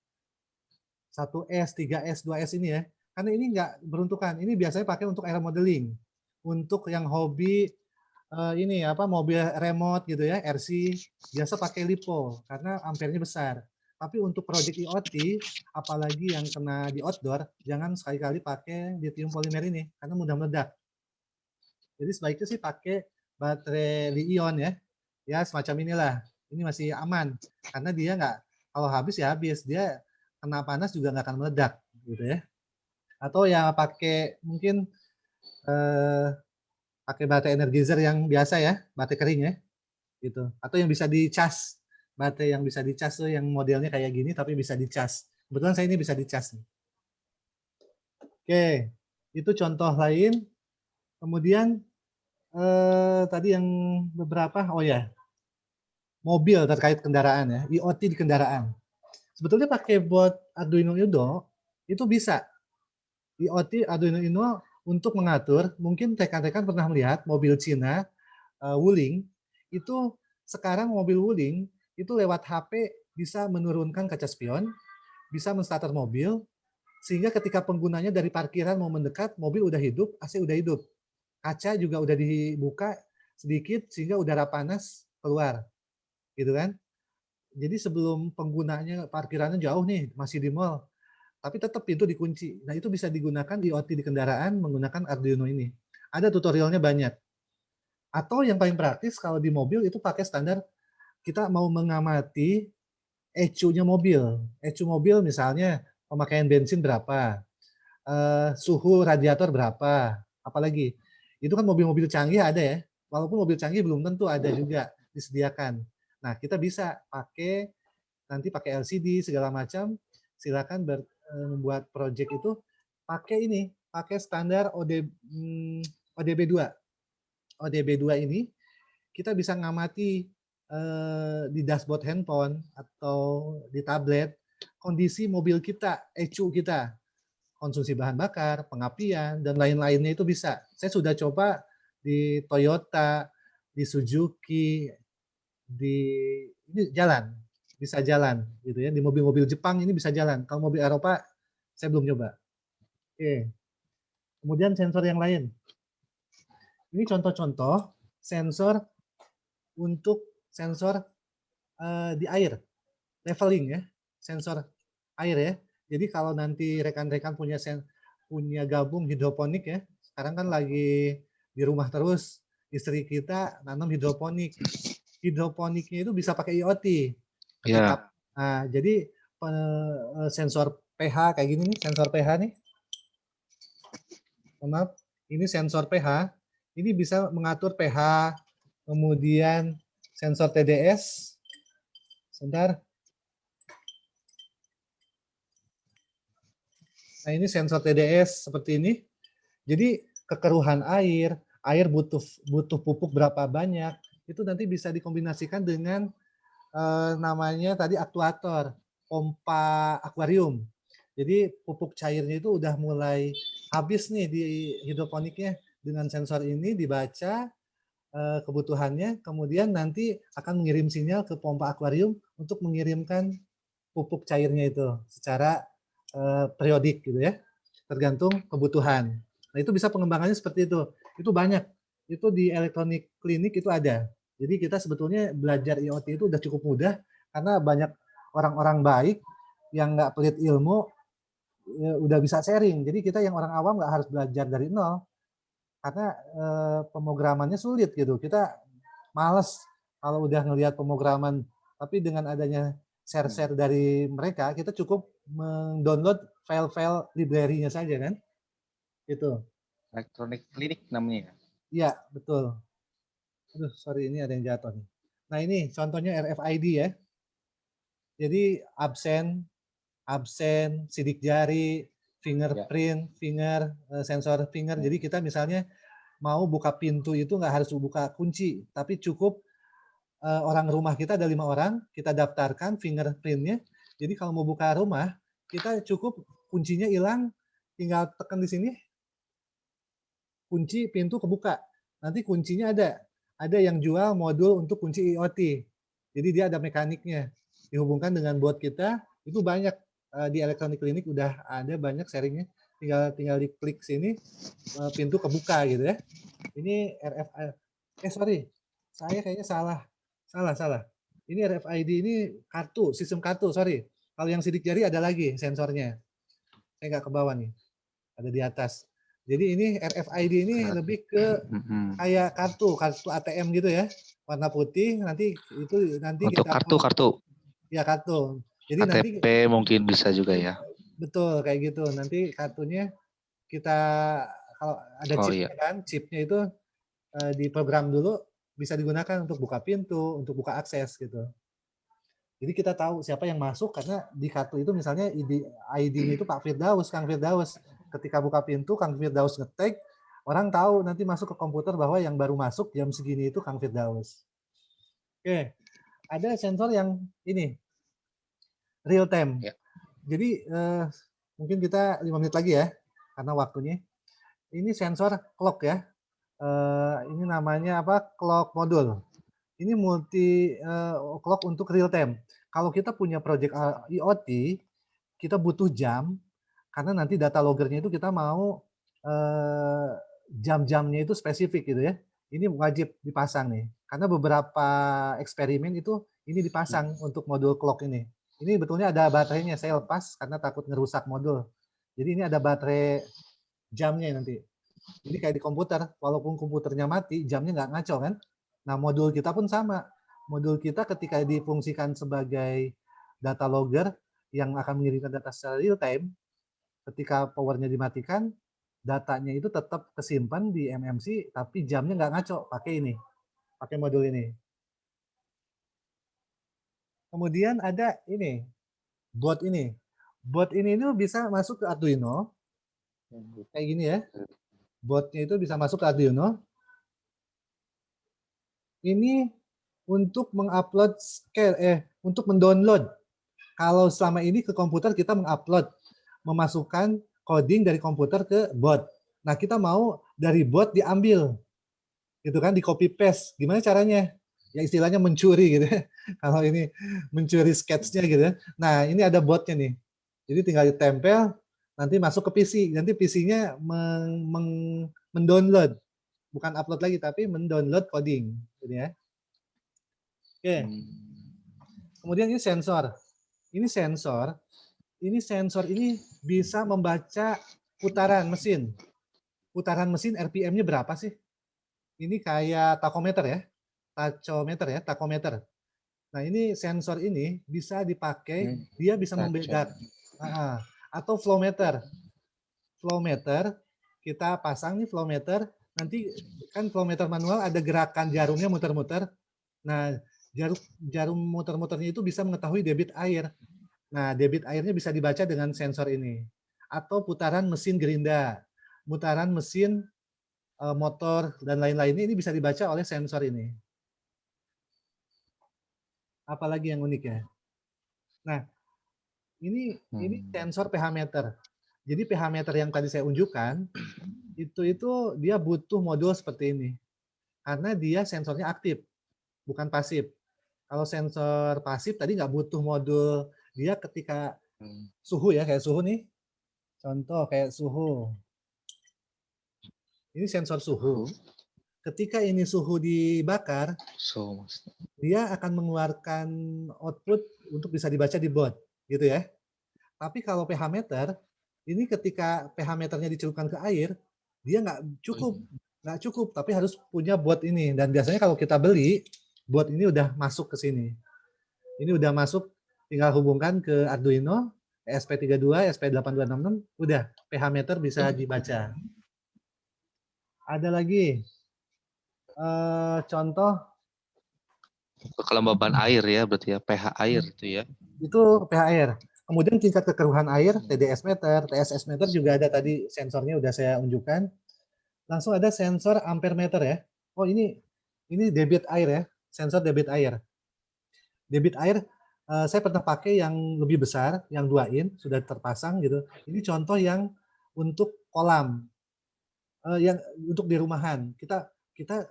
1S, 3S, 2S ini ya. Karena ini nggak beruntukan. Ini biasanya pakai untuk aero modeling. Untuk yang hobi ini apa mobil remote gitu ya, RC, biasa pakai LiPo karena ampernya besar. Tapi untuk project IoT, apalagi yang kena di outdoor, jangan sekali-kali pakai lithium polimer ini karena mudah meledak. Jadi sebaiknya sih pakai baterai Li-ion ya. Ya semacam inilah. Ini masih aman karena dia nggak, kalau habis ya habis, dia kena panas juga nggak akan meledak gitu ya. Atau ya pakai mungkin pakai baterai Energizer yang biasa ya, baterai kering ya, gitu. Atau yang bisa dicas, baterai yang bisa dicas tuh yang modelnya kayak gini tapi bisa dicas. Kebetulan saya ini bisa dicas. Oke, itu contoh lain. Kemudian tadi yang beberapa, oh ya, mobil terkait kendaraan ya, IoT di kendaraan. Sebetulnya pakai board Arduino Uno itu bisa. IoT Arduino Uno untuk mengatur, mungkin rekan-rekan pernah melihat mobil Cina Wuling, itu sekarang mobil Wuling itu lewat HP bisa menurunkan kaca spion, bisa menstarter mobil, sehingga ketika penggunanya dari parkiran mau mendekat, mobil udah hidup, AC udah hidup. Kaca juga udah dibuka sedikit sehingga udara panas keluar. Gitu kan? Jadi sebelum penggunanya parkirannya jauh nih, masih di mall, tapi tetap pintu dikunci. Nah, itu bisa digunakan IoT di kendaraan menggunakan Arduino ini. Ada tutorialnya banyak. Atau yang paling praktis kalau di mobil itu pakai standar, kita mau mengamati ECU-nya mobil. ECU mobil misalnya pemakaian bensin berapa, suhu radiator berapa, apalagi. Itu kan mobil-mobil canggih ada ya. Walaupun mobil canggih belum tentu ada juga disediakan. Nah, kita bisa pakai nanti pakai LCD segala macam, silakan membuat project itu pakai ini, pakai standar ODB2. ODB2 ini kita bisa ngamati di dashboard handphone atau di tablet kondisi mobil kita, ECU kita, konsumsi bahan bakar, pengapian, dan lain-lainnya itu bisa. Saya sudah coba di Toyota, di Suzuki, di ini jalan, bisa jalan gitu ya. Di mobil-mobil Jepang ini bisa jalan. Kalau mobil Eropa saya belum coba. Oke. Kemudian sensor yang lain. Ini contoh-contoh sensor untuk sensor di air, leveling ya, sensor air ya. Jadi kalau nanti rekan-rekan punya gabung hidroponik ya, sekarang kan lagi di rumah terus, istri kita nanam hidroponik. Hidroponiknya itu bisa pakai IoT. Ketika jadi sensor pH kayak gini nih, sensor pH nih. Maaf, ini sensor pH. Ini bisa mengatur pH, kemudian sensor TDS. Sebentar. Nah, ini sensor TDS seperti ini. Jadi kekeruhan air, air butuh pupuk berapa banyak, itu nanti bisa dikombinasikan dengan namanya tadi aktuator, pompa akuarium. Jadi pupuk cairnya itu udah mulai habis nih di hidroponiknya. Dengan sensor ini dibaca kebutuhannya, kemudian nanti akan mengirim sinyal ke pompa akuarium untuk mengirimkan pupuk cairnya itu secara periodik gitu ya, tergantung kebutuhan. Nah itu bisa pengembangannya seperti itu. Itu banyak. Itu di elektronik klinik itu ada. Jadi kita sebetulnya belajar IoT itu udah cukup mudah karena banyak orang-orang baik yang nggak pelit ilmu ya, udah bisa sharing. Jadi kita yang orang awam nggak harus belajar dari nol karena pemrogramannya sulit gitu. Kita males kalau udah ngelihat pemrograman. Tapi dengan adanya share-share dari mereka, kita cukup mendownload file-file library-nya saja kan. Itu. Elektronik klinik namanya. Iya, betul. Aduh, sorry ini ada yang jatuh nih. Nah, ini contohnya RFID ya. Jadi absen, sidik jari, fingerprint, sensor finger. Jadi kita misalnya mau buka pintu itu nggak harus buka kunci, tapi cukup orang rumah kita ada 5 orang, kita daftarkan fingerprintnya. Jadi kalau mau buka rumah, kita cukup kuncinya hilang, tinggal tekan di sini, kunci pintu kebuka. Nanti kuncinya ada. Ada yang jual modul untuk kunci IoT. Jadi dia ada mekaniknya. Dihubungkan dengan bot kita, itu banyak di Electronic Clinic udah ada banyak sharingnya. Tinggal diklik sini, pintu kebuka gitu ya. Ini RFID. Sorry, saya kayaknya salah. Ini RFID ini kartu, sistem kartu, sorry. Kalau yang sidik jari ada lagi sensornya. Saya nggak ke bawah nih, ada di atas. Jadi ini RFID ini lebih ke kayak kartu ATM gitu ya, warna putih. Nanti untuk kita kartu. Ya kartu. Jadi KTP nanti mungkin bisa juga ya. betul kayak gitu. Nanti kartunya kita kalau ada chipnya kan, chipnya itu diprogram dulu bisa digunakan untuk buka pintu, untuk buka akses gitu. Jadi kita tahu siapa yang masuk karena di kartu itu misalnya ID-nya itu Pak Firdaus, Kang Firdaus. Ketika buka pintu, Kang Firdaus ngetik, orang tahu nanti masuk ke komputer bahwa yang baru masuk jam segini itu Kang Firdaus. Oke, ada sensor yang ini, real time. Ya. Jadi mungkin kita 5 menit lagi ya, karena waktunya. Ini sensor clock ya. Ini namanya apa? Clock modul. Ini multi clock untuk real time. Kalau kita punya project IoT, kita butuh jam, karena nanti data loggernya itu kita mau jam-jamnya itu spesifik gitu ya. Ini wajib dipasang nih, karena beberapa eksperimen itu ini dipasang untuk modul clock ini. Ini betulnya ada baterainya, saya lepas karena takut ngerusak modul. Jadi ini ada baterai jamnya nanti. Jadi kayak di komputer, walaupun komputernya mati, jamnya nggak ngaco kan? Nah, modul kita pun sama. Modul kita ketika difungsikan sebagai data logger yang akan mengirimkan data secara real time, ketika powernya dimatikan, datanya itu tetap kesimpan di MMC, tapi jamnya nggak ngaco, pakai ini, pakai modul ini. Kemudian ada ini, bot ini. Bot ini bisa masuk ke Arduino, kayak gini ya. Botnya itu bisa masuk ke Arduino. Ini untuk mengupload untuk mendownload. Kalau selama ini ke komputer kita mengupload, memasukkan coding dari komputer ke bot. Nah, kita mau dari bot diambil, gitu kan, di copy paste. Gimana caranya? Ya istilahnya mencuri gitu. Kalau ini mencuri sketch-nya gitu. Nah, ini ada botnya nih. Jadi tinggal ditempel, nanti masuk ke PC. Nanti PC-nya mendownload, bukan upload lagi, tapi mendownload coding, gitu ya. Oke. Kemudian ini sensor. Ini sensor. Ini bisa membaca putaran mesin. Putaran mesin RPM-nya berapa sih? Ini kayak tachometer ya. Tachometer. Nah, ini sensor ini bisa dipakai, dia bisa membedakan. Atau flowmeter. Flowmeter, kita pasang nih flowmeter, nanti kan flowmeter manual ada gerakan jarumnya muter-muter. Nah, jarum muter-muternya itu bisa mengetahui debit air. Nah, debit airnya bisa dibaca dengan sensor ini. Atau putaran mesin gerinda, putaran mesin motor, dan lain-lainnya ini bisa dibaca oleh sensor ini. Apalagi yang unik ya? Nah, ini sensor pH meter. Jadi pH meter yang tadi saya unjukkan, itu dia butuh modul seperti ini. Karena dia sensornya aktif, bukan pasif. Kalau sensor pasif tadi nggak butuh modul, dia ketika suhu ya, kayak suhu nih. Contoh kayak suhu. Ini sensor suhu. Ketika ini suhu dibakar, dia akan mengeluarkan output untuk bisa dibaca di bot, gitu ya. Tapi kalau pH meter, ini ketika pH meternya dicelupkan ke air, dia nggak cukup, tapi harus punya bot ini. Dan biasanya kalau kita beli, bot ini udah masuk ke sini. Ini udah masuk, tinggal hubungkan ke Arduino, ESP32, ESP8266, udah pH meter bisa dibaca. Ada lagi contoh kelembaban air ya, berarti ya pH air itu ya. itu pH air. Kemudian tingkat kekeruhan air, TDS meter, TSS meter juga ada tadi sensornya udah saya unjukkan. Langsung ada sensor ampere meter ya. Oh ini debit air ya, sensor debit air. Debit air saya pernah pakai yang lebih besar, yang 2 in sudah terpasang gitu. Ini contoh yang untuk kolam, yang untuk di rumahan. Kita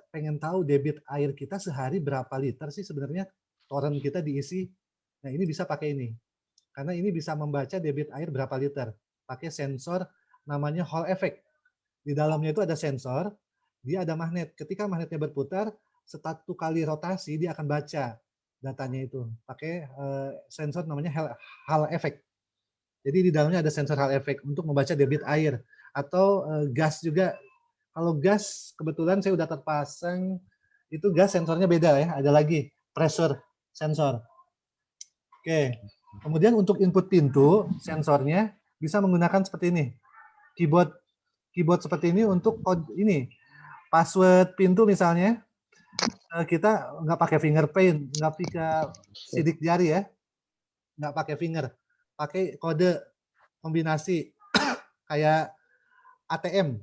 pengen tahu debit air kita sehari berapa liter sih sebenarnya toren kita diisi. Nah ini bisa pakai ini. Karena ini bisa membaca debit air berapa liter. Pakai sensor namanya Hall effect. Di dalamnya itu ada sensor, dia ada magnet. Ketika magnetnya berputar, satu kali rotasi dia akan baca datanya itu. Pakai sensor namanya Hall effect. Jadi di dalamnya ada sensor Hall effect untuk membaca debit air. Atau gas juga. Kalau gas kebetulan saya udah terpasang, itu gas sensornya beda ya. Ada lagi pressure sensor. Oke. Kemudian untuk input pintu, sensornya bisa menggunakan seperti ini. Keyboard seperti ini untuk ini password pintu misalnya, kita nggak pakai fingerprint, nggak pakai sidik jari ya, nggak pakai finger, pakai kode kombinasi kayak ATM,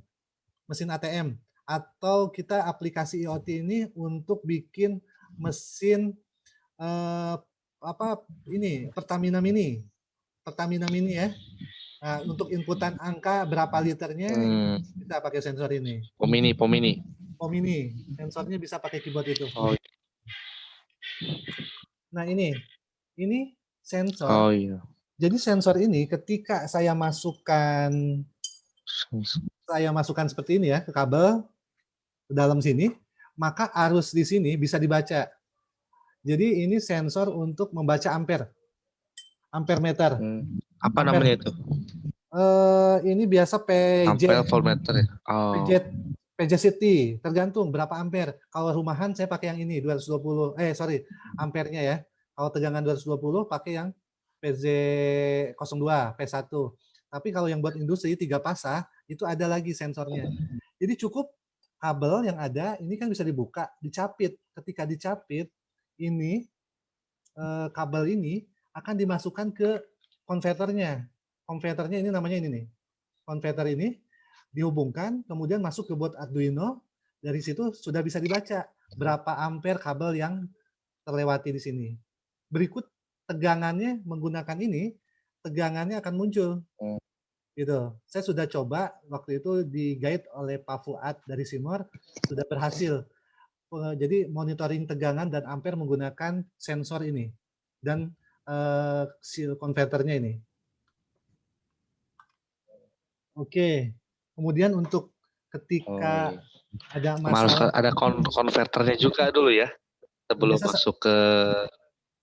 mesin ATM, atau kita aplikasi IoT ini untuk bikin mesin Pertamina Mini ya. Nah, untuk inputan angka berapa liternya kita pakai sensor ini. Pomini. Sensornya bisa pakai keyboard itu. Oh. Nah ini sensor. Oh iya. Jadi sensor ini ketika saya masukkan seperti ini ya ke kabel ke dalam sini, maka arus di sini bisa dibaca. Jadi ini sensor untuk membaca ampere meter. Apa namanya itu? Ini biasa PJ. Ampere voltmeter ya. Oh. PJ City, tergantung berapa ampere. Kalau rumahan saya pakai yang ini 220. Ampernya ya. Kalau tegangan 220 pakai yang PZ02, P1. Tapi kalau yang buat industri 3 pasah itu ada lagi sensornya. Jadi cukup kabel yang ada ini kan bisa dibuka, dicapit. Ketika dicapit ini kabel ini akan dimasukkan ke konverternya. Konverternya ini namanya ini nih. Konverter ini dihubungkan, kemudian masuk ke board Arduino. Dari situ sudah bisa dibaca berapa ampere kabel yang terlewati di sini. Berikut tegangannya menggunakan ini, tegangannya akan muncul. Gitu. Saya sudah coba waktu itu di guide oleh Pak Fuad dari Simor, sudah berhasil. Jadi monitoring tegangan dan ampere menggunakan sensor ini dan konverternya ini. Oke. Kemudian untuk ketika ada masalah, ada konverternya juga dulu ya sebelum masuk ke.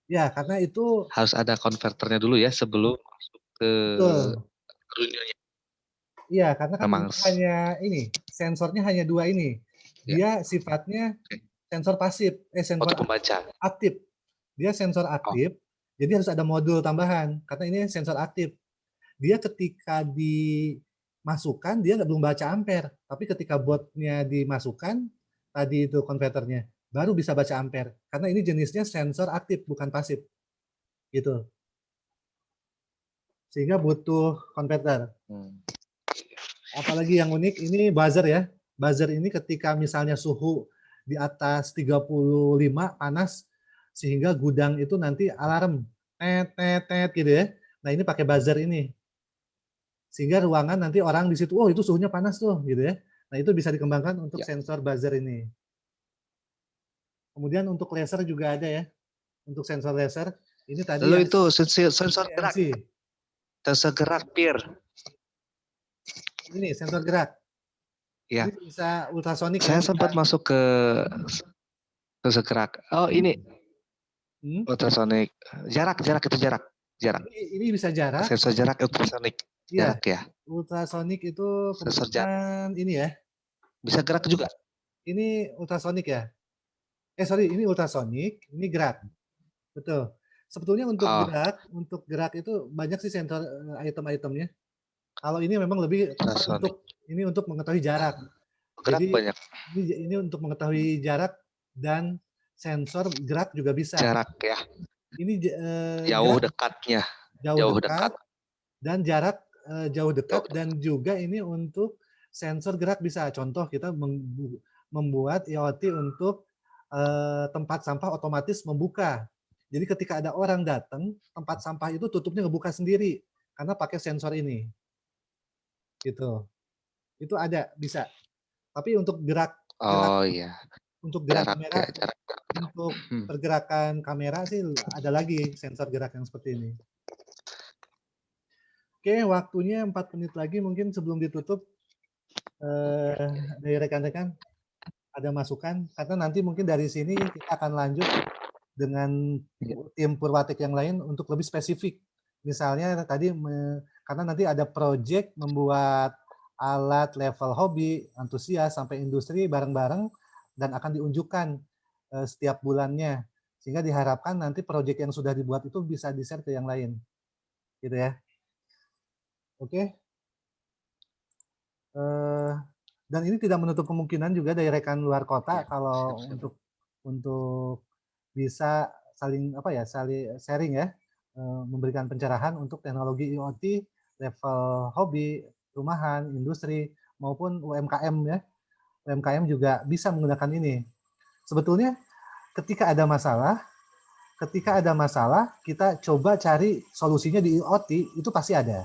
Ya, karena itu harus ada konverternya dulu ya sebelum masuk ke Arduino-nya. Iya, karena kan hanya ini, sensornya hanya 2 ini. Dia sifatnya sensor pasif, sensor pembaca. Aktif. Dia sensor aktif, jadi harus ada modul tambahan karena ini sensor aktif. Dia ketika dimasukkan dia belum baca ampere, tapi ketika boardnya dimasukkan tadi itu konverternya baru bisa baca ampere karena ini jenisnya sensor aktif bukan pasif gitu, sehingga butuh konverter. Apalagi yang unik ini buzzer ya, buzzer ini ketika misalnya suhu di atas 35 panas sehingga gudang itu nanti alarm tet gitu ya. Nah ini pakai buzzer ini sehingga ruangan nanti orang di situ, oh itu suhunya panas tuh gitu ya. Nah itu bisa dikembangkan untuk sensor buzzer ini. Kemudian untuk laser juga ada ya, untuk sensor laser. Ini tadi lalu itu sensor gerak. Sensor gerak PIR. Ini sensor gerak. Ya. Ini bisa ultrasonik. Saya sempat masuk ke sensor gerak. Oh ini ultrasonik. Jarak. Ini bisa jarak. Sensor jarak ultrasonik. Iya. Jarak ya. Ultrasonik itu sensor jarak. Ini ya. Bisa gerak juga. Ini ultrasonik ya. Ini ultrasonik, ini gerak. Betul. Sebetulnya untuk gerak itu banyak sih sensor item-itemnya. Kalau ini memang lebih untuk mengetahui jarak. Gerak jadi banyak. Ini untuk mengetahui jarak dan sensor gerak juga bisa. Jarak ya. Ini Jauh gerak dekatnya, jauh jauh dekat dekat. dan jarak jauh Jauh dekat, dekat. dan juga ini untuk sensor gerak bisa. Contoh kita membuat IoT untuk tempat sampah otomatis membuka. Jadi ketika ada orang datang, tempat sampah itu tutupnya ngebuka sendiri karena pakai sensor ini. Gitu. Itu ada, bisa. Tapi untuk gerak gerak Oh iya, untuk gerak jarak ya, kamera, jarak. untuk Hmm. pergerakan kamera sih ada lagi sensor gerak yang seperti ini. Oke, waktunya 4 menit lagi mungkin sebelum ditutup. Dari rekan-rekan ada masukan? Karena nanti mungkin dari sini kita akan lanjut dengan Iya. tim Purwatek yang lain untuk lebih spesifik. Misalnya tadi karena nanti ada project membuat alat level hobi, antusias sampai industri bareng-bareng dan akan diunjukkan setiap bulannya. Sehingga diharapkan nanti project yang sudah dibuat itu bisa di-share ke yang lain. Gitu ya. Oke. Dan ini tidak menutup kemungkinan juga dari rekan luar kota Ya, kalau siap-siap. untuk bisa saling sharing ya, memberikan pencerahan untuk teknologi IoT level hobi, rumahan, industri maupun UMKM ya. UMKM juga bisa menggunakan ini. Sebetulnya ketika ada masalah kita coba cari solusinya di IoT itu pasti ada.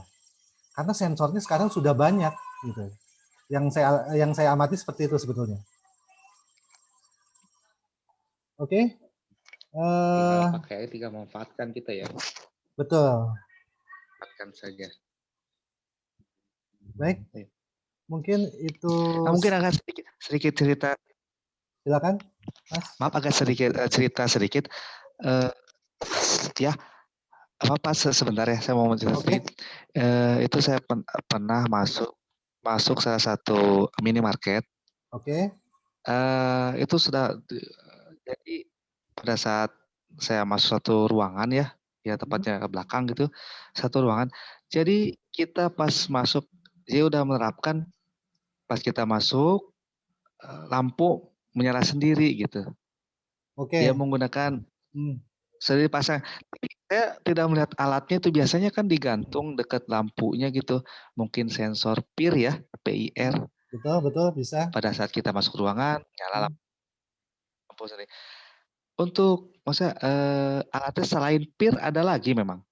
Karena sensornya sekarang sudah banyak gitu. Yang saya amati seperti itu sebetulnya. Oke. Tinggal pakai, tinggal manfaatkan kita ya. Betul. Manfaatkan saja. Baik. Mungkin itu. Mungkin agak sedikit cerita. Silakan, Mas. Maaf, agak cerita sedikit. Ya, apa sebentar ya, saya mau cerita sedikit. Itu saya pernah masuk salah satu minimarket. Oke. Itu sudah jadi pada saat saya masuk satu ruangan ya tepatnya ke belakang gitu, satu ruangan. Jadi kita pas masuk dia udah menerapkan pas kita masuk lampu menyala sendiri gitu. Dia Oke. menggunakan sendiri pasang. Tapi saya tidak melihat alatnya itu biasanya kan digantung dekat lampunya gitu. Mungkin sensor PIR ya, PIR. Betul, bisa. Pada saat kita masuk ruangan nyala lampu sendiri. Untuk maksudnya alatnya selain PIR ada lagi memang.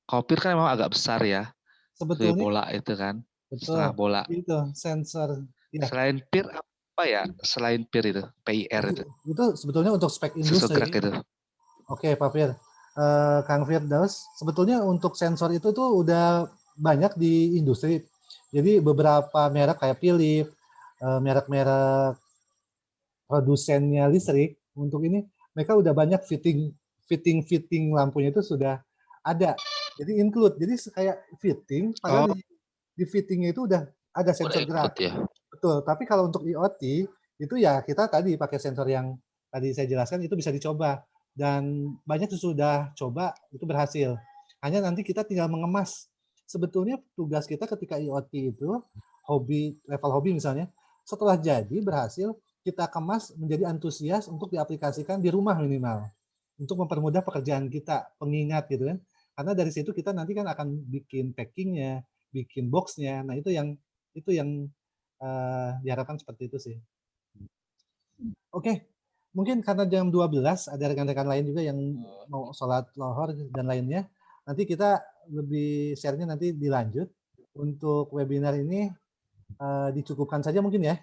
Kalau PIR kan memang agak besar ya. Seperti Sebetulnya bola itu kan. betul. Setengah bola. Itu sensor ya. Selain PIR apa ya? Selain PIR itu, PIR itu. Itu sebetulnya untuk spek Sensor gerak industri. itu. Oke, Pak Fir. Kang Firdaus, sebetulnya untuk sensor itu tuh udah banyak di industri. Jadi beberapa merek kayak Philips, merek-merek produsennya listrik untuk ini mereka udah banyak fitting lampunya itu sudah ada. Jadi include. Jadi kayak fitting padahal Oh, di fittingnya itu udah ada udah sensor gerak. ikut ya. Betul. Tapi kalau untuk IoT itu ya kita tadi pakai sensor yang tadi saya jelaskan itu bisa dicoba dan banyak sudah coba itu berhasil. Hanya nanti kita tinggal mengemas. Sebetulnya tugas kita ketika IoT itu level hobi misalnya, setelah jadi berhasil kita kemas menjadi antusias untuk diaplikasikan di rumah minimal untuk mempermudah pekerjaan kita, pengingat gitu kan. Karena dari situ kita nanti kan akan bikin packingnya, bikin boxnya. Nah itu yang diharapkan seperti itu sih. Oke, mungkin karena jam 12 ada rekan-rekan lain juga yang mau sholat lohor dan lainnya. Nanti kita lebih share-nya nanti dilanjut. Untuk webinar ini dicukupkan saja mungkin ya.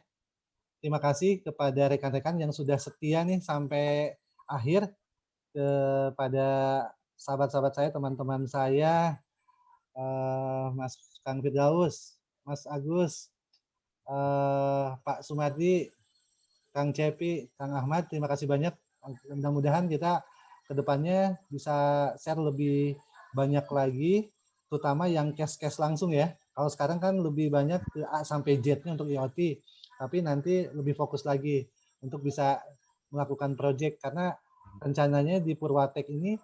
Terima kasih kepada rekan-rekan yang sudah setia nih sampai akhir, kepada sahabat-sahabat saya, teman-teman saya, Mas Kang Firdaus, Mas Agus, Pak Sumardi, Kang Cepi, Kang Ahmad, terima kasih banyak. Mudah-mudahan kita ke depannya bisa share lebih banyak lagi, terutama yang case-case langsung ya. Kalau sekarang kan lebih banyak ke A sampai Z-nya untuk IoT, tapi nanti lebih fokus lagi untuk bisa melakukan project, karena rencananya di Purwatek ini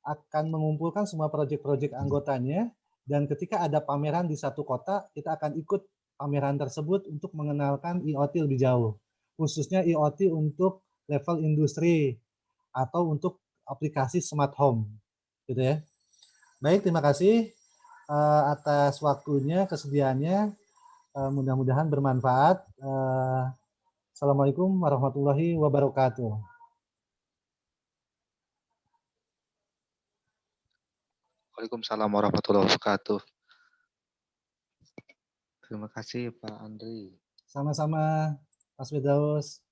akan mengumpulkan semua project-project anggotanya, dan ketika ada pameran di satu kota, kita akan ikut pameran tersebut untuk mengenalkan IoT lebih jauh. Khususnya IoT untuk level industri atau untuk aplikasi smart home, gitu ya. Baik, terima kasih atas waktunya, kesediaannya. Mudah-mudahan bermanfaat. Assalamualaikum warahmatullahi wabarakatuh. Waalaikumsalam warahmatullahi wabarakatuh. Terima kasih Pak Andri. Sama-sama, Mas Firdaus.